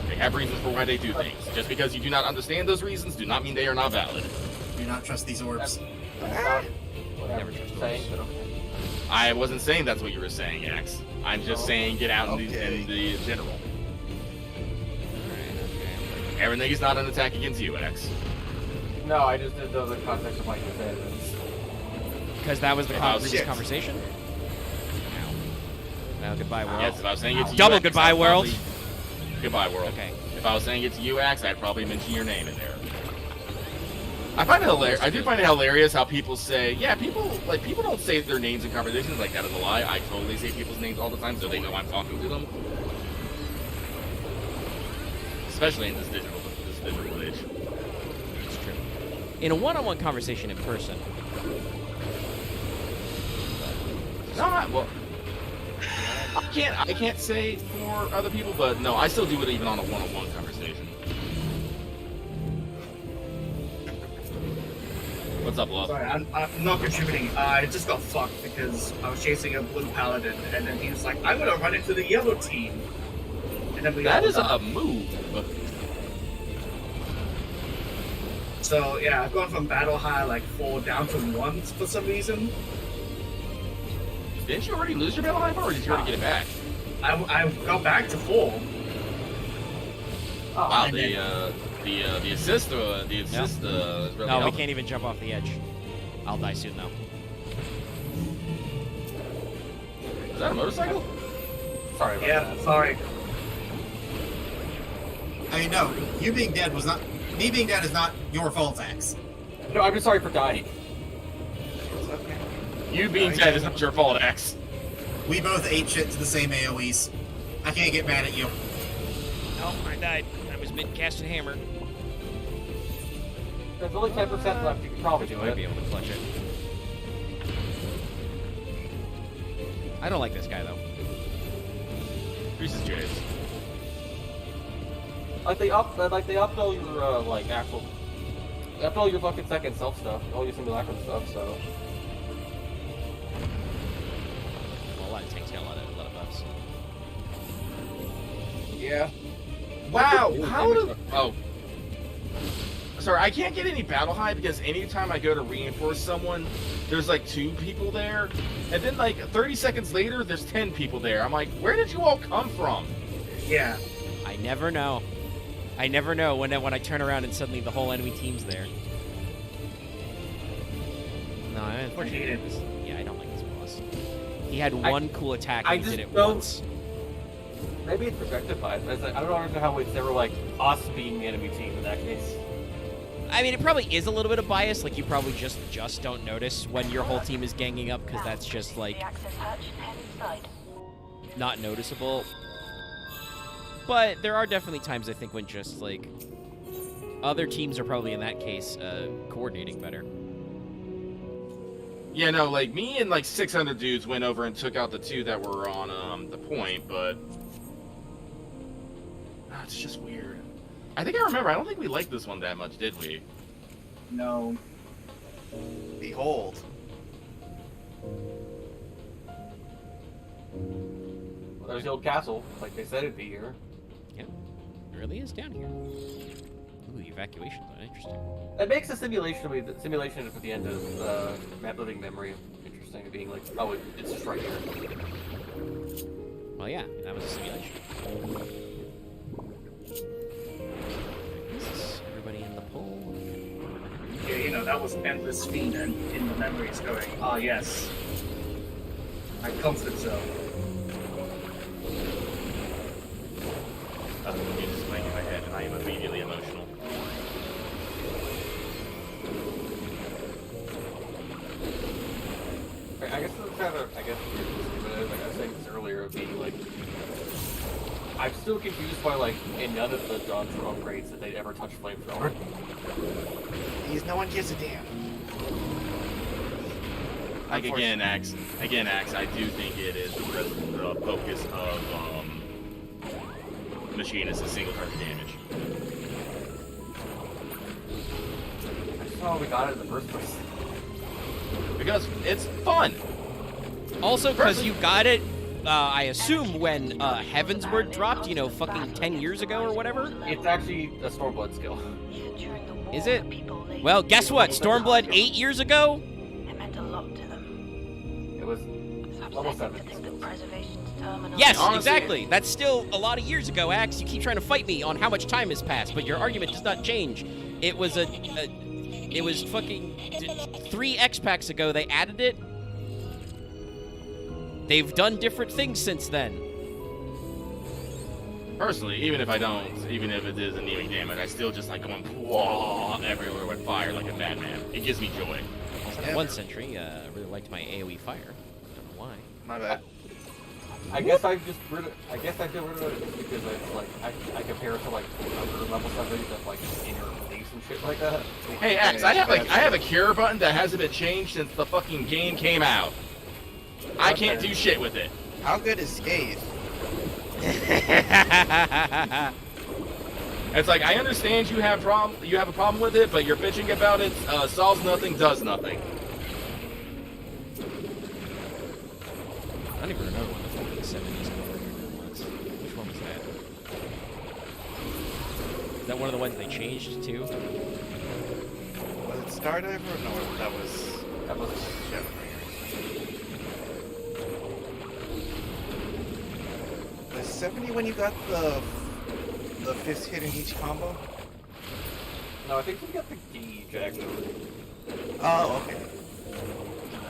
They have reasons for why they do things. Just because you do not understand those reasons, do not mean they are not valid. Do not trust these orbs. Never trust saying, but okay. I wasn't saying that's what you were saying, X. I'm just saying get out in the general. Everything is not an attack against you, X. No, I just did the context of what you said. Because that was the previous conversation? Well, goodbye, world. Yes, if I was saying it to you, Double X, goodbye, I'd world. Goodbye, world. Okay. If I was saying it to you, X, I'd probably mention your name in there. I find it hilarious. I do find it hilarious how people say, yeah, people don't say their names in conversations like that is a lie. I totally say people's names all the time so they know I'm talking to them. Especially in this digital age. It's true. In a one-on-one conversation in person. Well, I can't say for other people, but no, I still do it even on a one-on-one conversation. What's up, Love? Sorry, I'm not contributing. I just got fucked because I was chasing a blue paladin, and then he was like, "I'm gonna run into the yellow team." And then That is a move. So yeah, I've gone from battle high like 4 down to 1 for some reason. Didn't you already lose your battle high bar, or did you already get it back? I got back to 4. Wow, the assist is really No, we helpful. can't even jump off the edge. I'll die soon, though. Is that a motorcycle? Sorry about that. Sorry. I mean, no, you being dead was not... Me being dead is not your fault, X. No, I'm just sorry for dying. You being dead is not your fault, X. We both ate shit to the same AoEs. I can't get mad at you. Oh, I died. I was mid-casting hammer. There's only 10% left. You can probably do it. Might be able to clutch it. I don't like this guy, though. Reese's J's. Like they up your all your fucking second self stuff, all your simulacrum stuff. So. Well, a lot of tanks got a lot of buffs. Yeah. Wow, how do... Oh. Sorry, I can't get any battle high because anytime I go to reinforce someone, there's like 2 people there. And then like 30 seconds later, there's 10 people there. I'm like, where did you all come from? Yeah. I never know. I never know when I turn around and suddenly the whole enemy team's there. No, I don't Yeah, I don't like this boss. He had one cool attack and he did it once. Maybe it's projected by it. But I don't understand how it's never like us being the enemy team in that case. I mean, it probably is a little bit of bias. Like, you probably just don't notice when your whole team is ganging up because that's just, like, not noticeable. But there are definitely times, I think, when just, like, other teams are probably, in that case, coordinating better. Yeah, no, like, me and, like, 600 dudes went over and took out the 2 that were on, the point, but... it's just weird. I think I remember, I don't think we liked this one that much, did we? No. Behold. Well, there's the old castle, like they said it'd be here. Yeah, it really is down here. Ooh, the evacuation's interesting. It makes the simulation at the end of Map Living Memory interesting, being like, oh, it's just right here. Well, yeah, that was a simulation. Is everybody in the pool? Yeah, you know, that was endless speed and in the memories going, ah, yes. My comfort zone. That's what the music's playing in my head, and I am immediately emotional. I guess like I was saying this earlier, being like, I'm still confused by like in none of the Dawntrail upgrades that they'd ever touch flamethrower. Because no one gives a damn. Like again, Axe, I do think it is because the focus of Machinist is single target damage. I just thought we got it in the first place. Because it's fun. Also, because you got it, I assume, when Heavensward dropped, you know, fucking 10 years ago or whatever? It's actually a Stormblood skill. Is it? Well, guess what? Stormblood 8 years ago? It meant a lot to them. It was level 7. Yes, Honestly, exactly. That's still a lot of years ago, Axe. You keep trying to fight me on how much time has passed, but your argument does not change. It was it was fucking 3 X packs ago they added it. They've done different things since then. Personally, even if it is anemic damage, I still just like going whoa everywhere with fire like a madman. It gives me joy. Also, 1 Sentry, really liked my AoE fire. Don't know why. My bad. I guess I get rid of it just because it's like I compare it to like other level 7 that like inner release and shit like that. Hey Axe, I have a cure button that hasn't been changed since the fucking game came out. I can't do shit with it. How good is Scathe? It's like I understand you have a problem with it, but you're bitching about it solves nothing, does nothing. I don't even remember what the fucking 70s was. Which one was that? Is that one of the ones they changed too? Was it Stardiver? No, that was Chef. Was 70 when you got the 5th hit in each combo? No, I think we got the gauge actually. Oh, okay.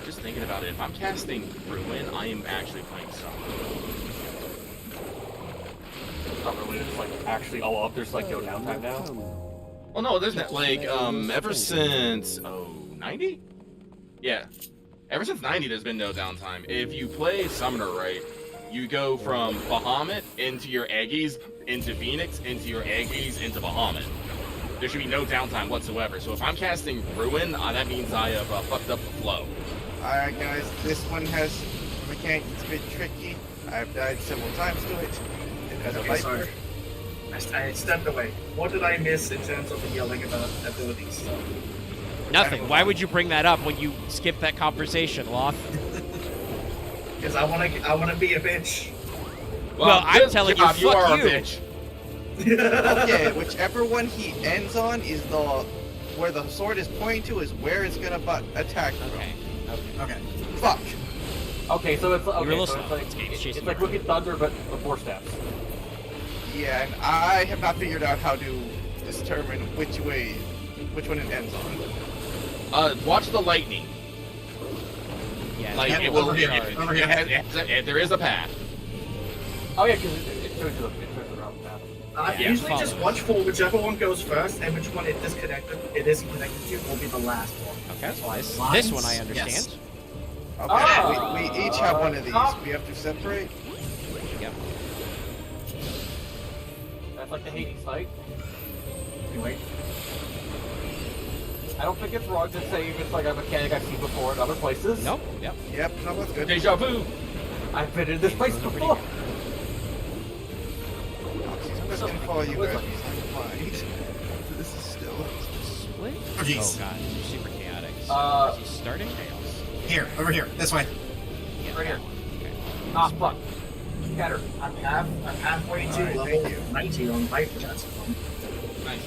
Just thinking about it, if I'm casting Ruin, I am actually playing Summer. Not really, it's like actually all up. There's like no downtime now. Well, no, there's not like ever since 90? Yeah, ever since 90, there's been no downtime. If you play Summoner right, you go from Bahamut into your Aggies, into Phoenix, into your Aggies, into Bahamut. There should be no downtime whatsoever. So if I'm casting Ruin, that means I have fucked up the flow. Alright guys, this one has a mechanic that's a bit tricky. I've died several times to it. It has a Viper. I stepped away. What did I miss in terms of the yelling about abilities? Nothing. Why would you bring that up when you skip that conversation, Loth? Because I wanna be a bitch. Well, I'm telling you, you are fuck a you. bitch. Okay, whichever one he ends on is where the sword is pointing to is where it's gonna attack from. Okay. Fuck. Okay, so it's okay. You're a little So slow. it's like Wicked Thunder, but with 4 steps. Yeah, and I have not figured out how to determine which one it ends on. Watch the lightning. Yeah, Like it will. There is a path. Oh yeah, because it shows you the route path. Yeah, Usually follow just it. watch for whichever one goes first and which one it isn't connected to will be the last one. Okay, this Lines? one I understand. Yes. Okay, we each have one of these. We have to separate. Yep. That's like the Hades fight. Anyway, I don't think it's wrong to say if it's like a mechanic I've seen before in other places. Nope. Yep. Yep, no, that's good. Deja vu. I've been in this place before. I'm just gonna follow you guys because I'm blind. This is still. Split? Oh, jeez. Oh god, this is super chaotic. Is he starting? Here, over here, this way. Yeah, Right here. Okay. Ah, fuck. Get her. I'm halfway to Alright, level thank you. 90 on Viper. That's fun. Nice.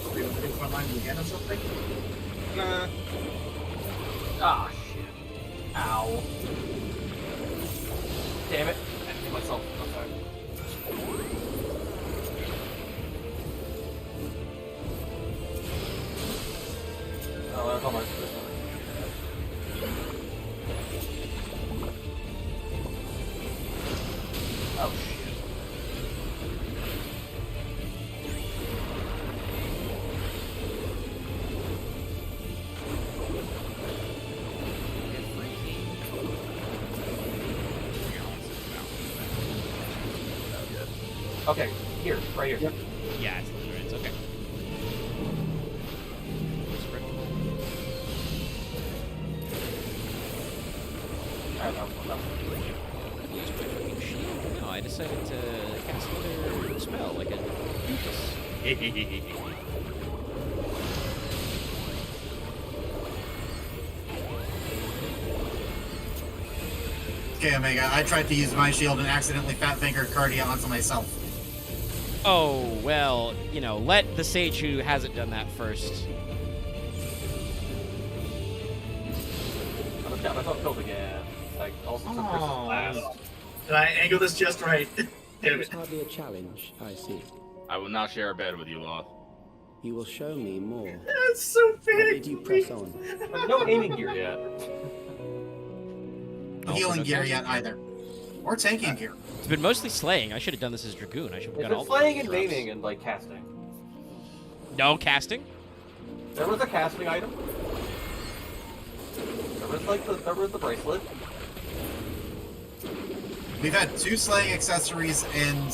Are you looking for line again or something? Nah. Ah, shit. Ow. Damn it. I hit myself. I'm sorry. Oh, there's all bombers. Oh shit. Okay, here, right here. Yep. Yeah, it's okay. No, I decided to cast another spell, like a doofus. Okay, Omega, I tried to use my shield and accidentally fat fingered Cardia onto myself. Oh, well, you know, let the sage who hasn't done that first. I just got myself killed again. Like, also took Chris's last. Did I angle this just right? Damn It's it. hardly a challenge, I see. I will not share a bed with you, Loth. You will show me more. That's so Or big. did you press on? There's no aiming gear yet. Healing gear yet either. Or tanking gear. It's been mostly slaying. I should have done this as Dragoon. I should have It's done been all slaying the and drops. maiming and, like, casting. No casting? There was a casting item. There was the bracelet. We've had 2 slaying accessories and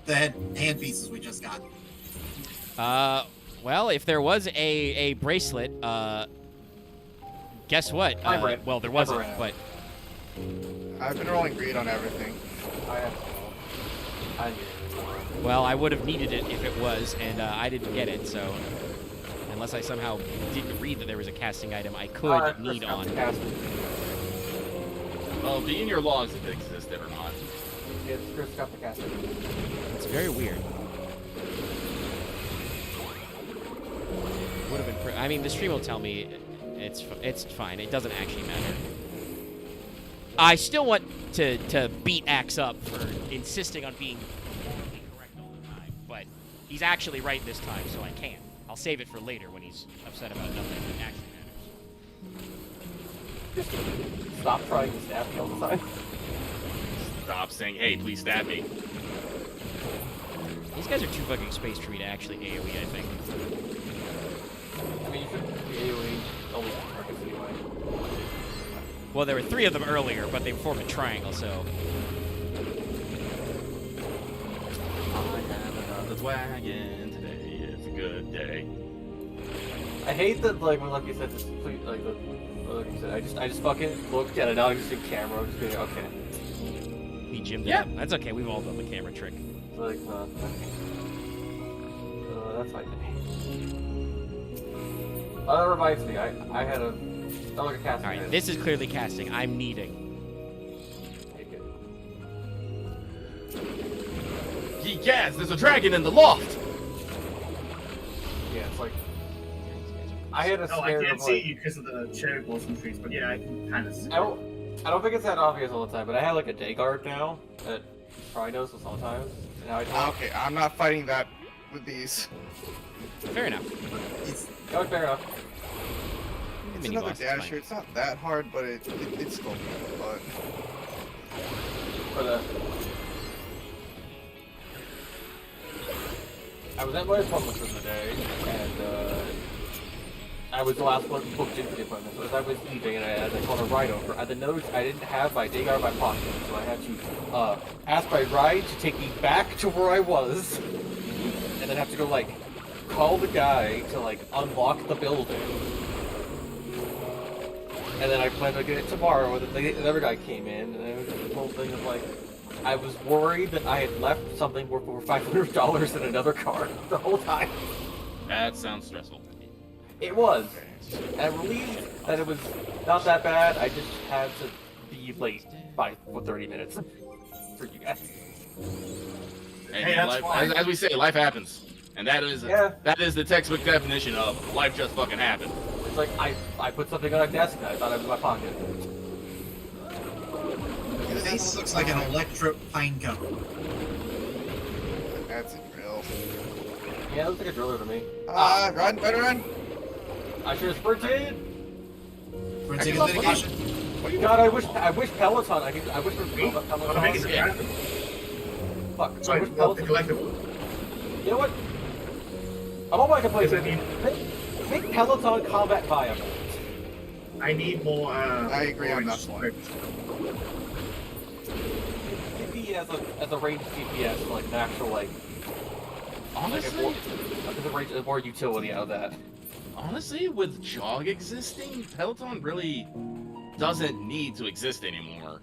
the hand pieces we just got. Well, if there was a bracelet, guess what? Well, there wasn't, but... I've been rolling greed on everything. Well, I would have needed it if it was, and I didn't get it, so... Unless I somehow didn't read that there was a casting item I could need on. Well, be in your logs if it existed or not. It's Chris got the casting. It's very weird. Would have been... I mean, the stream will tell me it's fine. It doesn't actually matter. I still want to beat Axe up for insisting on being correct all the time, but he's actually right this time, so I can't. I'll save it for later when he's upset about nothing that actually matters. Stop trying to stab me all the time. Stop saying, hey, please stab me. These guys are too fucking spaced for me to actually AoE, I think. I mean, you should be AoE only targets anyway. Well, there were 3 of them earlier, but they formed a triangle, so... I have another wagon today. It's a good day. I hate that, like, when Lucky said this, like you said, I just fucking looked at it now, just in camera, just being okay. He gymmed it up. That's okay, we've all done the camera trick. So, like, that's fine. That reminds me, I had a casting. Alright, this is clearly casting. I'm needing. Ye gas, there's a dragon in the loft! Yeah, it's like... I had a Oh, I scare can't of, see like... you because of the cherry blossom trees, but yeah, I can kind of see. I don't think it's that obvious all the time, but I have like a day guard now that probably knows this sometimes. And I Okay, I'm not fighting that with these. Fair enough. fair enough. It's another dasher. It's not that hard, but it's still fun. But I was at my appointment for the day, and I was the last one booked into the appointment. So as I was leaving, and I called a ride over, I noticed I didn't have my day guard in my pocket, so I had to ask my ride to take me back to where I was, and then have to go like call the guy to like unlock the building. And then I planned on getting it tomorrow, and then the other guy came in, and it was just the whole thing of like, I was worried that I had left something worth over $500 in another car the whole time. That sounds stressful. It was. And I'm relieved that it was not that bad. I just had to be late by 30 minutes for you guys. And Hey, that's life, fine. as we say, life happens. And that is the textbook definition of life just fucking happened. It's like, I put something on a desk and I thought it was in my pocket. Your face looks like an electro pine cone. That's a drill. Yeah, it looks like a driller to me. Run, better run! I should have sprinted. Sprinting is mitigation. God, I wish Peloton. I wish Peloton. Yeah. Fuck. Sorry, I wish well, the Peloton. collectible. You know what? I'm all I can play is make Peloton combat viable. I need more. I agree on that one. CP as a ranged CPS, like an actual like. Honestly, like more utility out of that. Honestly, with Jog existing, Peloton really doesn't need to exist anymore.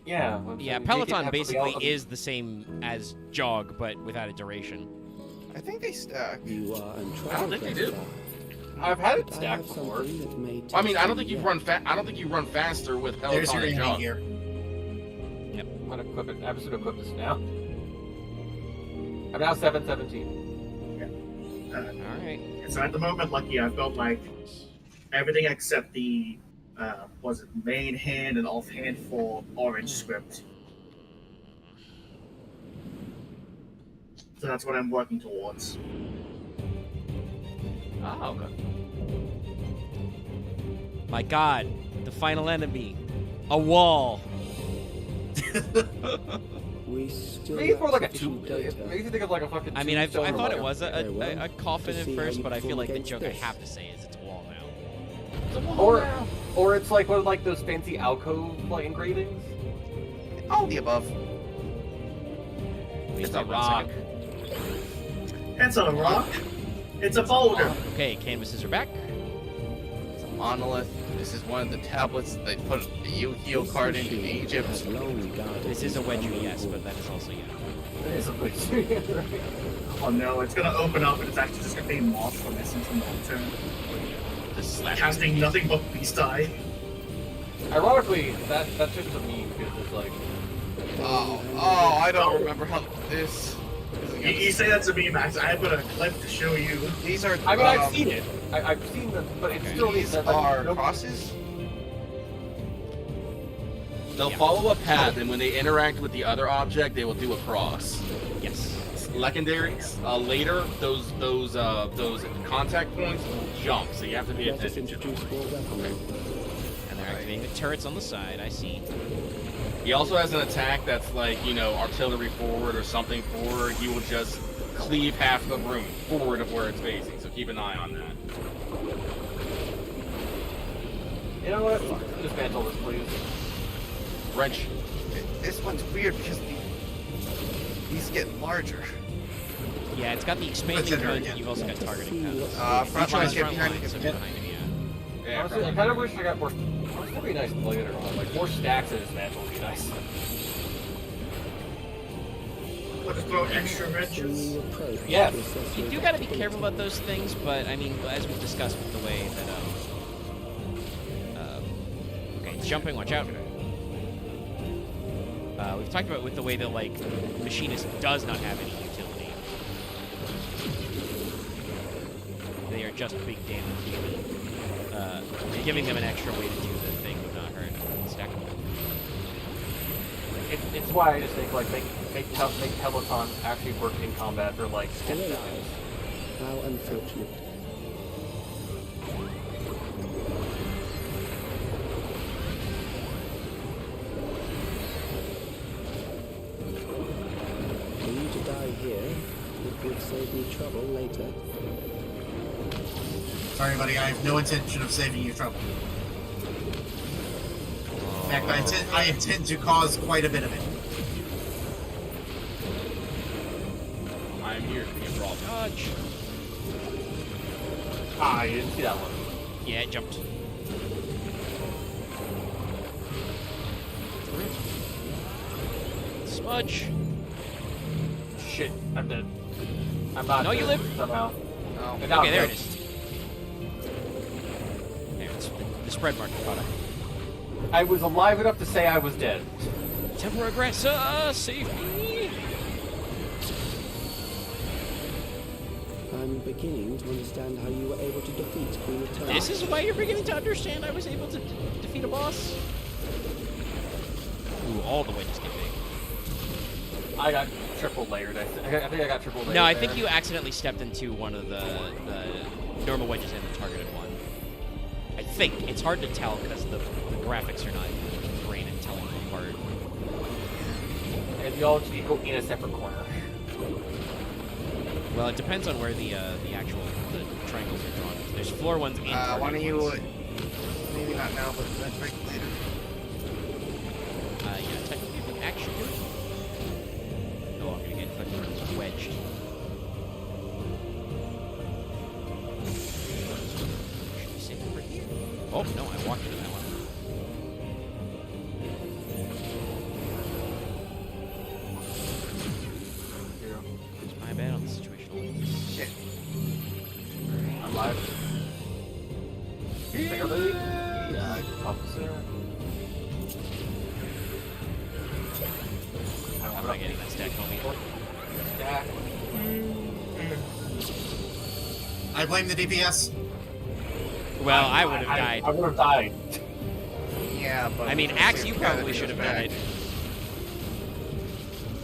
Yeah. Yeah, Peloton basically is the same as Jog, but without a duration. I think they stack. You are I don't think they do. I've had it stacked before. I mean, I don't think you run faster with There's Peloton your and enemy Jog. gear. Yep. I'm gonna equip it. I'm just gonna equip this now. I'm now 717. Alright. So at the moment, lucky, I've got like everything except the was it main hand and offhand for orange script. So that's what I'm working towards. Oh, okay. My god, the final enemy. A wall. We still Maybe it's more like a lack tomb. sufficient data. Makes you think of like a fucking. I mean, I tombstone or thought like it was Very well. a coffin To at see how first, you but I feel perform like the against joke this. I have to say is it's a wall now. Or it's like one of like those fancy alcove like engravings. All the above. It's a rock. It's a rock. It's a boulder. Okay, canvases are back. It's a monolith. This is one of the tablets they put the Yu-Gi-Oh card in Egypt. This is a wedgie, yes, but that is also yeah. It is a Oh no, it's gonna open up and it's actually just gonna be moss from Essence and Long-Term. Casting nothing but Beast Eye. Ironically, that's just a meme because it's like. Oh, I don't remember how this. You say that's a meme, Max. I've got a clip to show you. These are. I mean, I've seen it. I've seen them, but it's still These are crosses. They'll follow a path, and when they interact with the other object, they will do a cross. Yes. Legendaries. Later, those contact points will jump, so you have to pay attention to them. And they're activating the turrets on the side. I see. He also has an attack that's like, artillery forward or something forward. He will just cleave half the room forward of where it's facing, so keep an eye on that. You know what? Dismantle this, please. Wrench. This one's weird because these get larger. Yeah, it's got the expanding guns, and you've also got targeting guns. Front lines get behind lines, so behind him, yeah. Honestly, I kind of wish I got more. That'd be nice to play later on. Like more stacks of dismantle would be nice. Let's throw extra wrenches. Yeah. You do got to be careful about those things, but I mean, as we've discussed with the way that okay, it's jumping. Watch out. We've talked about with the way that like Machinist does not have any utility. They are just big damage. Giving them an extra way to do the thing would not hurt. Stackable. It's why I just think like make Peloton actually work in combat for like 10 seconds. How unfortunate. For you to die here, it would save me trouble later. Sorry, buddy. I have no intention of saving you trouble. In fact, I intend to cause quite a bit of it. I'm here to be a problem. Dodge. Ah, you didn't see that one. Yeah, it jumped. Smudge. Shit, I'm dead. I'm not. No, you dead live. somehow. Oh. And now Okay, I'm there dead. it is. There, it's the spread mark product. I was alive enough to say I was dead. Temper aggressor, save me! I'm beginning to understand how you were able to defeat Queen of Terra. This is why you're beginning to understand I was able to defeat a boss? Ooh, all the wedges get big. I got triple layered. I think I got triple layered. No, I there. think you accidentally stepped into one of the normal wedges and the targeted one. think. It's hard to tell because the graphics are not great at telling them apart. And they all just go in a separate corner. Well, it depends on where the triangles are drawn. There's floor ones and target why don't you, ones. maybe not now, but let's break later. Yeah, technically, I think actually do it. Oh, I'm gonna get fucking wedged. Should we sit over here? Oh, no, I walked into that one. It's my bad on the situational. Shit. I'm live. Yeah, officer. I'm not getting that stack, homie. Stack. I blame the DPS. Well, I would have died. I would have died. Yeah, but... I mean, Axe, you probably should have died.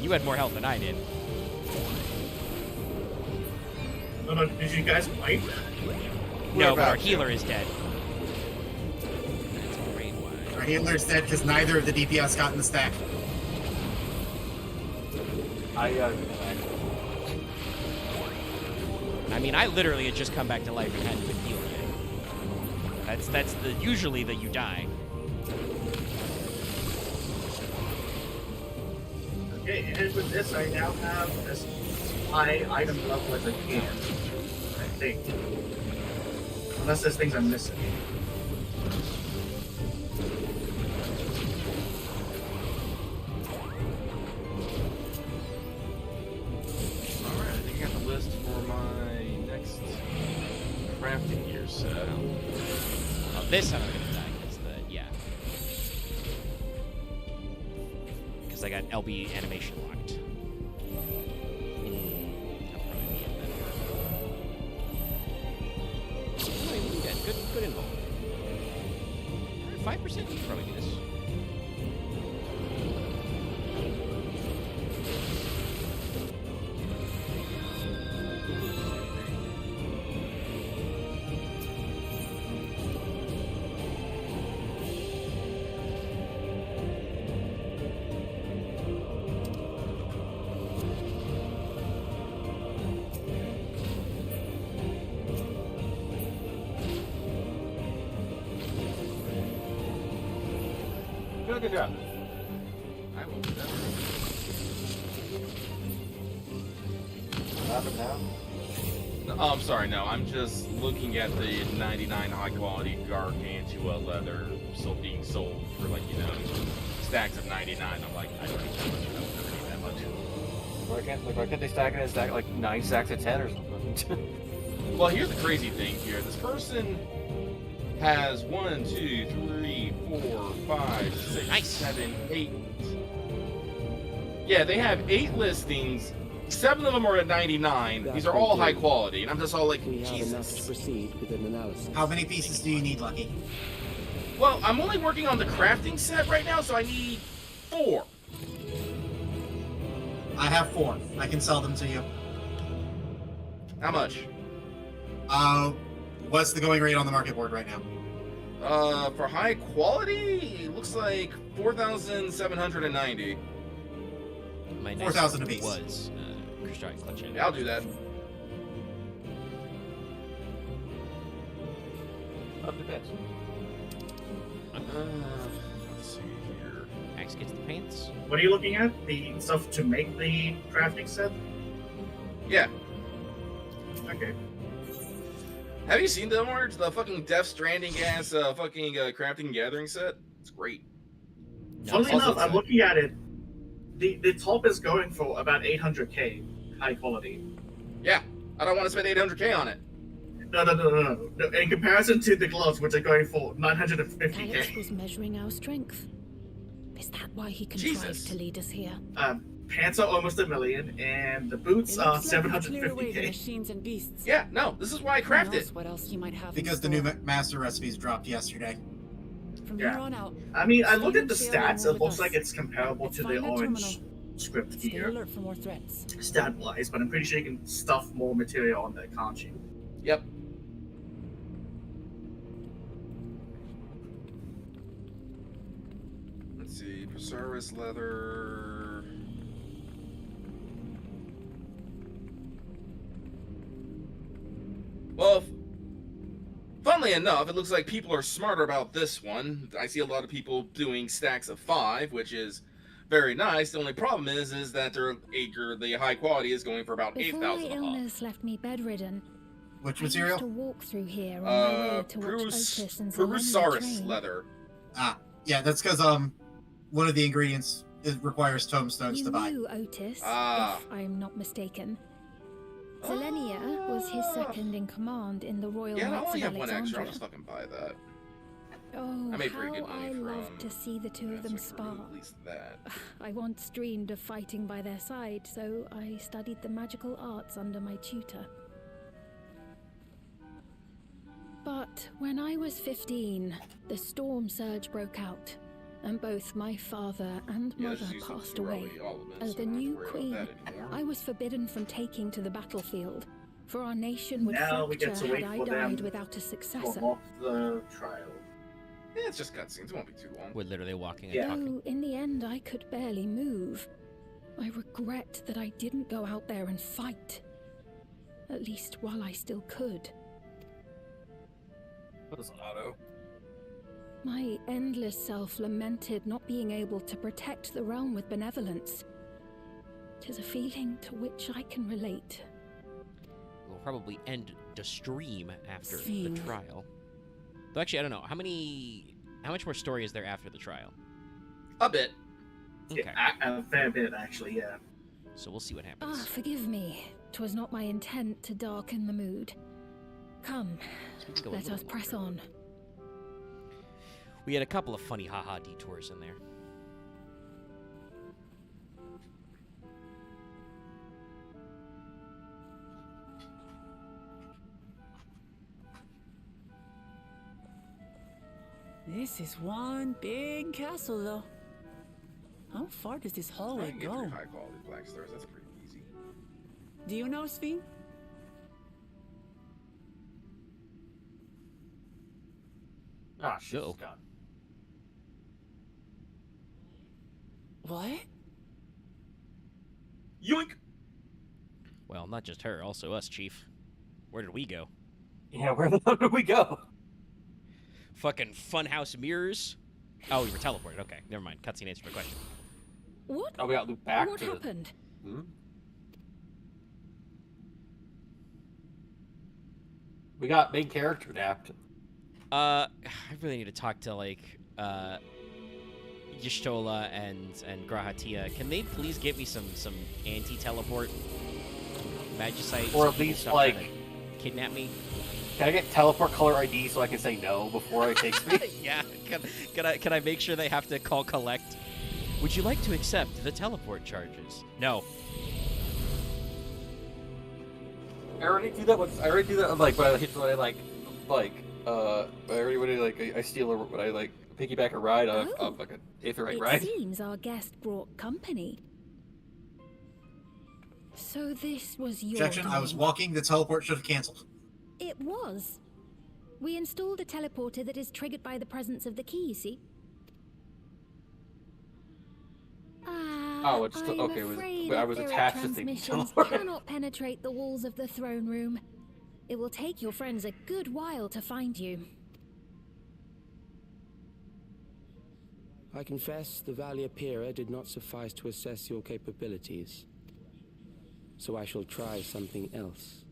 You had more health than I did. No, did you guys fight? No, but our healer is dead. Our healer's dead because neither of the DPS got in the stack. I mean, I literally had just come back to life and hadn't been healed yet. That's usually that you die. Okay, and with this, I now have as high item level as I can. I think. Unless there's things I'm missing. Alright, I think I got the list for my next crafting gear set. Oh, this I'm gonna die because because I got LB animation locked. That'll probably be it then. Anyway, we got good involvement. 5%, you should probably do this. Good job. I will do that. Up and down. No, oh, I'm sorry, no. I'm just looking at the 99 high quality gargantua leather still being sold for, like, you know, stacks of 99. I'm like, I don't need that much. I don't need that much. Why can't they stack it and stack like 9 stacks of 10 or something? Well, here's the crazy thing here. This person has 1, 2, 3, 4, 5, 6, 7, 8. Yeah, they have 8 listings. 7 of them are at 99. These are all high quality, and I'm just all like, Jesus. Proceed with an analysis. How many pieces do you need, Lucky? Well, I'm only working on the crafting set right now, so I need 4. I have 4. I can sell them to you. How much? What's the going rate on the market board right now? For high quality, it looks like 4,790. My next 4,000 apiece. Was Christian Clutch. Yeah, I'll do that. Up the best. Let's see here. Axe gets the paints. What are you looking at? The stuff to make the crafting set? Yeah. Okay. Have you seen the orange? The fucking Death Stranding ass fucking crafting gathering set? It's great. Funnily enough, I'm looking at it. The top is going for about 800k high quality. Yeah, I don't want to spend 800k on it. No. In comparison to the gloves, which are going for Alex 950k. was measuring our strength. Is that why he contrived to lead us here? Pants are almost 1 million, and the boots are 750k. Machines and beasts. Yeah, no, this is why I crafted. What else you might have Because the new master recipes dropped yesterday. From Yeah. here on out. I mean, I looked at the stay along stats. It with looks us. like it's comparable to the Find that orange terminal. script Stay here, alert for more threats. stat-wise, but I'm pretty sure you can stuff more material on there, can't you? Yep. Let's see, Prosaurus leather. Well, funnily enough, it looks like people are smarter about this one. I see a lot of people doing stacks of 5, which is very nice. The only problem is that the high quality is going for about Before 8,000 my a pop. illness left me bedridden, Which I material? used to walk through here on my way to watch Otis and Zelenia Prosaurus train. leather. Ah, yeah, that's because one of the ingredients requires tomestones You to buy. knew Otis, Ah. if I'm not mistaken. Zelenia was his second in command in the Royal Yeah, I Knights only of have one extra. I'll Alexandria. just fucking buy that. Oh, I made pretty how good money I from love to see the two of them spar. at least that. I once dreamed of fighting by their side, so I studied the magical arts under my tutor. But when I was 15, the storm surge broke out, and both my father and mother passed away. As the new queen, I was forbidden from taking to the battlefield, for our nation would Now we get fracture to wait had I for them died without a to successor. come off the trial. Yeah, it's just cutscenes. It won't be too long. We're literally walking and Yeah. talking. Though in the end I could barely move. I regret that I didn't go out there and fight. At least while I still could. What is an auto? My endless self lamented not being able to protect the realm with benevolence. 'Tis a feeling to which I can relate. We'll probably end the stream after Scene. the trial. Though actually, I don't know. How much more story is there after the trial? A bit. Okay. Yeah, a fair bit, actually, yeah. So we'll see what happens. Ah, forgive me. 'Twas not my intent to darken the mood. Come, go a let little us press on. We had a couple of funny haha detours in there. This is one big castle, though. How far does this I hallway can get go? 3 high quality black stars. That's pretty easy. Do you know, Svi? Ah, she's Uh-oh. gone. What? Yoink! Well, not just her, also us, Chief. Where did we go? Yeah, where the hell did we go? Fucking funhouse mirrors? Oh, you were teleported. Okay, never mind. Cutscene answered my question. What? Oh, we got looped back What to happened? Hmm? We got main character napped. I really need to talk to, like, Y'shtola and Grahatia. Can they please get me some anti-teleport magicite? Or so at people least, stop like- trying to kidnap me? Can I get teleport color ID so I can say no before it takes me? Yeah, can I make sure they have to call collect? Would you like to accept the teleport charges? No. I already do that with, like, when I steal a, when I, like, piggyback a ride of like, an Aetherite It ride. seems our guest brought company. So this was your Objection, I was doing. walking, the teleport should have canceled. It was. We installed a teleporter that is triggered by the presence of the key, see? Oh, it's I'm okay. It was, afraid but I was Etheric attached to the transmissions teleporter. cannot penetrate the walls of the throne room. It will take your friends a good while to find you. I confess the Valia Pira did not suffice to assess your capabilities. So I shall try something else.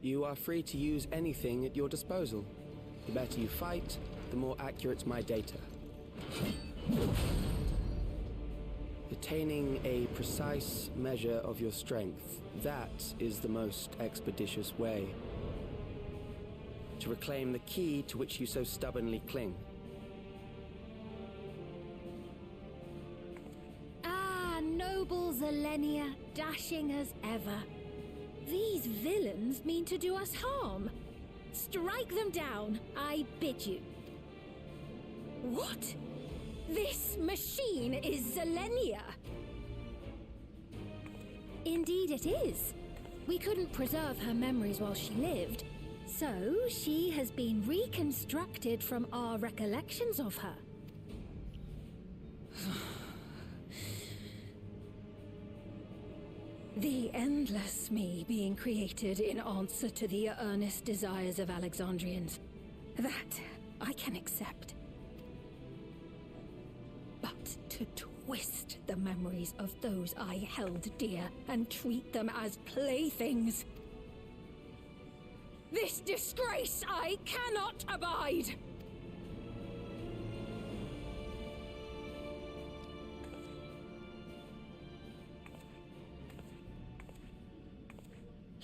You are free to use anything at your disposal. The better you fight, the more accurate my data. Attaining a precise measure of your strength, that is the most expeditious way to reclaim the key to which you so stubbornly cling. Ah, noble Zelenia, dashing as ever. These villains mean to do us harm. Strike them down, I bid you. What? This machine is Zelenia. Indeed it is. We couldn't preserve her memories while she lived, so she has been reconstructed from our recollections of her. The endless me being created in answer to the earnest desires of Alexandrians. That I can accept. But to twist the memories of those I held dear and treat them as playthings. This disgrace I cannot abide!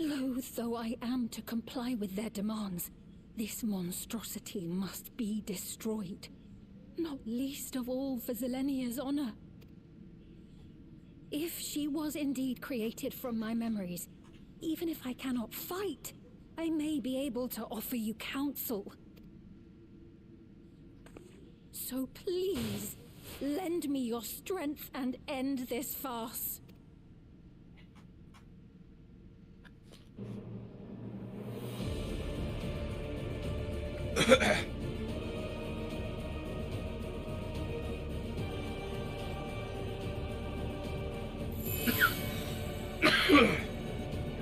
Loath though I am to comply with their demands, this monstrosity must be destroyed. Not least of all for Zelenia's honor. If she was indeed created from my memories, even if I cannot fight, I may be able to offer you counsel. So please, lend me your strength and end this farce.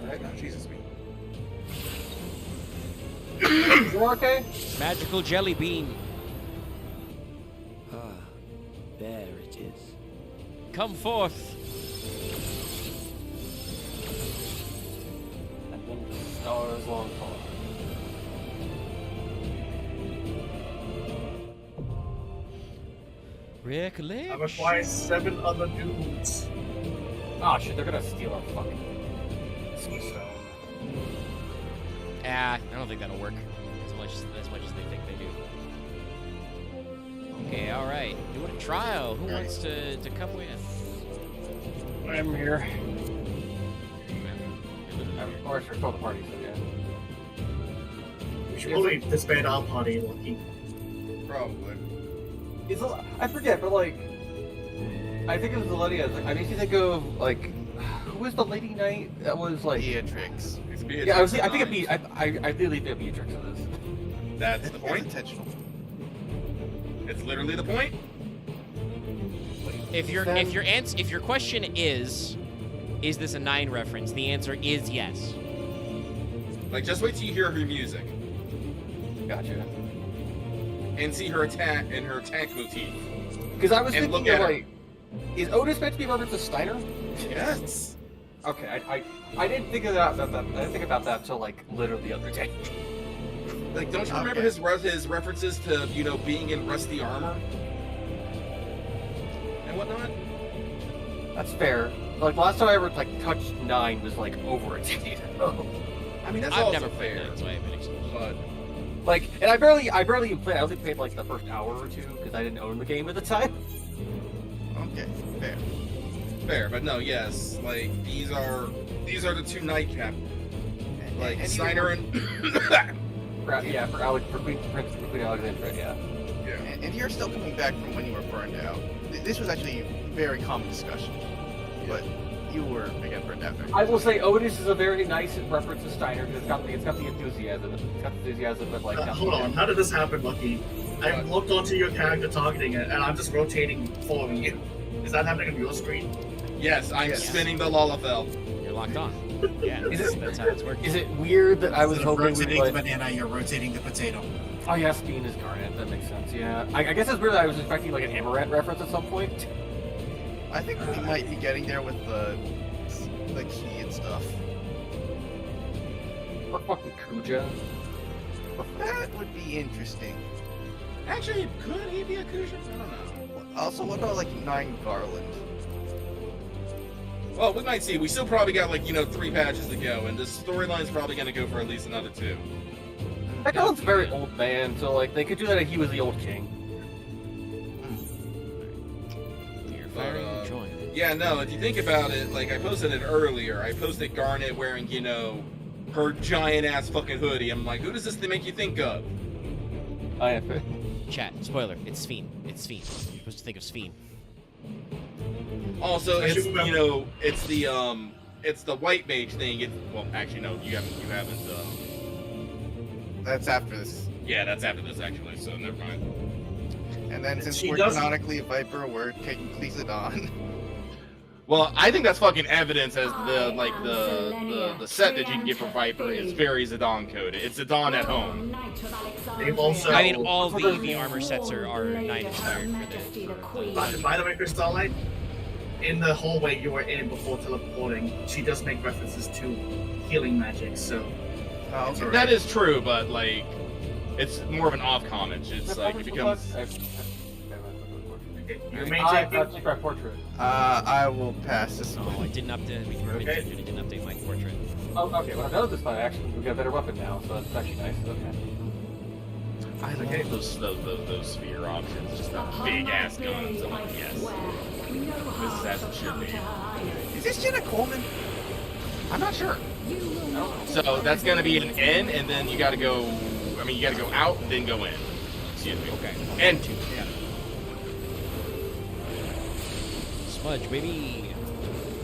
Right now, Jesus me. You okay? Magical jelly bean. Ah, there it is. Come forth. And then the stars long fall. Recollection. I require 7 other dudes. Oh shit, they're gonna steal our fucking stone. I don't think that'll work as much as they think they do. Okay, all right. Doing a trial. Who wants to come with? I'm here. Of course, we're still the party, so yeah. We should probably disband our party, Lucky. Probably. I forget, but like, I think it was Zelenia. Like, I makes you think of like, who was the lady knight that was like Beatrix. It's Beatrix. Yeah, I think I really think Beatrix in this. That's the point. Intentional. It's literally the point. If your question is this a 9 reference? The answer is yes. Like, just wait till you hear her music. Gotcha. And see her attack and her attack motif. Because I was and thinking, like, is Otis meant to be referenced to Steiner? Yes. Okay, I didn't think of that. I didn't think about that till like literally the other day. Like, don't you remember his references to being in rusty armor and whatnot? That's fair. Like last time I ever like touched 9 was like over a decade ago. I mean, that's I've also never played fair. that, so I have an excuse. But like, and I barely played. I only played like the first hour or 2 because I didn't own the game at the time. Okay, fair. Fair, but no, yes. Like, these are the 2 nightcap. Like and Steiner and for Queen Alexandra, yeah. And you're still coming back from when you were burned out. This was actually a very common discussion, but you were again burned out. I will say Otis is a very nice reference to Steiner because it's got the enthusiasm. It's got the enthusiasm, but like. Hold on, how did this happen, Lucky? I looked onto your character targeting it, and I'm just rotating, following you. Is that happening on your screen? Yes, I'm spinning the Lalafell. You're locked on. Yeah, that's how it's working. Is it weird that I was hoping rotating like... the banana, you're rotating the potato. Oh yeah, Bean is Garnet. That makes sense. Yeah, I guess it's weird that I was expecting like an Amaranth reference at some point. I think we might be getting there with the key and stuff. Or fucking Kuja. That would be interesting. Actually, could he be a Kuja? I don't know. Also, what about like 9 Garland? Well, we might see. We still probably got 3 patches to go, and this storyline's probably going to go for at least another 2. That guy's a very old man, so like they could do that if he was the old king. Yeah, no, if you think about it, like I posted it earlier, I posted Garnet wearing, her giant ass fucking hoodie. I'm like, who does this make you think of? I have Chat, spoiler, it's Sphene. It's Sphene. You're supposed to think of Sphene. Also, it's, it's the it's the white mage thing. It's, well, actually no, you haven't. That's after this. Yeah, that's after this actually. So never mind. And then since She we're doesn't- canonically a Viper, we're technically Zidane. Well, I think that's fucking evidence as the set that you can get for Viper is very Zidane coded. It's Zidane at home. They've also. I mean, all the armor sets are 9 inspired for this. By the way, Crystalline, in the hallway you were in before teleporting, she does make references to healing magic. So it's alright. That is true, but like, it's more of an off comment. It's like it becomes. Your main I'll champion. take my portrait. I will pass this Oh, one. I didn't update. Okay. I didn't update my portrait. Oh, okay. Well, I know this fight actually. We got a better weapon now, so that's actually nice. Okay. I love those sphere options, just the big ass guns. I'm like, yes, this is as it should be. Is this Jenna Coleman? I'm not sure. So that's gonna be an N, and then you gotta go. I mean, you gotta go out and then go in. Excuse me. Okay. And Yeah. Smudge, baby.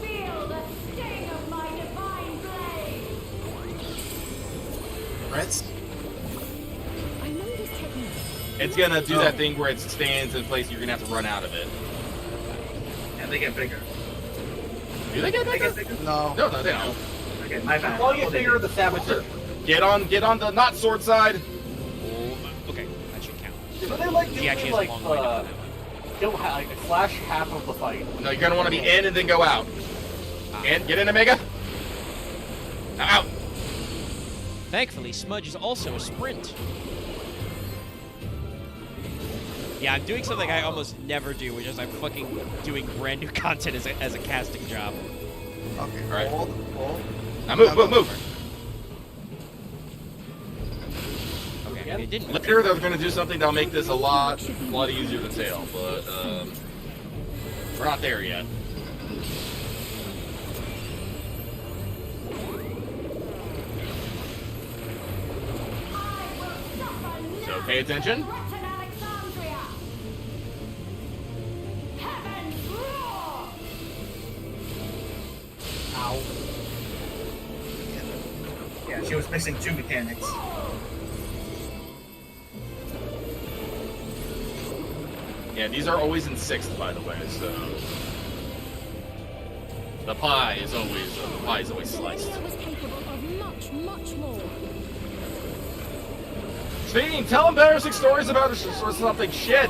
Feel the sting of my divine blade. Reds? I know this technique. it's gonna do that thing where it stands in place. You're gonna have to run out of it. And they get bigger. Do they get They bigger? get bigger. No. No, they don't. Okay, my bad. Well, you figure the Saboteur. Get on the not sword side. Oh, okay, that should count. But they like He doing actually has like a long way to go. kill like slash half of the fight. No, you're gonna want to be in and then go out. And get in, Omega. Now out. Thankfully, Smudge is also a sprint. Yeah, I'm doing something I almost never do, which is I'm fucking doing brand new content as a casting job. Okay, Alright. hold. Now move. Okay, I mean, it didn't. Later, they're gonna do something that'll make this a lot easier to tell, but we're not there yet. So pay attention. Ow. Yeah, she was missing 2 mechanics. Yeah, these are always in 6th, by the way. So the pie is always sliced. That was capable of much more. Speaking, tell embarrassing stories about her or something. Shit.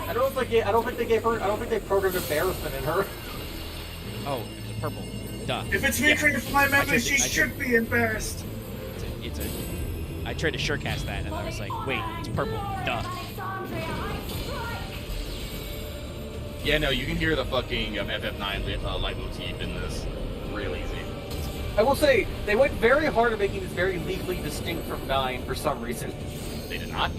I don't think they programmed embarrassment in her. Oh, it's purple. Duh. If it's recreated for my memory, she I should be embarrassed. It's a. I tried to surecast that, and I was like, wait, it's purple. Duh. Yeah, no, you can hear the fucking FF9 light motif in this. Real easy. I will say they went very hard at making this very legally distinct from 9 for some reason. They did not.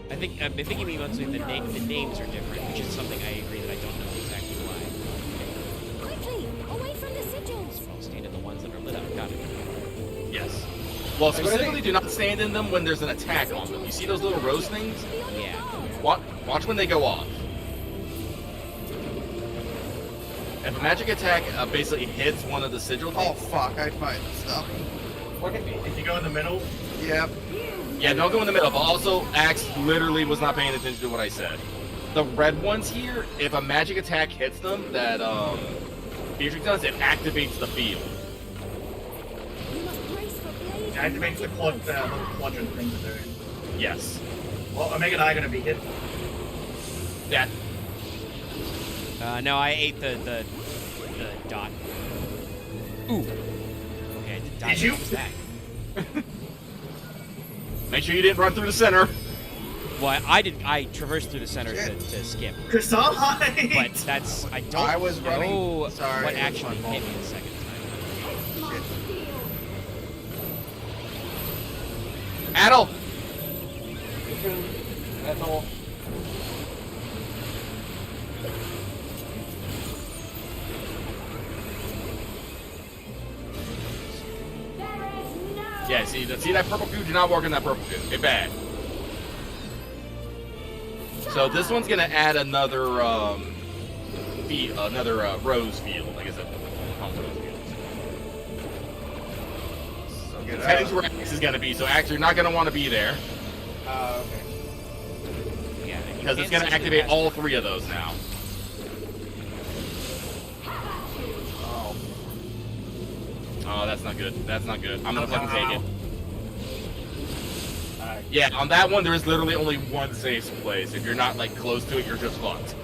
I think you mean mostly the names are different, which is something I agree that I don't know exactly why. Quickly, away from the sigils. I'll stand in the ones that are lit up. Got it. Yes. Well, specifically, do not stand in them when there's an attack on them. You see those little rose things? Yeah. Watch when they go off. If a magic attack basically hits one of the sigil Oh things, fuck, I might stop. If you go in the middle, Yep. yeah, don't go in the middle. But also, Axe literally was not paying attention to what I said. The red ones here, if a magic attack hits them, that Beatrix does, it activates the field. it activates the little quadrant thing that they're in. Yes. Well, Omega and I are gonna be hit. That. No, I ate the dot. Ooh. Okay, I did dot. Did you? Back. Make sure you didn't run through the center. Well, I did. I traversed through the center to skip. Crystal, But that's I don't I was know running. Sorry, what it was actually my hit fault. me the second time. Adel! That's all. Yeah, see that purple goo? Do not walk in that purple goo. Get back. So this one's gonna add another rose field, like I said. good. It's heading to where X is gonna be, so X, you're not gonna want to be there. Okay. Yeah, because it's gonna activate all 3 of those now. Oh, that's not good. That's not good. I'm gonna fucking take it. Yeah, on that one, there is literally only one safe place. If you're not, like, close to it, you're just fucked.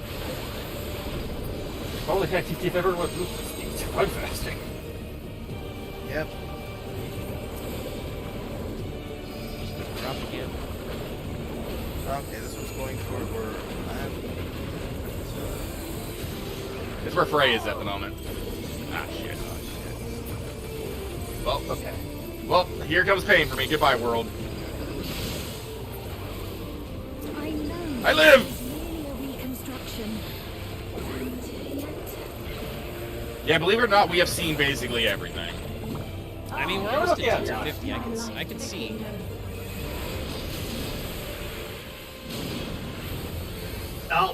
Holy heck, if everyone moves quite fasting. Yep. Drop again. Okay, this one's going for where It's where Frey is at the moment. Ah, shit. Well, okay. Well, here comes pain for me. Goodbye, world. I know. I live! It's merely a reconstruction. And yet... Yeah, believe it or not, we have seen basically everything. I mean, we're almost at 250. I can see.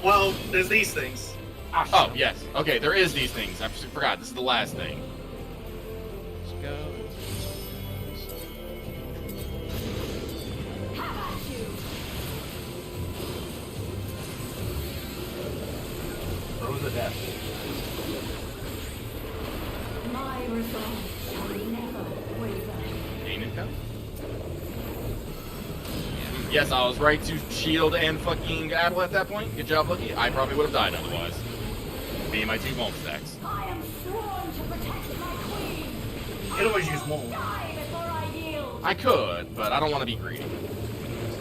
Well, there's these things. Oh, yes. Okay, there is these things. I forgot. This is the last thing. Let's go. Throws a death. My resolve shall never waver. Gain income? Yes, I was right to shield and fucking battle at that point. Good job, Lucky. I probably would have died otherwise. Me and my 2 bomb stacks. I am sworn to protect my queen. You can always use more. Die before I yield. I could, but I don't want to be greedy. So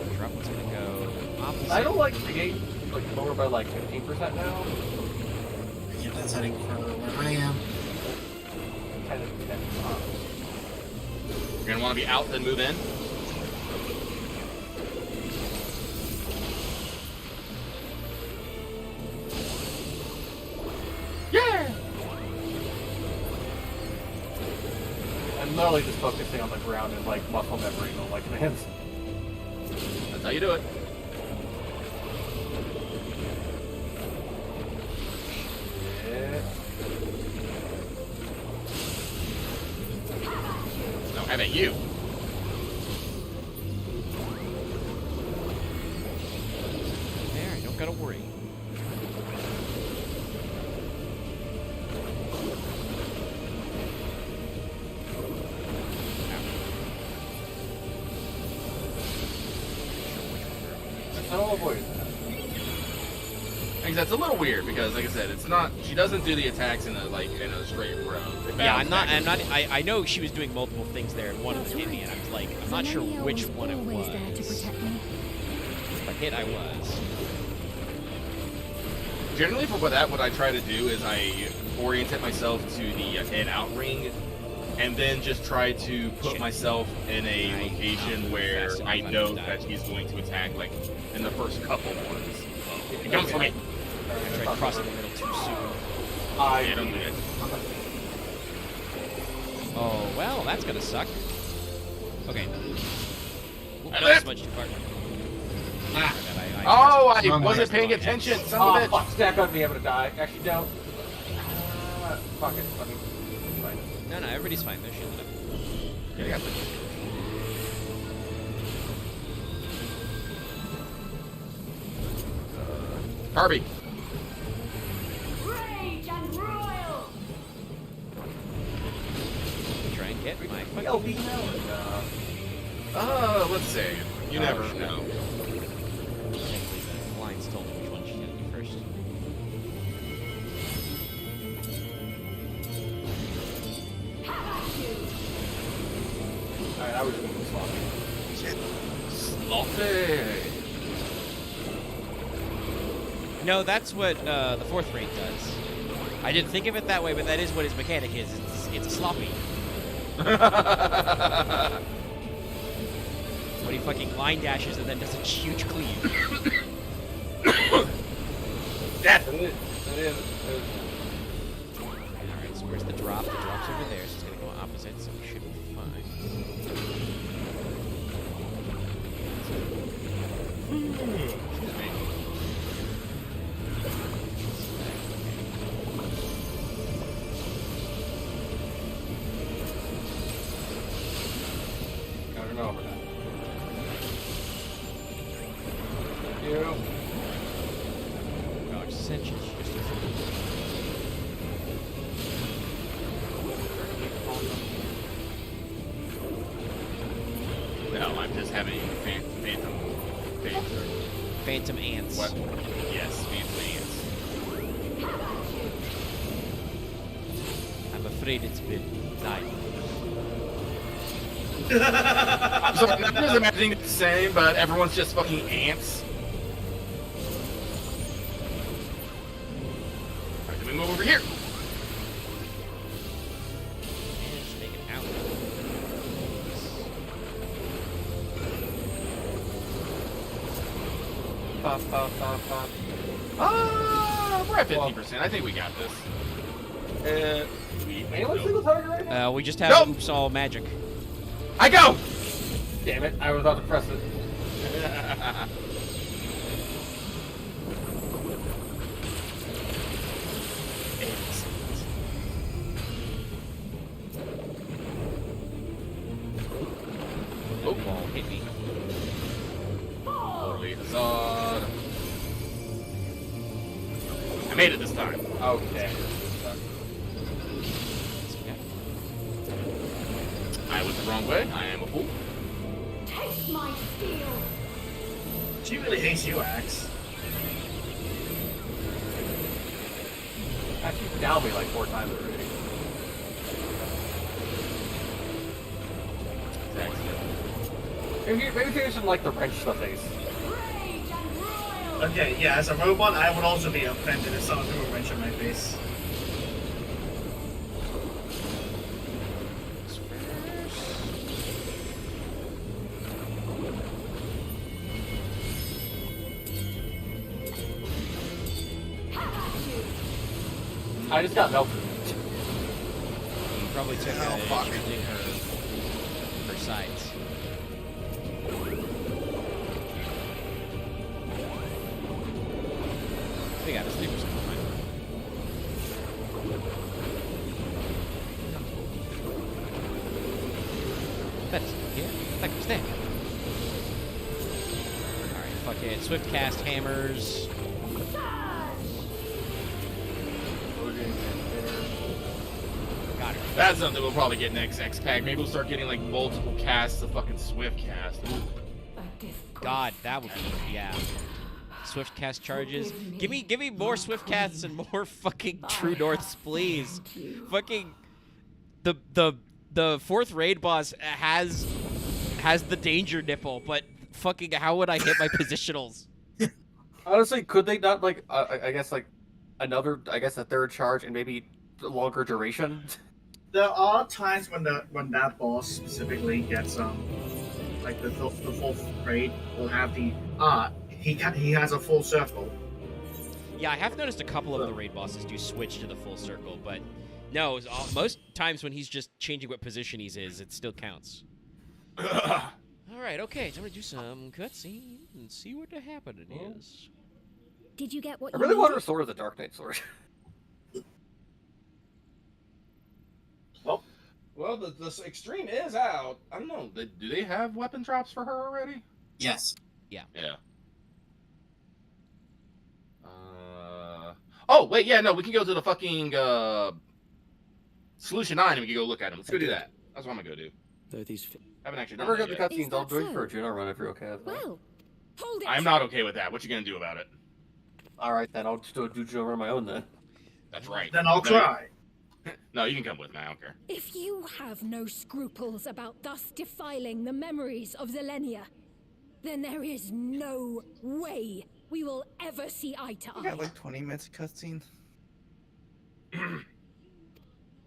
the drop one's gonna go opposite. I don't like negate like lower by like 15% now. Yeah, that's heading for where I am. 10 to 10. You're gonna want to be out, then move in. Yeah! I'm literally just focusing on the ground and like muscle memory and all my commands. That's how you do it. No, how about you? There, you don't gotta worry. I'll avoid that. That's a little weird because, like I said, it's not. She doesn't do the attacks in a straight row. Yeah, I know she was doing multiple things there, and one of them hit me, and I'm not sure which one it was. There to protect me. If I hit, I was. Generally, for what I try to do is I orientate myself to the in-out ring, and then just try to put myself in a location where I know that he's going to attack, like in the first couple ones. It comes for me. I tried crossing the middle too soon. I don't do it. Oh, well, that's gonna suck. Okay. Ooh, I not lived. so much too far. I wasn't paying attention, son of a bitch. Fuck, stack on me, I'm gonna die. Actually, don't. Fuck it. Fucking. Fine. No, everybody's fine. They're shielded up. Yeah, I got this. Harvey. Rage and royal. Try and get my fucking... LB Let's see. You never know. Thankfully, the lines told me which one she's gonna do first. Alright, I was going to sloppy. Sloppy. No, that's what the 4th rate does. I didn't think of it that way, but that is what his mechanic is. It's a sloppy. When he fucking line dashes and then does a huge cleave. Death! It is. Alright, so where's the drop? The drop's over there, so it's gonna go opposite, so we should be fine. Excuse me. and over that. Thank you. Oh, Ascension just No, I'm just having phantom ants. What? Yes, phantom ants. I'm afraid it's been night. So I'm just imagining it's the same, but everyone's just fucking ants. Alright, then we move over here. We're at 50%. I think we got this. Anyone single target right now? We just have oops all magic. I go! Damn it, I was about to press it. Oh, ball hit me. Holy Hazard. I made it this time. Okay. I went the wrong way. I am a fool. Taste my steel. She really hates you, Axe. Actually, downed me like 4 times already. Maybe she should like the wrench to the face. Okay, yeah, as a robot, I would also be offended if someone threw a wrench in my face. I just got melted. You probably took using her sides. We got his neighbors behind. That's yeah. That comes there. All right, fuck it. Swift cast hammers. Got her. That's something we'll probably get next X pack. Maybe we'll start getting like multiple casts of fucking Swift cast. Ooh. God, that would be Swift cast charges. Give me more Swift casts and more fucking True Norths, please. Fucking the fourth raid boss has the danger nipple, but fucking how would I hit my positionals? Honestly, could they not like I guess like a third charge and maybe longer duration? There are times when that boss specifically gets like the full raid will have the he has a full circle. Yeah, I have noticed a couple of the raid bosses do switch to the full circle, but no, most times when he's just changing what position he's in, it still counts. All right, okay, time to do some cutscene and see what the happening is. Did you get what I you really want needed? her sword as a Dark Knight sword. Well, the extreme is out. I don't know. Do they have weapon drops for her already? Yes. Yeah. Yeah. Oh wait, yeah, no, we can go to the fucking Solution 9 and we can go look at him. Let's go do that. That's what I'm gonna go do. Though these I haven't actually Never done got that the yet. cutscenes. I'll do it for a Juno run if you're okay with that. Well, hold it. I'm not okay with that. What you gonna do about it? All right, then I'll just do a Juno run on my own then. That's right. Then I'll try. No, you can come with me. I don't care. If you have no scruples about thus defiling the memories of Zilenia, then there is no way we will ever see eye to We eye. got like 20 minutes of cutscene.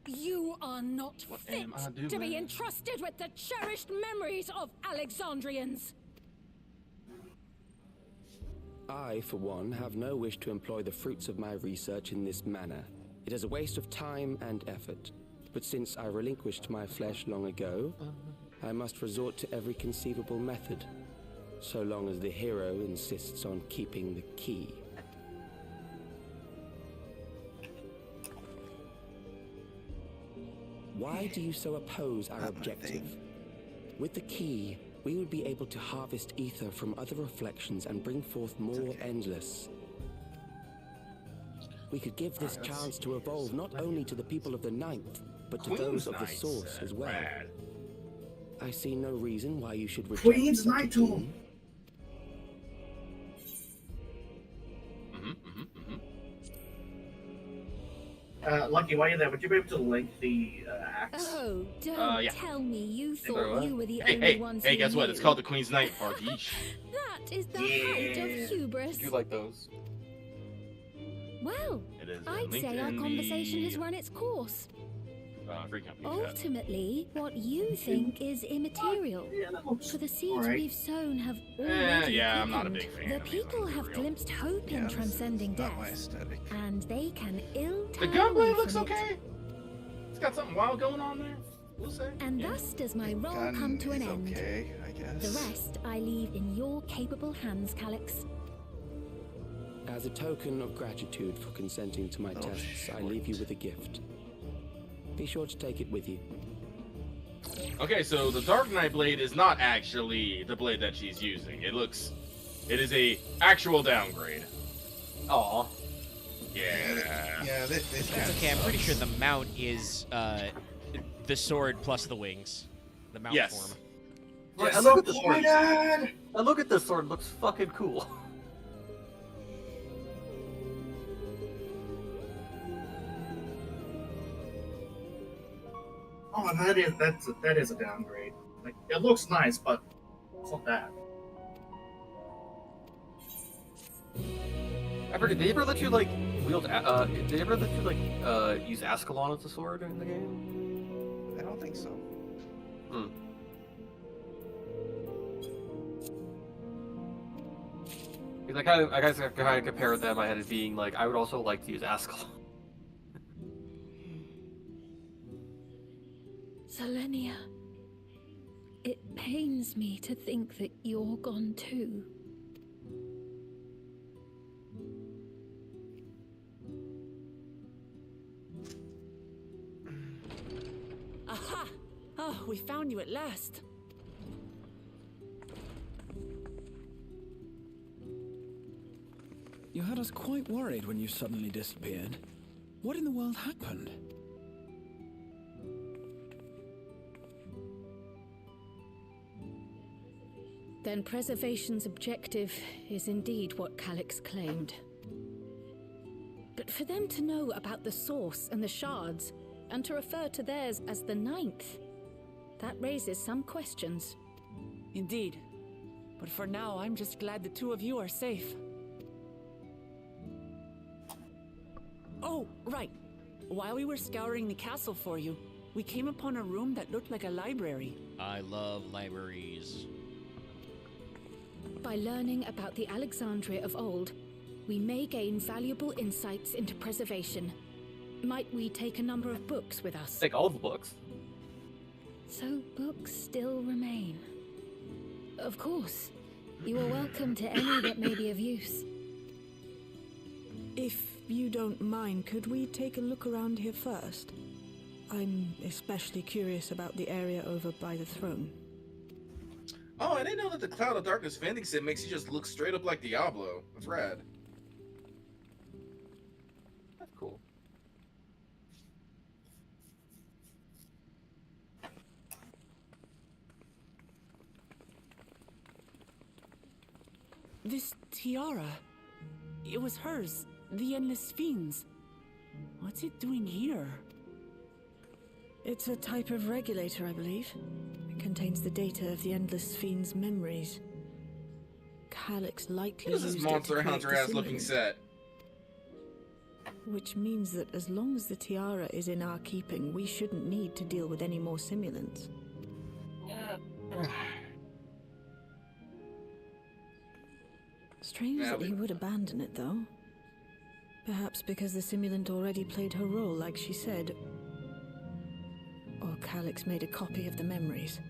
You are not fit am I to be doing? entrusted with the cherished memories of Alexandrians. I, for one, have no wish to employ the fruits of my research in this manner. It is a waste of time and effort. But since I relinquished my flesh long ago, I must resort to every conceivable method, so long as the hero insists on keeping the key. Why do you so oppose our objective? With the key, we would be able to harvest ether from other reflections and bring forth more endless. We could give this chance to evolve not only to the people of the Ninth, but to those of the Source as well. Rad. I see no reason why you should reject Queen's such a Knight boon. Lucky, while you're there, would you be able to link the axe? Oh, don't yeah. tell me you thought you were the Hey, only ones hey, who guess what? knew. It's called the Queen's Knight party. That is the height of hubris. You like those? Well, It is I'd linked say our in conversation the, has run its course. free company chat. Ultimately, what you think is immaterial. For the seeds alright. we've sown have already yeah, I'm not a quickened. big fan The of these, people have glimpsed hope in transcending Not my death, aesthetic. and they can ill The turn gunblade away looks from it. okay. It's got something wild going on there. We'll say. And thus does my role Gun come to an is end. okay, I guess. The rest I leave in your capable hands, Calyx. As a token of gratitude for consenting to my tests, I leave you with a gift. Be sure to take it with you. Okay, so the Dark Knight blade is not actually the blade that she's using. It is a actual downgrade. Aw. Yeah. Yeah, this That's okay. I'm pretty sure the mount is the sword plus the wings. The mount Yes. form. Right, I look at the sword. I look at this sword. It looks fucking cool. Oh, that is a downgrade. Like, it looks nice, but it's not that. I forget. Did they ever let you like wield? Did they ever let you like use Ascalon as a sword in the game? I don't think so. Hmm. Because I guess I kind of compared them. I had it being like I would also like to use Ascalon. Selenia, it pains me to think that you're gone too. Aha! Oh, we found you at last. You had us quite worried when you suddenly disappeared. What in the world happened? Then preservation's objective is indeed what Calyx claimed. But for them to know about the source and the shards, and to refer to theirs as the Ninth, that raises some questions. Indeed. But for now, I'm just glad the two of you are safe. Oh, right. While we were scouring the castle for you, we came upon a room that looked like a library. I love libraries. By learning about the Alexandria of old, we may gain valuable insights into preservation. Might we take a number of books with us? Take all the books. So books still remain. Of course. You are welcome to any that may be of use. If you don't mind, could we take a look around here first? I'm especially curious about the area over by the throne. Oh, I didn't know that the Cloud of Darkness vending sim makes you just look straight up like Diablo. That's rad. That's cool. This tiara. It was hers. The Endless Fiends. What's it doing here? It's a type of regulator, I believe. It contains the data of the Endless Fiend's memories. Calyx likely What is this used it to Monster create Hunter the ass looking simulant. set? Which means that as long as the tiara is in our keeping, we shouldn't need to deal with any more simulants. Strange that he would abandon it, though. Perhaps because the simulant already played her role, like she said. Or Calyx made a copy of the memories.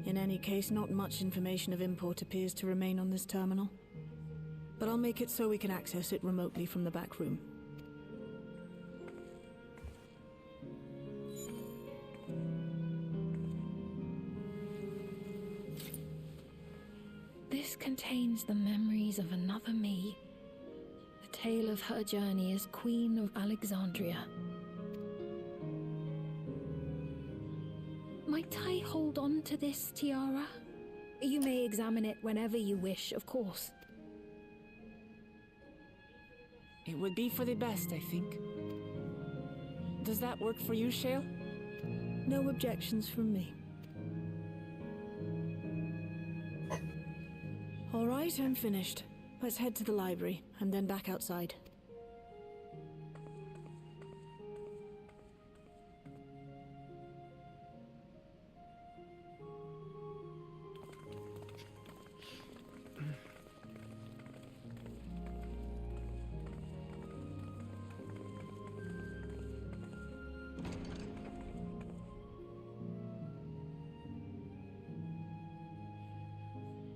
In any case, not much information of import appears to remain on this terminal. But I'll make it so we can access it remotely from the back room. contains the memories of another me. The tale of her journey as Queen of Alexandria. Might I hold on to this tiara? You may examine it whenever you wish, of course. It would be for the best, I think. Does that work for you, Shale? No objections from me. All right, I'm finished. Let's head to the library, and then back outside.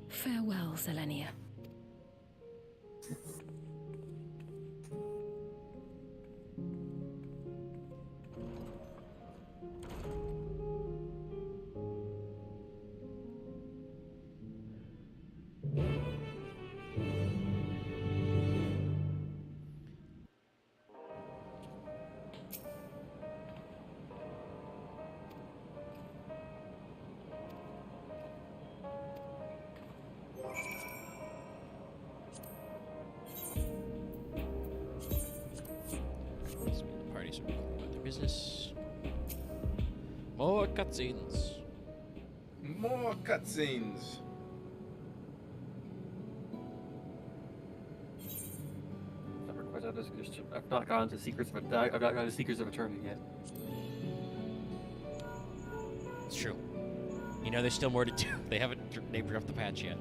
Farewell, Selenia. Parties are about their business. More cutscenes. More cutscenes. I've not gone to Secrets of I've not gone to Secrets of Eternity yet. It's true. You know, there's still more to do. They haven't named off the patch yet.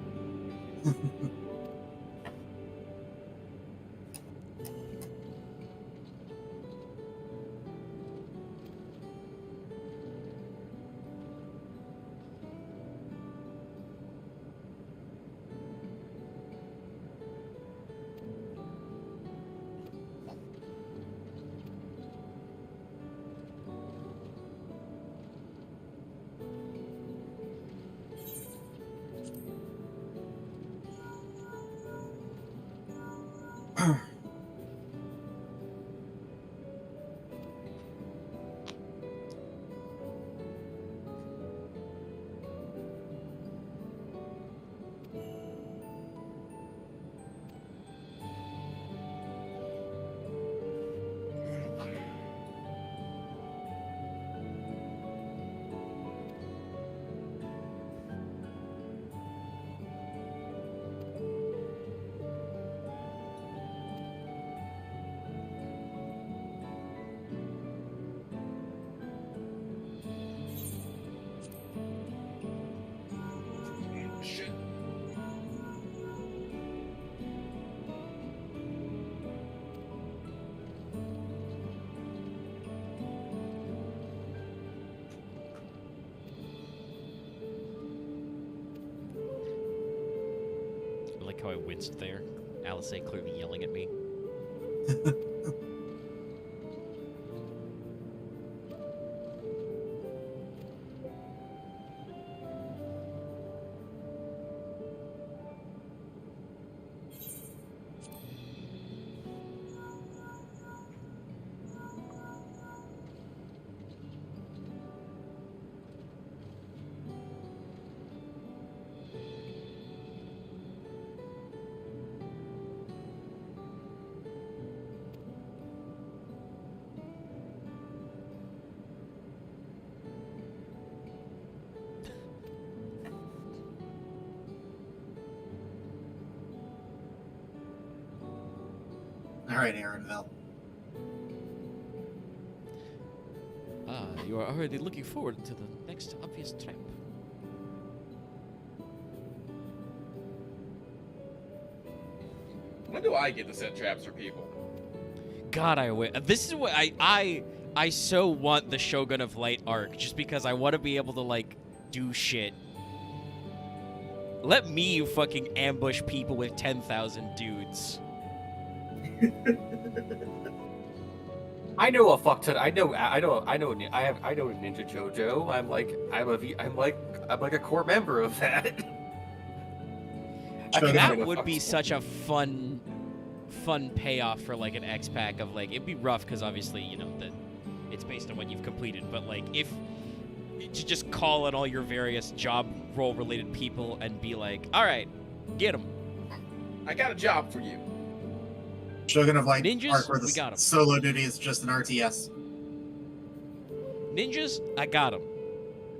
I like how I winced there. Alice clearly yelling at me. All right, Aaronville. You are already looking forward to the next obvious trap. When do I get to set traps for people? God, I wish. This is what I so want the Shogun of Light arc, just because I want to be able to like do shit. Let me fucking ambush people with 10,000 dudes. I know a fuck ton. I know a Ninja JoJo. I'm like a core member of that. That would be such a fun payoff for like an X pack of like it'd be rough because obviously that it's based on what you've completed, but like if to just call in all your various job role related people and be like, all right, get them. I got a job for you. Shogun of Light Ninjas, arc where we got the 'em. solo duty is just an RTS. Ninjas, I got them.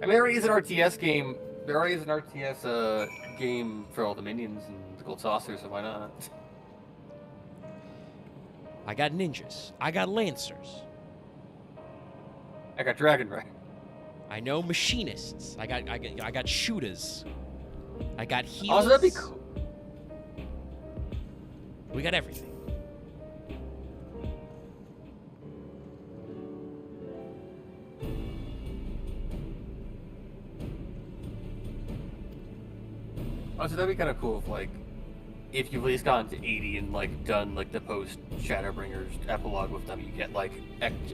I mean, there already is an RTS game. There already is an RTS game for all the minions and the gold saucers, so why not? I got ninjas. I got lancers. I got Dragon Ray. I know machinists. I got shooters. I got healers. Oh, so that'd be cool. We got everything. Oh, so that'd be kind of cool if you've at least gotten to 80 and done the post Shadowbringers epilogue with them, you get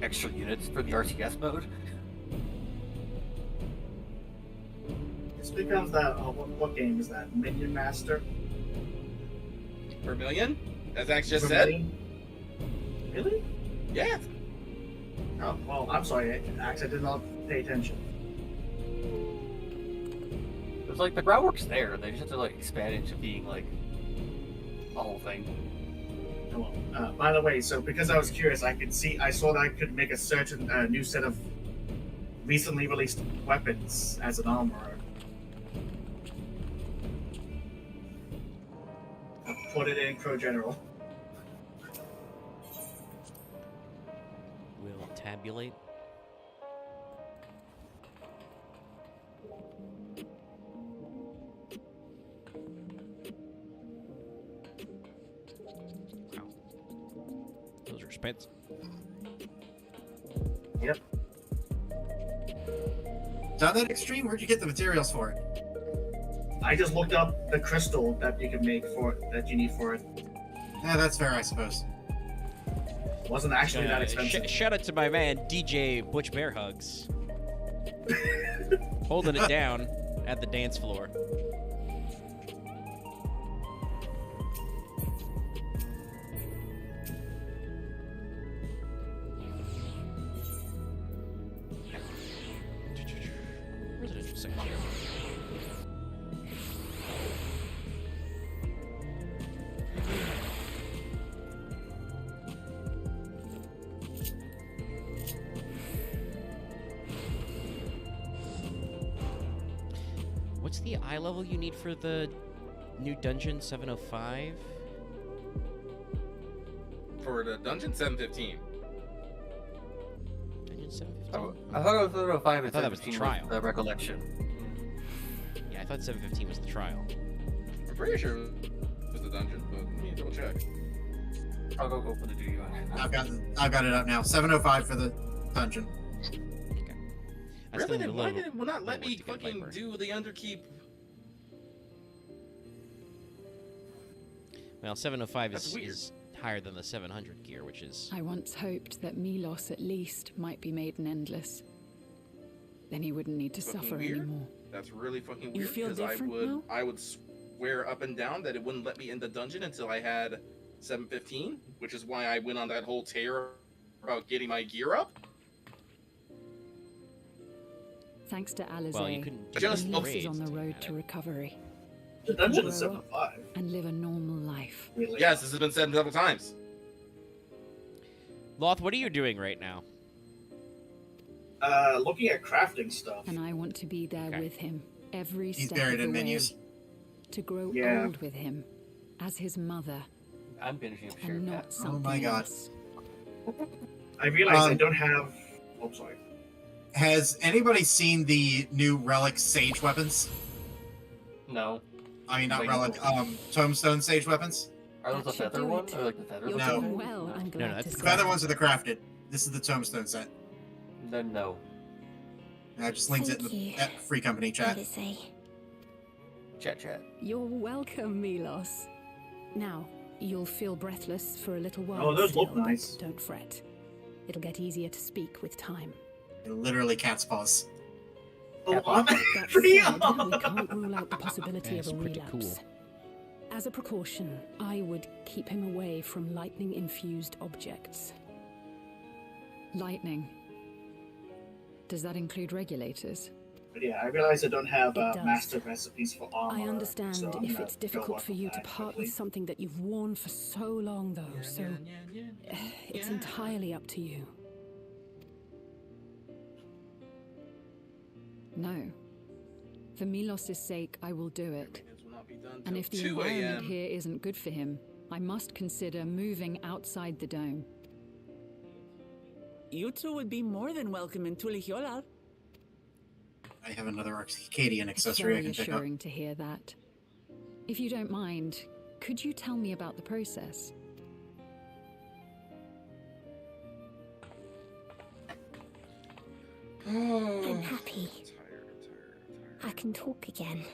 extra units for the RTS mode. This becomes that. What game is that? Minion Master. Vermilion? As Axe just said. Really? Yeah. Oh well, I'm sorry, Axe. I did not pay attention. It's the groundwork's there. They just have to expand into being the whole thing. Well, by the way, so because I was curious, I saw that I could make a certain new set of recently released weapons as an armorer. I'll put it in Crow General. We'll tabulate. Those are expensive. Yep. Not that extreme. Where'd you get the materials for it? I just looked up the crystal that you can make that you need for it. Yeah, that's fair, I suppose. Wasn't actually that expensive. Shout out to my man DJ Butch Bear Hugs, holding it down at the dance floor. Residential secretary. What's the eye level you need for the new dungeon 705? For the dungeon 715. Dungeon 715? Oh, I thought it was 705 I and thought that was the 715 trial. was the recollection. Yeah, I thought 715 was the trial. I'm pretty sure it was the dungeon, but let me double check. I'll go for the duty one. I've got it up now. 705 for the dungeon. Really? Then why did it not let me fucking do the underkeep? Well, 705 That's weird. is higher than the 700 gear, which is... I once hoped that Milos at least might be made an endless. Then he wouldn't need to Fucking suffer weird. anymore. That's really fucking You weird feel because different now? I would swear up and down that it wouldn't let me in the dungeon until I had 715, which is why I went on that whole tear about getting my gear up. Thanks to Alizé, Well, you couldn't just Milos is raids on the until you road had to it. recovery. The dungeon is Grow up 705. and live a normal life. Really? Yes, this has been said several times. Loth, what are you doing right now? Looking at crafting stuff. And I want to be there with him every He's step buried of the in way. menus. To grow Yeah. old with him, as his mother, I'm finishing up and not that. something Oh my God. else. I realize I Um, don't have. Oh, sorry. Has anybody seen the new Relic Sage weapons? No. I mean, not Wait, Relic, Tombstone Sage weapons? Are those the That should feather do ones it. or the feather You're ones? No. doing well, I'm glad that's to the see. The feather ones are the crafted. This is the Tombstone set. Then no. I just linked it in Thank you. the free company chat. Odyssey. Chat. You're welcome, Milos. Now, you'll feel breathless for a little while. Oh, those still, look nice. but don't fret. It'll get easier to speak with time. They're literally cat's paws. Oh, I'm That free. said, we can't rule out the possibility Yeah, of it's a pretty relapse. cool. As a precaution, I would keep him away from lightning-infused objects. Lightning. Does that include regulators? But yeah, I realize I don't have It does. master recipes for armor. I understand so I'm if gonna it's go difficult work for on you to that part quickly. with something that you've worn for so long, though, it's entirely up to you. No. For Milos' sake, I will do it. Will not be done And till if the 2 environment a.m. here isn't good for him, I must consider moving outside the dome. You two would be more than welcome in Tulihiola. I have another Arcadian It's accessory I very can pick up. assuring to hear that. If you don't mind, could you tell me about the process? I'm happy. I can talk again.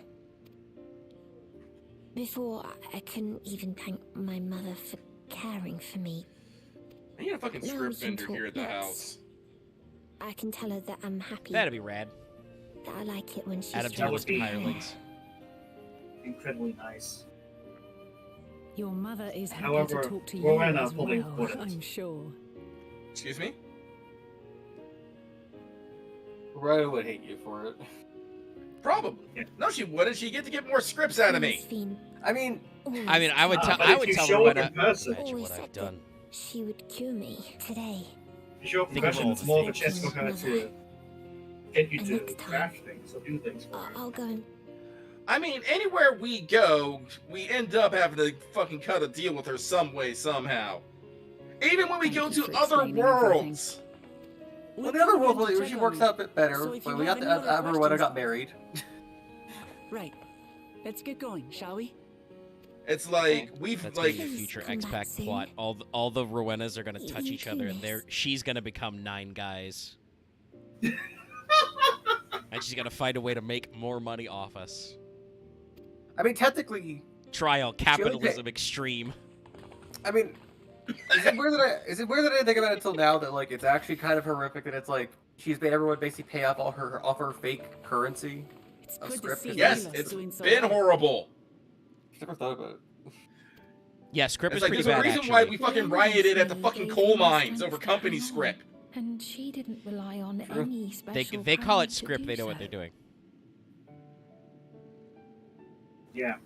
Before, I couldn't even thank my mother for caring for me. I need a fucking Now script we can vendor talk here at the nuts. house. I can tell her that I'm happy. That'd be rad. That I like it when she's Add up to That the would list of be- hirelings. Incredibly nice. Your mother is happy However, to talk to you Rowena as probably well, wouldn't. I'm sure. Excuse me? Rowena would hate you for it. Probably. No, she wouldn't. She'd get to get more scripts out of me. I mean, I would tell. but I if would you tell show her up in person- Imagine Always what I've said that done. she would cure me today. If you show up in Think of person, all it's the more of a things. chance for her to get you And to next time- craft things or do things for her. I'll go and I mean, anywhere we go, we end up having to fucking cut a deal with her some way, somehow. Even when we go Thank you to for other explaining everything. worlds. well, the other world, check she on works me. out a bit better. So if But you we have got any other Rowena questions- got married. Right. Let's get going, shall we? It's like we've That's like gonna be a future Come back X-Pac soon. plot. All the Rowenas are gonna touch You each other, and genius. she's gonna become 9 guys. And she's gonna find a way to make more money off us. I mean, technically, Trial only capitalism extreme. I mean, is it weird that I didn't think about it until now that like it's actually kind of horrific that it's like she's made everyone basically pay off all her fake currency It's of good to script. see Yes, Milos it's doing so been well. horrible. Never thought about it. Yeah, script It's is like pretty there's a bad reason actually. why we fucking rioted at the fucking coal mines over company script. And she didn't rely on any special They call it talent to script. do They know what so. they're doing. Yeah.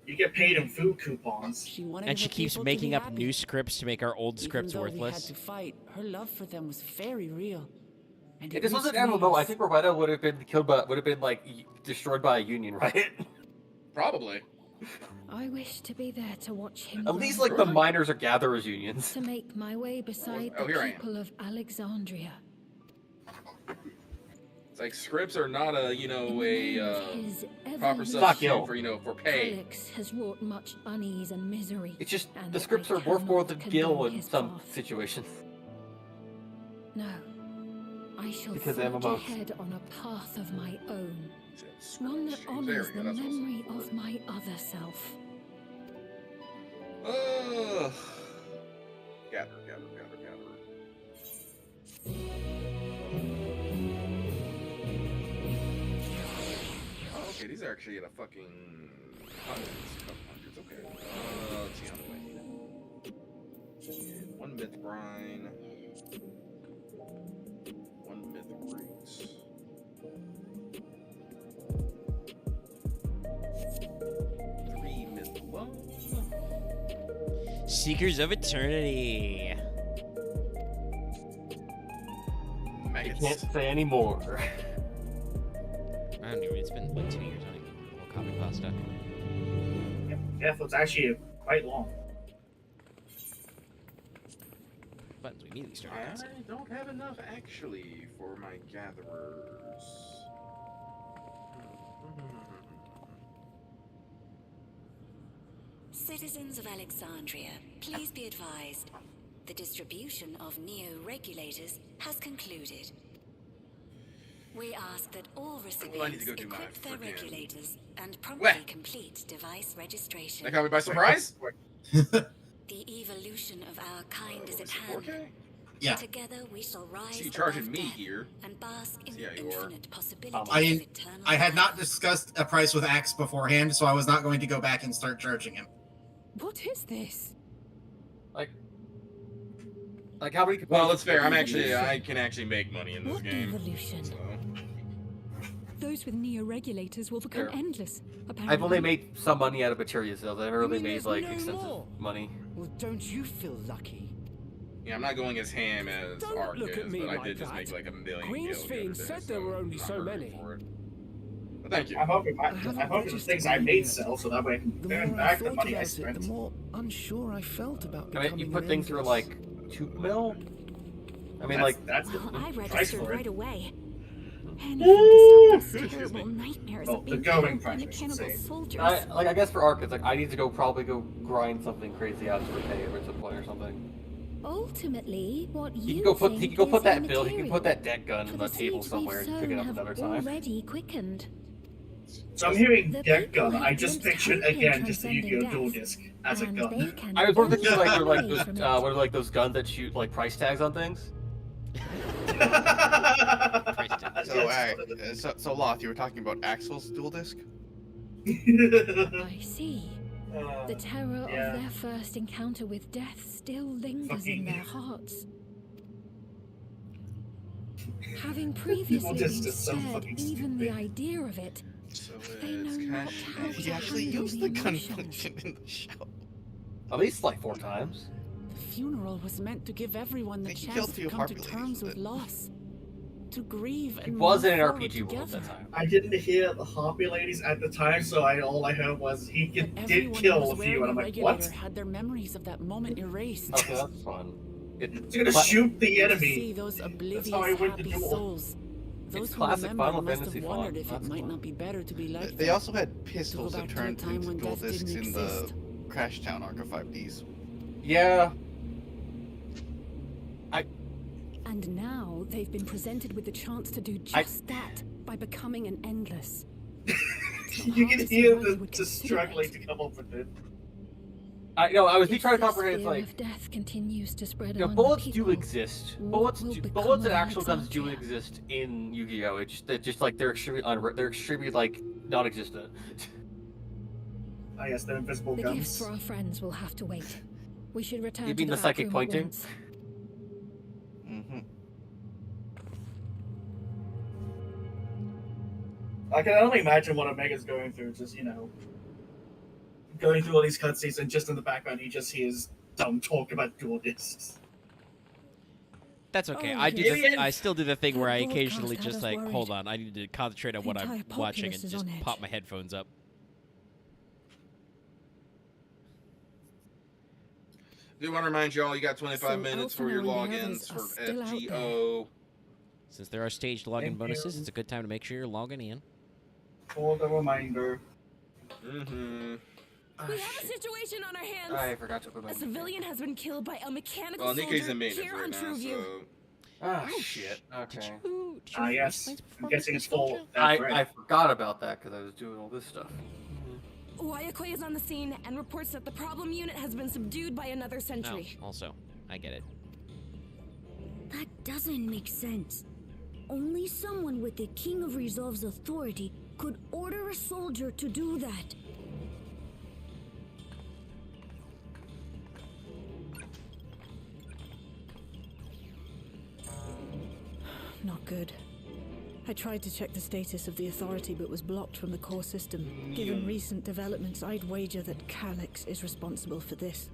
You get paid in food coupons. She wanted And she her keeps people to making be up happy. new scripts to make our old Even scripts though we had worthless. to fight, her love for them was very real. And If this wasn't reached MMO, I Milos. think Rowena would have been killed by destroyed by a union riot. Probably. I wish to be there to watch him. At least grow. like the miners or gatherers unions. To make my way beside Oh, the here I am. people of Alexandria. It's like scripts are not a His proper evolution, substitute for for pay. Alex has wrought much unease and misery. It's just and the scripts are I worth more cannot than Gil condone in his some path. situations. No, I shall Because forge MMOs. ahead on a path of my own. Scripts. One that There honors we go, the that's what's memory up. of my other self. Ugh. Gather. Oh, okay, these are actually at a fucking couple hundreds. Okay. Let's see how to wait. 1 myth brine. 1 myth roots. 3 myth love. Seekers of Eternity. I Maggots. can't say anymore. I don't even. It's been like 2 years. I don't even know what comic pasta. Yeah, so it's actually quite long. Buttons. We immediately started. I dancing. don't have enough actually for my gatherers. Citizens of Alexandria, please be advised. The distribution of neo-regulators has concluded. We ask that all I need recipients to go do my equip their freaking- regulators and promptly Where? complete device registration. That caught me by surprise. The evolution of our kind is at hand. 4K? Yeah. Together we shall rise So you charging above me death here? and bask in Yeah, the you are. infinite possibilities of eternal I had life. not discussed a price with Axe beforehand, so I was not going to go back and start charging him. What is this? Like how many? Well, that's fair. I can actually make money in this What game. evolution? So. Those with neo-regulators will become Fair. endless, apparently. I've only made some money out of materia sales. I've never really mean made there's like no extensive more? money. Well, don't you feel lucky? Yeah, I'm not going as ham as Don't Ark look at is, me but I like did just that. make like $1 million. Queen's gil the other Fiend day, said there were only I'm so not many. for it. But thank you. I'm hoping the things I made sell, so that way I can The earn more I back the thought money I about it, spent. the more unsure I felt about I mean, you becoming put things through endless. like 2 mil. I mean, That's Well, I price registered for it. right away. Anything to stop those Excuse terrible me. nightmares Oh, of the being going killed by price, I should mechanical say. soldiers. I guess for Ark, it's like I need to probably go grind something crazy out to repay it at some point or something. Ultimately, what He you can go put think he can go put is that build. He can immaterial, put that deck gun for on the the table seeds somewhere we've and pick it up sown another have time. already quickened. So I'm hearing The deck people gun. have I just glimpsed pictured hope in again just the transcending Yu-Gi-Oh! Dual death, Disc as a and gun. they can I was more thinking build like they're like away those from it. what are like those guns that shoot like price tags on things. So Loth, you were talking about Axel's dual disc? I see. The terror yeah. of their first encounter with death still lingers in their hearts. Having previously Just been is so spared fucking even the stupid. idea of it, So they know not how He to actually handle used the the gun emotions. function in the show. At least like 4 times. The funeral was meant to give everyone the He chance killed to few come to populators terms with with it. loss, to grieve It and was move in an forward RPG world at together. that time. I didn't hear the Harpy ladies at the time, so all I heard was he did Everyone who kill was a few, wearing and I'm a like, regulator what? had their memories of that moment erased. Okay, that's fun. He's gonna shoot the To enemy. see those oblivious, how I win the happy duel. souls. Those It's who classic remember Final must Fantasy have fun. wondered if That's it might fun. not be better to be like They them. also had pistols back that to a turned time into when dual death discs didn't in the exist. Crash Town Arc of 5Ds. Yeah. And now they've been presented with the chance to do just that by becoming an endless. You can hear them just struggling to come up with it. I know. I was If trying to this comprehend. It's fear like of death continues to spread you know, among bullets the do people, exist. what will become Bullets and of actual guns do Alexandria? exist in Yu-Gi-Oh. It's just like they're extremely like non-existent. I guess they're invisible The guns. gifts for our friends will have to wait. We should return You to mean the dark psychic room at pointing? once. Mm-hmm. I can only imagine what Omega's going through, just, going through all these cutscenes, and just in the background, he just hears dumb talk about dual discs. That's okay. Oh, I do. yes. I still do the thing where I That occasionally broadcast had just us like, worried. hold on, I need to concentrate on The what I'm entire watching populace and is just on edge. pop my headphones up. Do want to remind y'all, you got 25 So minutes for Elfin your and the logins others for are still out there. FGO. Since there are staged login Thank bonuses, you. it's a good time to make sure you're logging in. For the reminder. Mm-hmm. We have a situation on our hands. I forgot to put my. A civilian has been killed by a mechanical Well, Nikki's soldier in maintenance here right on now, Trueview. so... Ah, shit. Okay. Did you Yes. explain I'm guessing it's full. I forgot about that because I was doing all this stuff. Wayakoi is on the scene and reports that the problem unit has been subdued by another No, sentry. also, I get it. That doesn't make sense. Only someone with the King of Resolve's authority could order a soldier to do that. Not good. I tried to check the status of the authority but was blocked from the core system. Given recent developments, I'd wager that Calyx is responsible for this.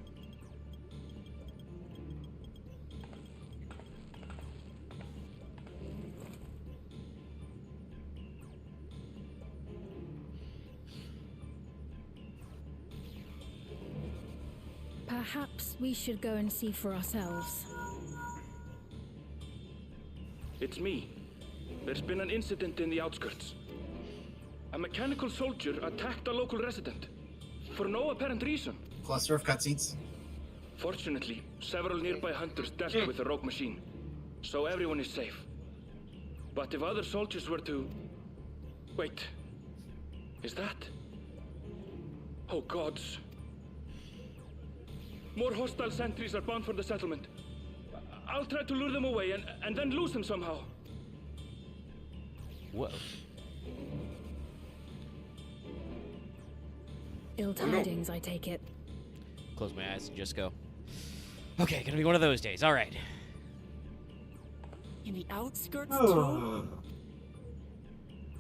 Perhaps we should go and see for ourselves. It's me. There's been an incident in the outskirts. A mechanical soldier attacked a local resident. For no apparent reason. Cluster of cutscenes. Fortunately, several nearby hunters dealt with the rogue machine. So everyone is safe. But if other soldiers were to... Wait. Is that... Oh gods. More hostile sentries are bound for the settlement. I'll try to lure them away and then lose them somehow. Whoa. Ill tidings, I take it. Close my eyes and just go. Okay, gonna be one of those days. All right. In the outskirts too?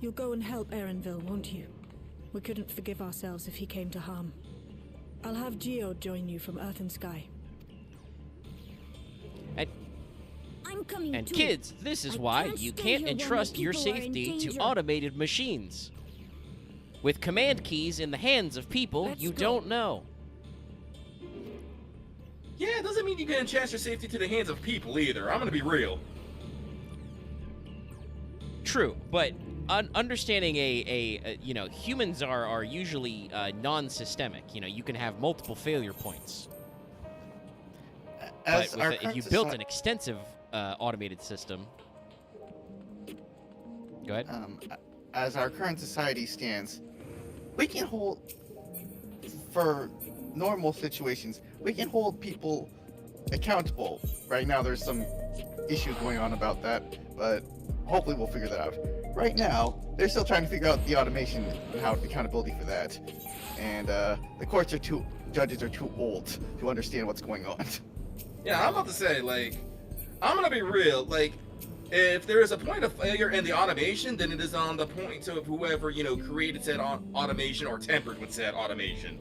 You'll go and help Erenville, won't you? We couldn't forgive ourselves if he came to harm. I'll have Geo join you from Earth and Sky. I'm coming And too. kids, this is I why can't you stay can't here while my entrust your people are in safety to danger. automated machines. With command keys in the hands of people you don't know. Yeah, it doesn't mean you can entrust your safety to the hands of people either. I'm gonna be real. True, but understanding you know, humans are usually non-systemic. You know, you can have multiple failure points. As But our if current you built an extensive automated system, go ahead. As our current society stands, we can hold, for normal situations, we can hold people accountable. Right now, there's some issues going on about that, but hopefully we'll figure that out. Right now, they're still trying to figure out the automation and how accountability for that. And the judges are too old to understand what's going on. Yeah, I'm about to say, like, I'm gonna be real. Like, if there is a point of failure in the automation, then it is on the point of whoever, you know, created said automation or tampered with said automation.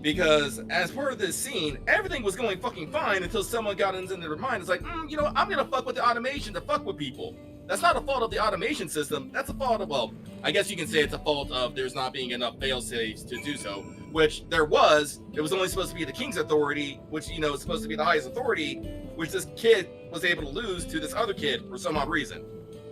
Because as part of this scene, everything was going fucking fine until someone got into their mind. It's like, you know, I'm gonna fuck with the automation to fuck with people. That's not a fault of the automation system. That's a fault of, well, I guess you can say it's a fault of there's not being enough fail-safes to do so. Which there was. It was only supposed to be the king's authority, which, you know, is supposed to be the highest authority, which this kid was able to lose to this other kid for some odd reason.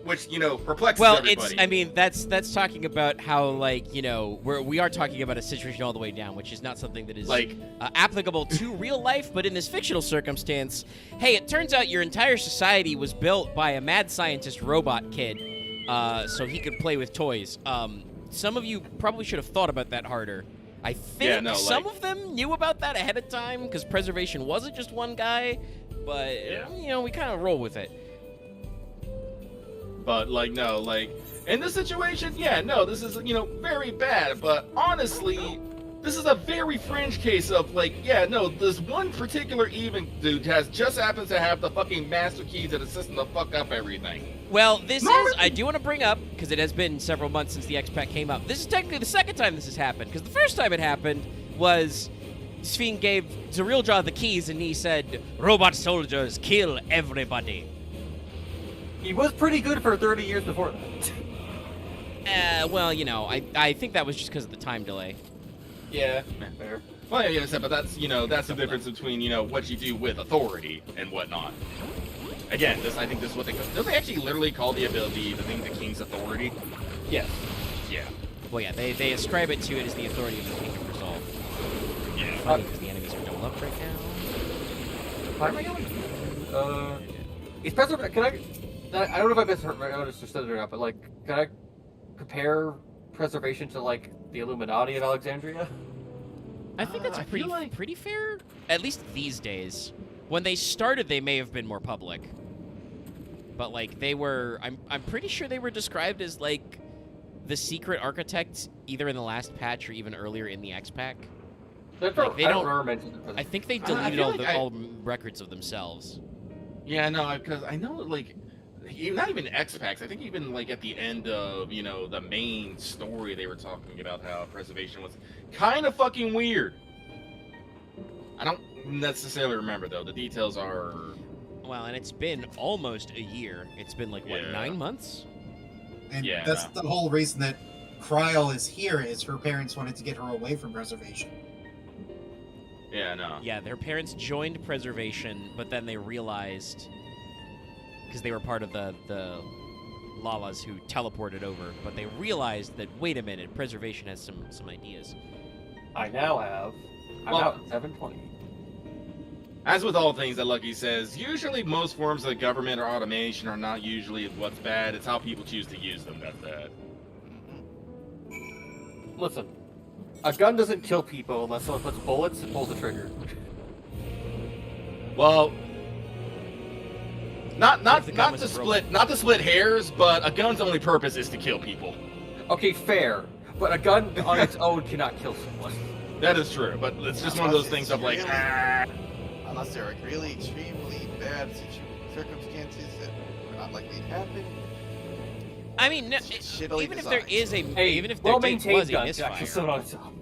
Which, you know, perplexes everybody. I mean, that's talking about how, like, you know, we are talking about a situation all the way down, which is not something that is like applicable to real life, but in this fictional circumstance, hey, it turns out your entire society was built by a mad scientist robot kid, so he could play with toys. Some of you probably should have thought about that harder. I think some of them knew about that ahead of time, because preservation wasn't just one guy, but, you know, we kind of roll with it. But, like, no, like, in this situation, yeah, no, this is, you know, very bad. But honestly, this is a very fringe case of, like, yeah, no, this one particular even dude just happens to have the fucking master key to the system to fuck up everything. Well, I do want to bring up, because it has been several months since the X-Pack came up, this is technically the second time this has happened, because the first time it happened was Sphene gave Zeriljaw the keys, and he said, "Robot soldiers, kill everybody." He was pretty good for 30 years before that. Well, you know, I think that was just because of the time delay. Yeah, fair. Well, yeah, but that's, you know, that's the difference between, you know, what you do with authority and whatnot. Again, I think this is what don't they actually literally call the ability the thing the king's authority? Yes. Yeah. Well, yeah, they ascribe it to it as the authority of the king of resolve. Yeah. Funny, because the enemies are double up right now. How am I going? Is preservation? Can I don't know if I understood it or not, but, like, can I compare preservation to, like, the Illuminati of Alexandria? I think that's pretty fair. At least these days. When they started, they may have been more public. But, like, they were... I'm pretty sure they were described as, like, the secret architects, either in the last patch or even earlier in the X-Pack. Like, they don't... I think they deleted all records of themselves. Yeah, no, because I know, like... Not even X-Packs, I think even, like, at the end of, you know, the main story, they were talking about how preservation was kind of fucking weird. I don't necessarily remember, though. The details are... Well, and it's been almost a year. It's been, like, what, 9 months? And that's the whole reason that Kryl is here, is her parents wanted to get her away from preservation. Yeah, no. Yeah, their parents joined preservation, but then they realized... because they were part of the Lalas who teleported over, but they realized that, wait a minute, preservation has some ideas. I now have... I'm out at 720. As with all things that Lucky says, usually most forms of government or automation are not usually what's bad, it's how people choose to use them that's bad. Listen, a gun doesn't kill people unless someone puts bullets and pulls the trigger. Well, Not If the gun was a robot. not to split hairs, but a gun's only purpose is to kill people. Okay, fair. But a gun on its own cannot kill someone. That is true, but it's just one of those things of like, unless there are really extremely bad circumstances that are not likely to happen. I mean, no, Shittily even if there is a, Hey, even if there well-maintained was a guns actually misfire, still don't stop.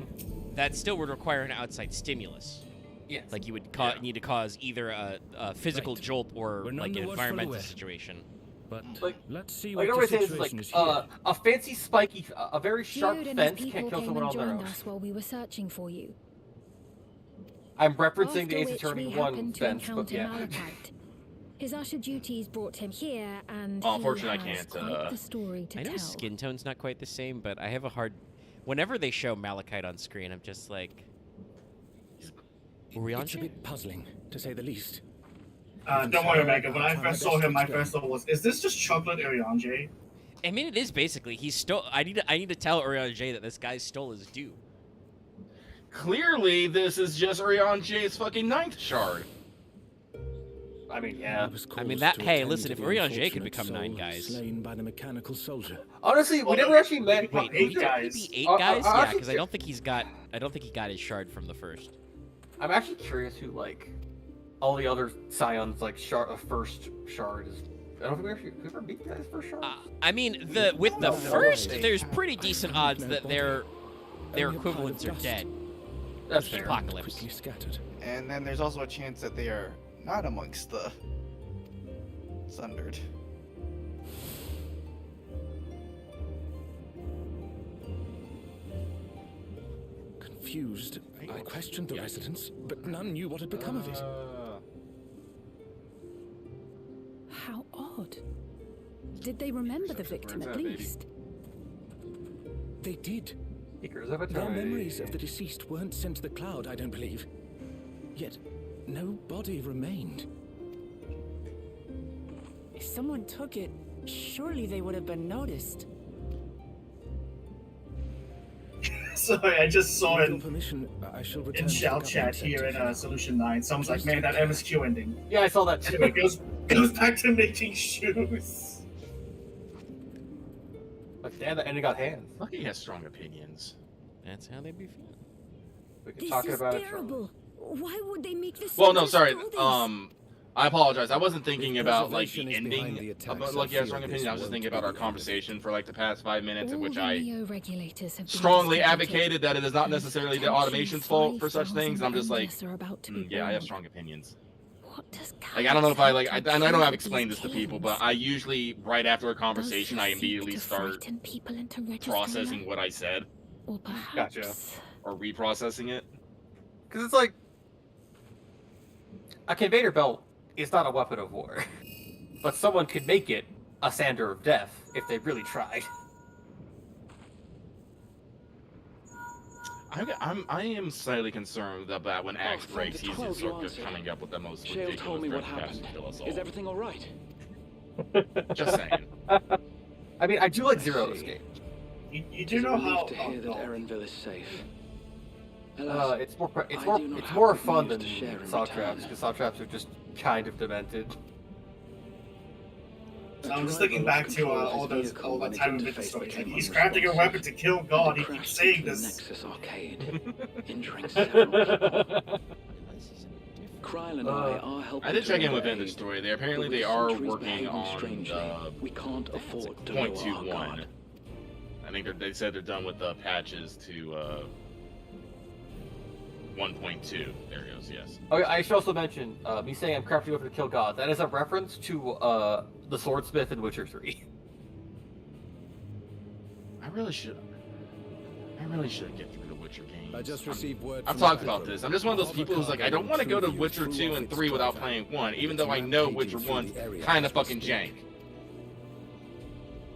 that still would require an outside stimulus. Yes. Like you would need to cause either a physical jolt or like an environmental situation. But like, let's see like what the everybody says, situation is like here. a fancy spiky, a very sharp Jude and fence his can't people kill came someone and on their joined own. us while we were searching for you. I'm referencing After the Ace which Attorney we 1 happened to fence, but encounter yeah. Malachite. His usher duties brought him here, and Well, he unfortunately, I has can't, quite the story to I know tell. skin tone's not quite the same, but I have a hard. Whenever they show Malachite on screen, I'm just like, were It's a bit puzzling, to say the least. Don't worry, Omega. When I first saw him, my first thought was, is this just chocolate Urianger? I mean, it is basically he stole. I need to tell Orion J that this guy stole his due. clearly this is just Urianger's fucking 9th shard. I mean, yeah. I mean that. Hey, listen, if Orion J could become 9 guys, Slain by the mechanical soldier. Honestly, we never actually met. wait, eight would guys. it be 8 Uh, guys? uh, Yeah, actually, because I don't think he's got. I don't think he got his shard from the first. I'm actually curious who like all the other scions like first shard is. I don't think we ever beat that first shard. I mean, with the first, there's pretty decent odds that their equivalents are dead. That's fair. Apocalypse. Scattered. And then there's also a chance that they are not amongst the Sundered. Confused, I questioned the residents, but none knew what had become of it. How odd. Did they remember the victim at least? They did. Seekers of Their eternity. memories of the deceased weren't sent to the cloud, I don't believe. Yet, no body remained. If someone took it, surely they would have been noticed. Sorry, I just saw With it your permission, I shall return in to the shout chat government here in center. Solution 9. Someone's like, man, that MSQ ending. Yeah, I saw that too. Anyway, goes back to making shoes. Like, damn, that ending got hands. Lucky he has strong opinions. That's how they be feeling. We can This talk is about terrible. Why would they make this? Well, no, sorry. I apologize. I wasn't thinking about like the preservation is behind the ending attacks, of Lucky I has strong feel opinions. this I was just won't thinking about be our the conversation for like the past 5 minutes, in All which the I Neo-regulators have been strongly disconnected. advocated that it is not necessarily the automation's fault for such things. And I'm just like, Endless are about to be yeah, I have born. strong opinions. What does Like, I don't know if I like, Calyx and I know I've have explained to this to these people, but kings? I usually, right after a Does conversation, I he seek immediately to start frighten people into registering processing them? what I said, Or perhaps Gotcha. or reprocessing it. Because it's like a conveyor belt is not a weapon of war, but someone could make it a sander of death if they really tried. I am slightly concerned about when Axe from breaks, the he's 12 sort of Lancet. coming up with the most Shale ridiculous told me what threat happened. to kill us all. Is everything all right? Just saying. I mean, I do like Zero's game. You do know how... to hear that Erenville is safe. It's more I do not it's have more good fun news than to share in saw return. traps, because saw traps are just kind of demented. I'm just thinking back to all the time of the story. Like, he's crafting a weapon to kill God. He keeps saying this. Nexus Arcade, injuring several people. Kryl and I are helping. I did check to in with evade, Vintage Story. They apparently but they with are sentries working behaving on strangely, the we can't afford to lower our 0.21. guard. I think they said they're done with the patches to 1.2 areas. Yes. Okay, I should also mention, me saying I'm crafting over to kill God. That is a reference to the swordsmith in Witcher 3. I really should get through the Witcher games. I just received word. I've from talked the about backroom. this. I'm just one of those people who's like, I don't want to go to Witcher 2 and 3 without playing 1, even though I know Witcher 1's kind of fucking jank.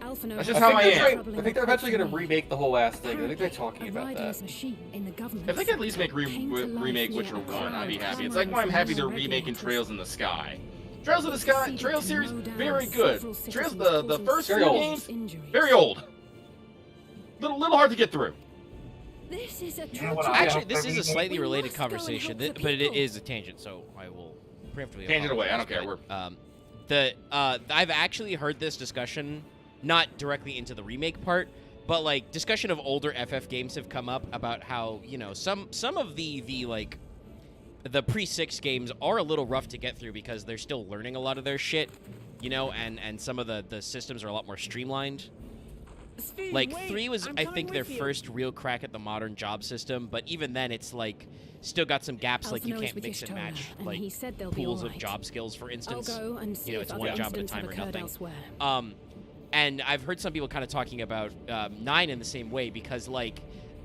Alpha That's just how I am. I think they're eventually going to remake the whole ass thing. I think they're talking about that. Machine in the government. If they could at least make remake Witcher 1, I'd be happy. It's like why I'm happy they're remaking Trails in the Sky. Trails in the Sky, Trails series, very good. Trails, the first Very few old. games, very old. Little hard to get through. This is a know what tragedy. Actually, this is a slightly We related must go and conversation, help the but it people. is a tangent, so I will preemptively Tangent away, I don't apologize, care, but, I've actually heard this discussion, not directly into the remake part, but like discussion of older FF games have come up about how, you know, some of the like the pre-6 games are a little rough to get through because they're still learning a lot of their shit, you know, and some of the systems are a lot more streamlined. Sven, Like, wait, 3 was, I'm I coming think, their with you. first real crack at the modern job system, but even then, it's, like, still got some gaps, like, you Alphino is can't with mix and Ishtola, match, and like, he said they'll be pools of alright. job skills, for instance. I'll go and see you know, if it's other one job at a incidents have time or occurred nothing. elsewhere. And I've heard some people kind of talking about 9 in the same way, because, like,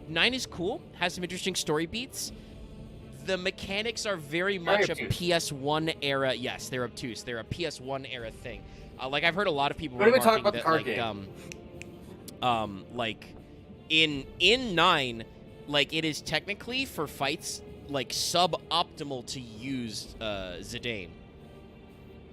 9 is cool, has some interesting story beats. The mechanics are very much a PS1 era. Yes, they're obtuse. They're a PS1 era thing. Like, I've heard a lot of people What do we talk remarking about the that, card like, game? like in 9, like, it is technically for fights like suboptimal to use Zidane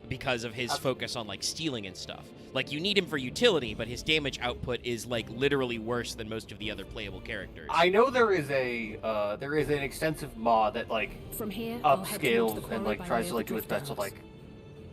because of his focus on like stealing and stuff. Like, you need him for utility, but his damage output is like literally worse than most of the other playable characters. I know there is an extensive mod that like From here, I'll head towards the upscales quarry and like by tries way to of like the do its best to Drift like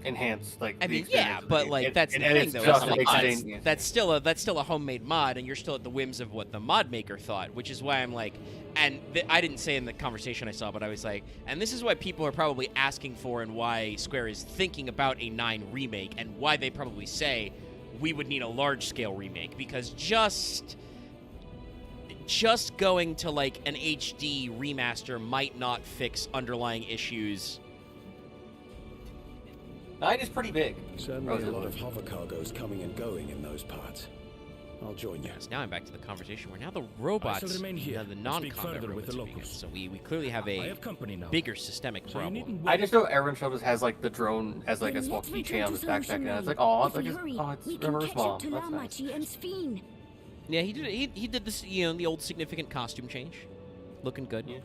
enhance like I the mean, experience yeah, of but the like game. that's and the it's thing though. just It's an like, exciting- that's still a homemade mod, and you're still at the whims of what the mod maker thought, which is why I'm like, and I didn't say in the conversation I saw, but I was like, and this is what people are probably asking for, and why Square is thinking about a 9 remake, and why they probably say we would need a large scale remake, because just going to like an HD remaster might not fix underlying issues. 9 is pretty big. Certainly a lot of hover cargoes coming and going in those parts. I'll join you. Yes, now I'm back to the conversation where now the robots, I shall remain here the and non-combat speak further with robots the are being locals. used. So we clearly have a I have company now. bigger systemic So you problem. needn't I just know Aaron Shoulders has like the drone as like a small keychain on his backpack, and it's like, oh, it's like it's remember small. That's nice. and Sven. Yeah, he did this, you know, the old significant costume change, looking good. Yeah.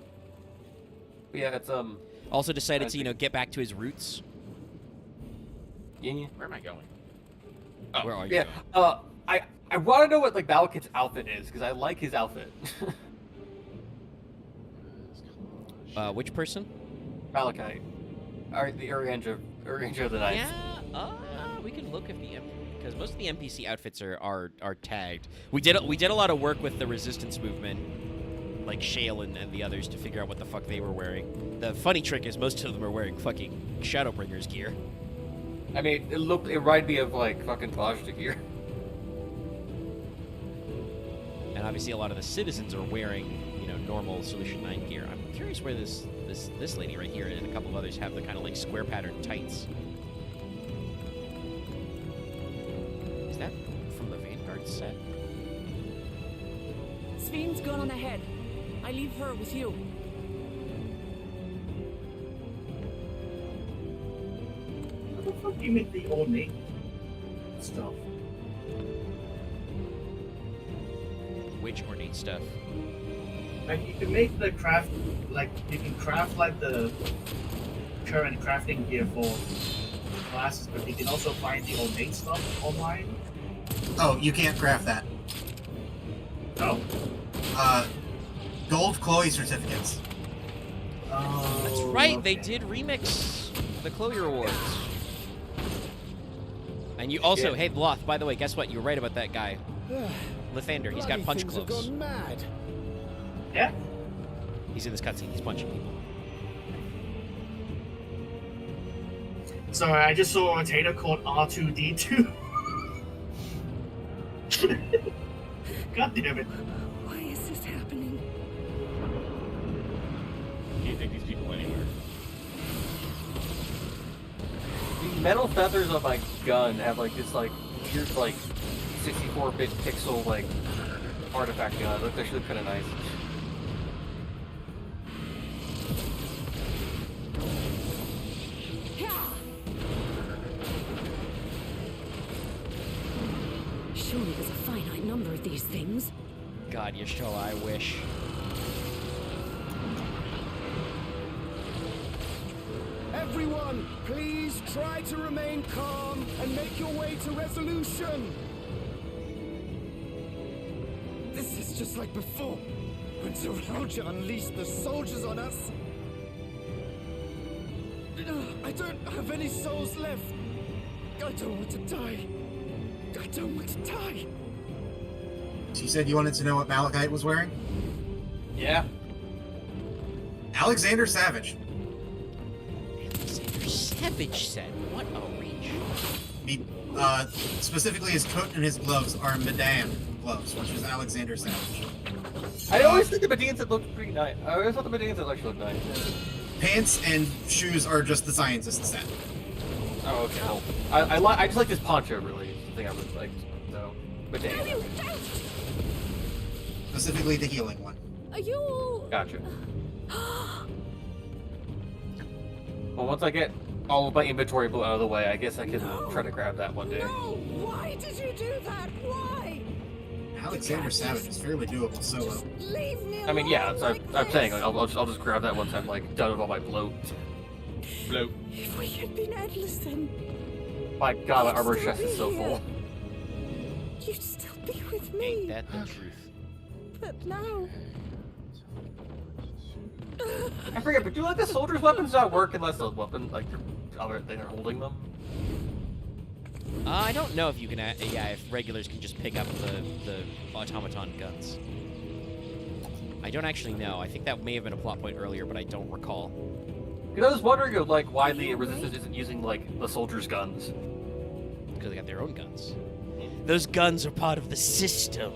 Yeah, it's Also decided to, you know, get back to his roots. Yeah. Where am I going? Where are you? Yeah. I want to know what like Balakit's outfit is because I like his outfit. Which person? Balakite. The Urianger of the Night. Yeah. We can look if because most of the NPC outfits are tagged. We did a lot of work with the resistance movement, like Shale and the others, to figure out what the fuck they were wearing. The funny trick is most of them are wearing fucking Shadowbringers gear. I mean, it reminded me of like fucking Vajda gear. And obviously a lot of the citizens are wearing, you know, normal Solution 9 gear. I'm curious where this lady right here and a couple of others have the kind of like square pattern tights. Is that from the Vanguard set? Sven's gone on ahead. I leave her with you. How the fuck do you make the ornate stuff? Which ornate stuff? Like you can make the craft, like you can craft like the current crafting gear for classes, but you can also find the ornate stuff online. Oh, you can't craft that. No. Gold Chloe certificates. Oh. That's right, they did remix the Chloe rewards. And you also, hey Loth, by the way, guess what? You were right about that guy. Lathander, he's got punch clothes. Mad. Yeah? He's in this cutscene, he's punching people. Sorry, I just saw a potato called R2D2. God damn it. Why is this happening? Can't take these people anywhere. The metal feathers on my gun have like this like weird like 64-bit pixel like artifact gun. It looks actually kind of nice. Surely there's a finite number of these things. God, Y'shtola, I wish. Everyone, please try to remain calm and make your way to resolution. This is just like before, when Zeralja unleashed the soldiers on us. I don't have any souls left. I don't want to die. I don't want to die. She said you wanted to know what Malachite was wearing? Yeah. Alexander Savage. Alexander Savage said, what a reach. He, specifically his coat and his gloves are Medan gloves, which is Alexander Savage. I always think the Medans that looked pretty nice. I always thought the Medans that actually looked nice. Pants and shoes are just the scientist's set. Oh, okay. Well, I just like this poncho, really. It's the thing I really liked. So, Medan. Specifically the healing one. Are you... Gotcha. Well, once I get all of my inventory out of the way, I guess I can try to grab that one day. No! Why did you do that? Why? Alexander Savage is fairly doable solo. Leave me I mean, yeah, alone I'm saying, like, I'll just grab that once I'm, like, done with all my bloat. Bloat. If we had been endless, then My god, my armor chest is so full. you'd still be with me. Ain't that the truth? But now... I forget, but do, like, the soldiers' weapons not work unless the weapon, like, they're holding them? I don't know if you can, if regulars can just pick up the automaton guns. I don't actually know. I think that may have been a plot point earlier, but I don't recall. Because I was wondering, like, why the Resistance isn't using, like, the soldiers' guns. Because they got their own guns. Those guns are part of the system.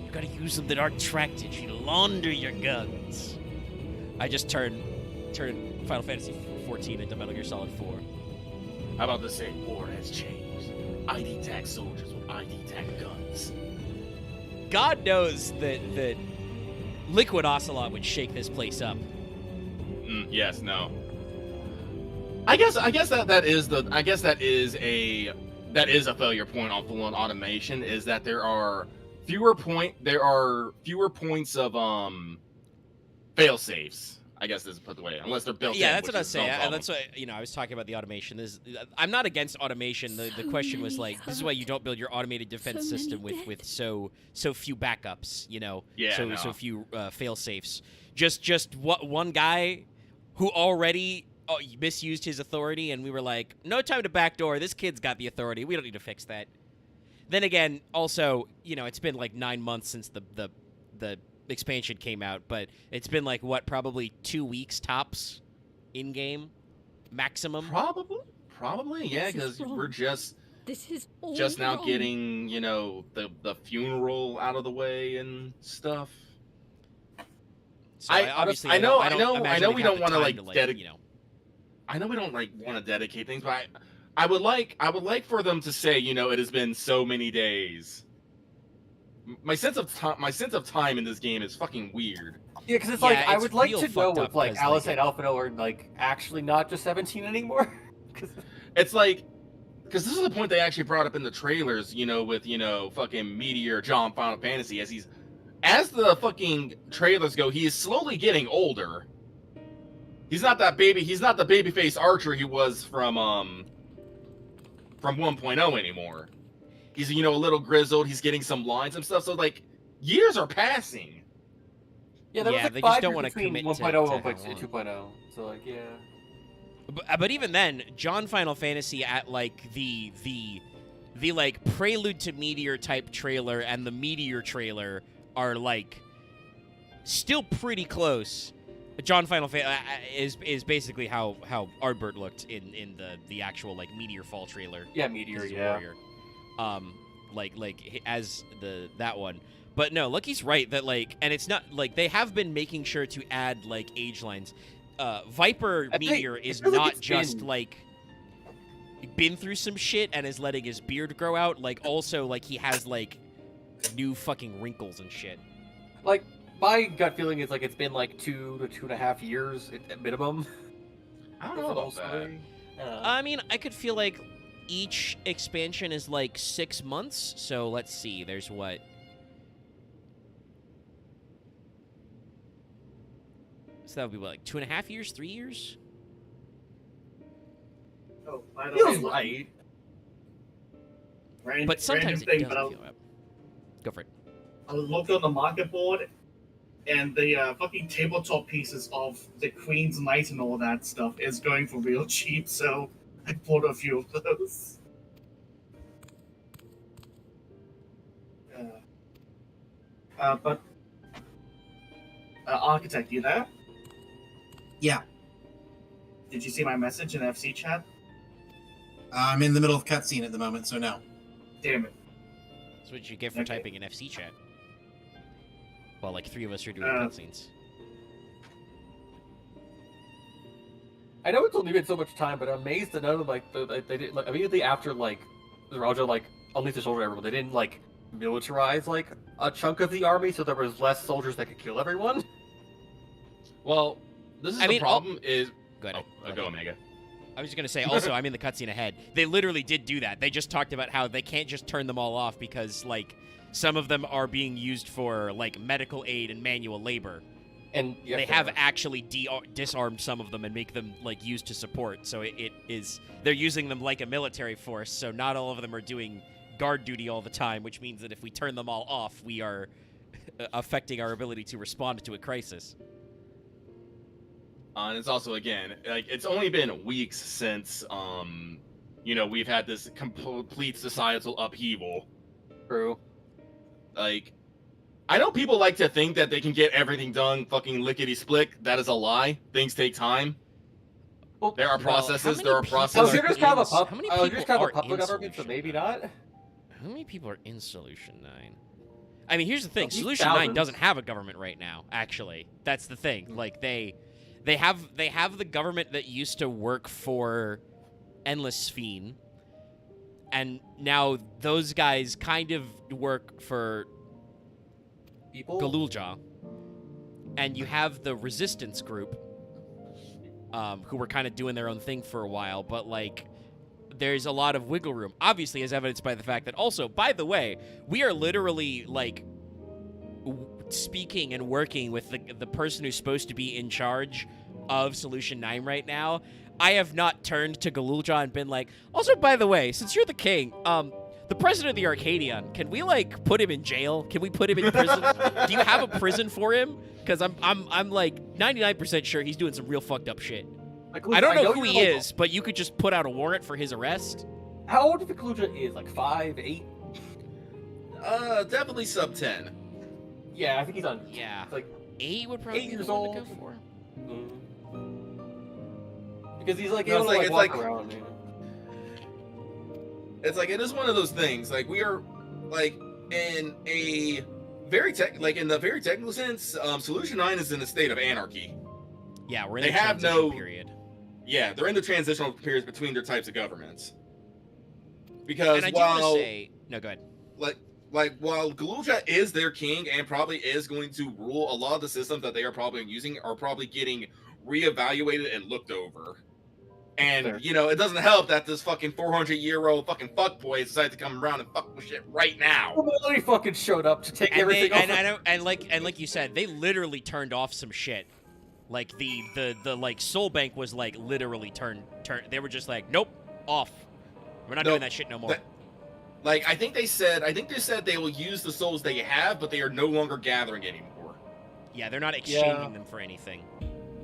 You gotta use them that aren't tracked. You launder your guns. I just turned Final Fantasy 14 into Metal Gear Solid 4. How about to say war has changed? ID tag soldiers with ID tag guns. God knows that Liquid Ocelot would shake this place up. Yes, no. I guess that is a failure point on full-on automation, is that there are fewer points of fail safes. I guess this is put the way, unless they're built in. Yeah, that's what I which was is no saying. problem. That's what I was talking about the automation. I'm not against automation. The question was like, this is why you don't build your automated defense system with so few backups. Yeah, so few fail safes. Just one guy who already misused his authority, and we were like, no time to backdoor. This kid's got the authority. We don't need to fix that. Then again, also, it's been like 9 months since the expansion came out, but it's been like probably 2 weeks tops in game maximum. Probably, yeah, because we're just all now wrong. getting the funeral out of the way and stuff. So I know we don't want to like dedicate. I know we don't want to dedicate things, but I would like for them to say, it has been so many days. My sense of time in this game is fucking weird. Yeah, because it's like, I would like to know if, like, Alice and Alphino are, like, actually not just 17 anymore. It's like, because this is the point they actually brought up in the trailers, with, fucking Meteor John Final Fantasy, as the fucking trailers go, he is slowly getting older. He's not the babyface archer he was from 1.0 anymore. He's, a little grizzled. He's getting some lines and stuff. So, like, years are passing. Yeah, there was like they 5 just don't years want to between commit 1.0 to and 2.0. So, like, yeah. But even then, John Final Fantasy at like the like prelude to Meteor type trailer and the Meteor trailer are like still pretty close. John Final Fantasy is basically how Ardbert looked in the actual like Meteor Fall trailer. Yeah, Meteor, yeah. Warrior. Like as that one. But no, Lucky's right that like, and it's not like they have been making sure to add like age lines. Viper Meteor is not just like been through some shit and is letting his beard grow out. Like also like he has like new fucking wrinkles and shit. Like my gut feeling is like it's been like 2 to 2.5 years at minimum. I don't know about that. I mean, I could feel like each expansion is like 6 months. So let's see. There's what? So that would be what, like 2.5 years, 3 years? Oh, I don't Feels know. right. But sometimes it thing, doesn't but feel right. Go for it. I looked on the market board, and the fucking tabletop pieces of the Queen's Knight and all that stuff is going for real cheap, so I bought a few of those. But Architect, you there? Yeah. Did you see my message in FC chat? I'm in the middle of cutscene at the moment, so no. Damn it. That's what you get for typing in FC chat. Well, like 3 of us are doing cutscenes. I know it's only been so much time, but I'm amazed that none of they did immediately after Raja unleashed the soldier everyone. They didn't militarize a chunk of the army, so there was less soldiers that could kill everyone. Well, this is the problem. Go ahead. Go Omega. I was just gonna say. Also, I'm in the cutscene ahead. They literally did do that. They just talked about how they can't just turn them all off because some of them are being used for medical aid and manual labor. And they have actually disarmed some of them and make them used to support. So they're using them like a military force. So not all of them are doing guard duty all the time, which means that if we turn them all off, we are affecting our ability to respond to a crisis. And it's also, again, it's only been weeks since we've had this complete societal upheaval. True. I know people like to think that they can get everything done fucking lickety-split. That is a lie. Things take time. Well, there are processes. There are processes. You're just kind of a public government, so maybe not. How many people are in Solution 9? I mean, here's the thing. Solution 9 doesn't have a government right now, actually. That's the thing. They have the government that used to work for Endless Fiend, and now those guys kind of work for Galulja, and you have the resistance group who were kind of doing their own thing for a while, but there's a lot of wiggle room, obviously, as evidenced by the fact that also, by the way, we are literally speaking and working with the person who's supposed to be in charge of Solution 9 right now. I have not turned to Galulja and been also, by the way, since you're the king, the president of the Arcadion, can we put him in jail? Can we put him in prison? Do you have a prison for him? Because I'm 99% sure he's doing some real fucked up shit. I don't know who he is, but you could just put out a warrant for his arrest. How old do you think Galulja is? 5, 8? Definitely sub 10. Yeah, I think he's on. Yeah. 8 would probably 8 be years the one old. to go for. Because he's walk around. It is one of those things. We are in a very in the very technical sense, Solution 9 is in a state of anarchy. Yeah, we're in the transition period. Yeah, they're in the transitional periods between their types of governments. Because and I do want to say, no, go ahead. While Galulja is their king and probably is going to rule, a lot of the systems that they are probably using are probably getting reevaluated and looked over. And, it doesn't help that this fucking 400-year-old fucking fuckboy decided to come around and fuck with shit right now. He fucking showed up to take everything off. And like you said, they literally turned off some shit. The Soul Bank was literally turned. They were just nope, off. We're not doing that shit no more. I think they said they will use the souls they have, but they are no longer gathering anymore. Yeah, they're not exchanging them for anything.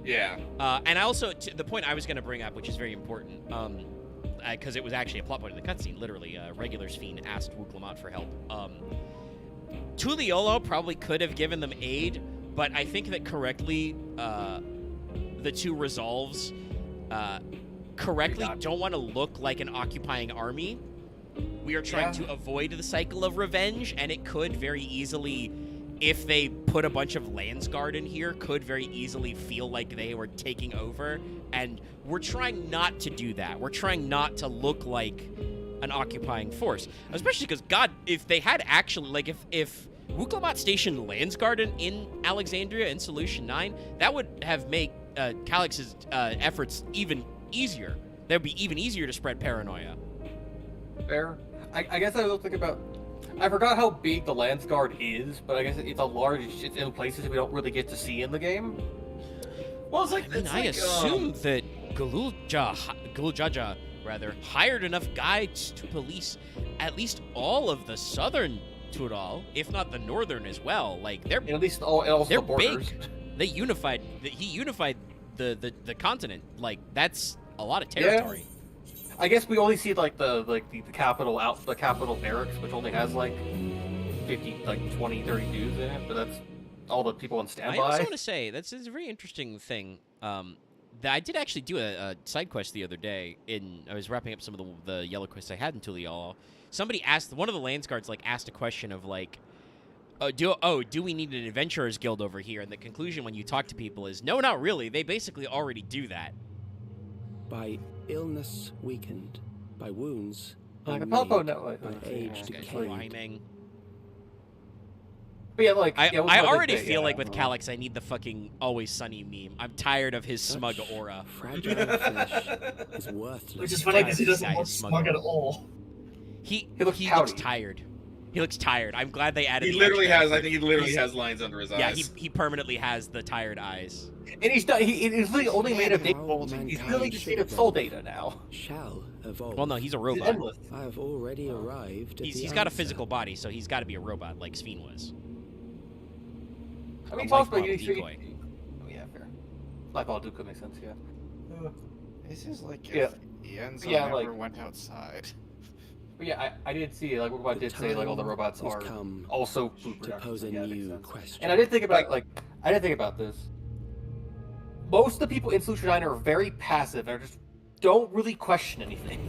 Yeah. And I also, the point I was going to bring up, which is very important, because it was actually a plot point in the cutscene, literally, Regular's Fiend asked Wuklamot for help. Tuliolo probably could have given them aid, but I think that correctly, the two resolves correctly don't want to look like an occupying army. We are trying to avoid the cycle of revenge, and it could very easily, if they put a bunch of Landsguard in here, could very easily feel like they were taking over, and we're trying not to do that. We're trying not to look like an occupying force, especially because, God, if they had actually, if Wuklamot stationed Landsguard in Alexandria in Solution 9, that would have made Calix's efforts even easier. That would be even easier to spread paranoia. Fair. I guess I was thinking about... I forgot how big the Landsguard is, but I guess it's a large... It's in places we don't really get to see in the game. Well, it's I assume that Galuljaja hired enough guides to police at least all of the southern Tural, if not the northern as well. They're at least also they're the borders. big. They unified. He unified the continent. That's a lot of territory. Yeah. I guess we only see the capital barracks, which only has 50, like 20, 30 dudes in it, but that's all the people on standby. I also want to say that's a very interesting thing. That I did actually do a side quest the other day. I was wrapping up some of the yellow quests I had in Tulial. Somebody asked, one of the Landsguards asked a question of like, do we need an adventurers guild over here? And the conclusion when you talk to people is no, not really. They basically already do that. By illness weakened, by wounds Like a unmade, Popo network. by age decayed. Rhyming. But yeah, like I yeah, already feel like with Calyx, I need the fucking Always Sunny meme. I'm tired of his smug aura. Fragile flesh is worthless. Which is funny because he doesn't look smug at all. He looks tired. He looks tired. I'm glad they added. He the literally extra has. I effort. think he literally has lines under his eyes. Yeah, he permanently has the tired eyes. And he's done. He's really only made of data. He's really just made of soul data now. Shall evolve. Well, no, he's a robot. endless. I have already arrived. At He's got a physical body, so he's got to be a robot like Sphene was. I mean, A talks light about model you. decoy. Oh yeah, fair. Like all do could make sense. Yeah. This is like Yeah. if Ienzo Yeah, never like- went outside. But yeah, I did see like Robot did say like all the robots has are come also food to pose a production. Yeah, that makes new sense. question. And I did think about I did think about this. Most of the people in Solution 9 are very passive and just don't really question anything.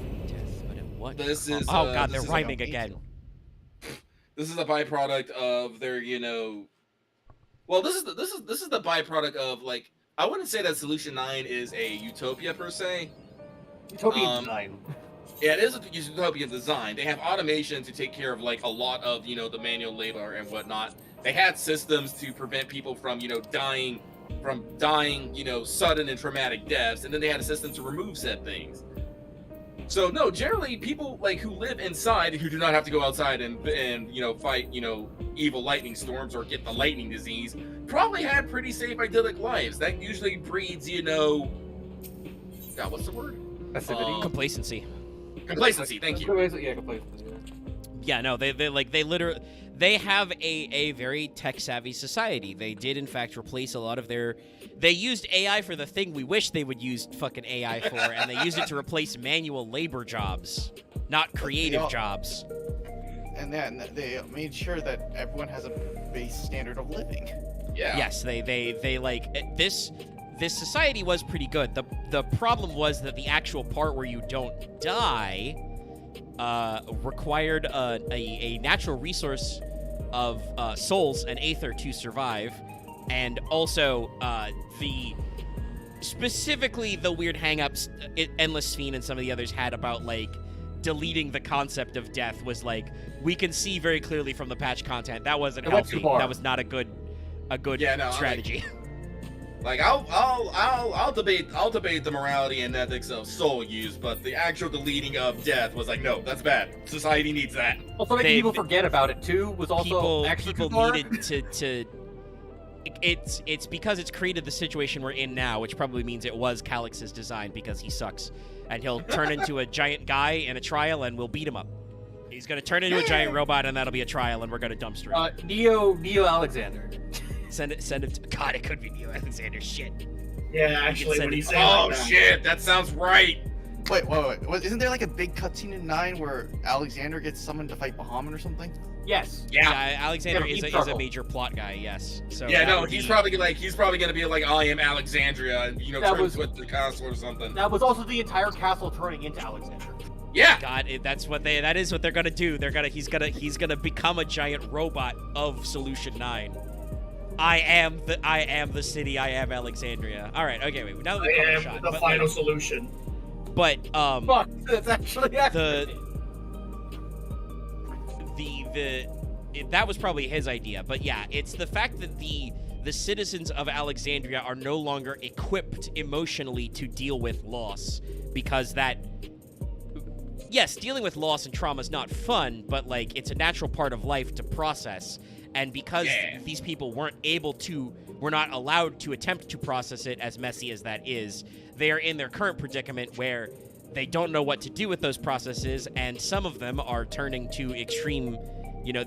What? This is. Oh god, this they're is rhyming again. This is a byproduct of their, Well, this is the byproduct of like. I wouldn't say that Solution 9 is a utopia per se. Utopian design. Yeah, it is a utopian design. They have automation to take care of like a lot of the manual labor and whatnot. They had systems to prevent people from dying sudden and traumatic deaths, and then they had a system to remove said things. So no, generally people like who live inside, who do not have to go outside and fight evil lightning storms or get the lightning disease, probably had pretty safe idyllic lives. That usually breeds God, what's the word? Passivity. Complacency. Complacency. Thank you. Yeah, complacency. Yeah, no, they have a very tech savvy society. They did in fact replace a lot of they used AI for the thing we wish they would use fucking AI for, and they used it to replace manual labor jobs, not creative jobs. And then they made sure that everyone has a base standard of living. Yeah. Yes, they like this society was pretty good. The problem was that the actual part where you don't die required a natural resource of souls and aether to survive, and also specifically the weird hang-ups Endless Sphene and some of the others had about like deleting the concept of death was like, we can see very clearly from the patch content that wasn't healthy. That was not a good strategy. Like I'll debate the morality and ethics of soul use, but the actual deleting of death was like, no, that's bad. Society needs that. Also, making people forget about it too was also people needed to. It's because it's created the situation we're in now, which probably means it was Calyx's design because he sucks, and he'll turn into a giant guy in a trial, and we'll beat him up. He's gonna turn into a giant robot, and that'll be a trial, and we're gonna dumpster him. Neo Alexander. Send it to God. It could be Neo Alexander. Shit. Yeah, actually, when you say oh shit, that sounds right. Wait. Isn't there like a big cutscene in 9 where Alexander gets summoned to fight Bahamut or something? Yes. Yeah. Alexander is a major plot guy. Yes. So yeah, no, he's probably gonna be like, I am Alexandria, and turns with the castle or something. That was also the entire castle turning into Alexandria. Yeah. God, that is what they're gonna do. He's gonna become a giant robot of Solution 9. I am the city. I am Alexandria. All right. Okay. Wait. Now that I we've am shot, the final solution. But fuck, that's actually accurate. That was probably his idea. But yeah, it's the fact that the citizens of Alexandria are no longer equipped emotionally to deal with loss, because yes, dealing with loss and trauma is not fun, but like it's a natural part of life to process. And because these people were not allowed to attempt to process it, as messy as that is, they are in their current predicament where they don't know what to do with those processes, and some of them are turning to extreme,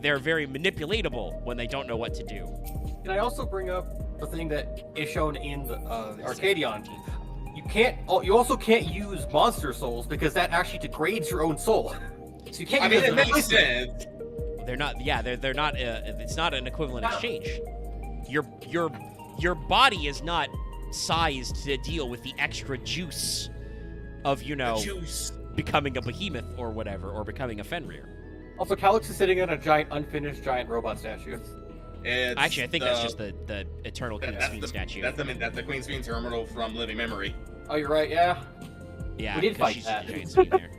they're very manipulatable when they don't know what to do. Can I also bring up the thing that is shown in the Arcadion? You also can't use monster souls because that actually degrades your own soul. So you can't. I mean, it makes sense. They're not. Yeah, they're not. It's not an equivalent exchange. Your body is not sized to deal with the extra juice of becoming a behemoth or whatever, or becoming a Fenrir. Also, Calyx is sitting in a unfinished giant robot statue. Actually, I think that's just the Eternal Queen's Fiend statue. That's the Queen's Fiend terminal from Living Memory. Oh, you're right. Yeah. Yeah. We did fight she's that. a giant fiend there.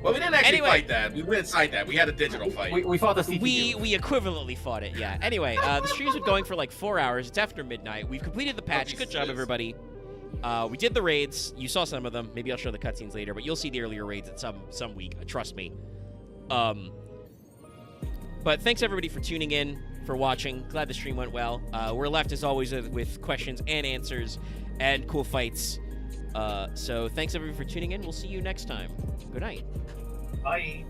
Well, we didn't actually fight that. We went inside that. We had a digital fight. We fought the CPU. We equivalently fought it, yeah. Anyway, the stream's been going for like 4 hours. It's after midnight. We've completed the patch. Good job, everybody. We did the raids. You saw some of them. Maybe I'll show the cutscenes later, but you'll see the earlier raids at some week. Trust me. But thanks, everybody, for tuning in, for watching. Glad the stream went well. We're left, as always, with questions and answers and cool fights. So thanks, everybody, for tuning in. We'll see you next time. Good night. Bye.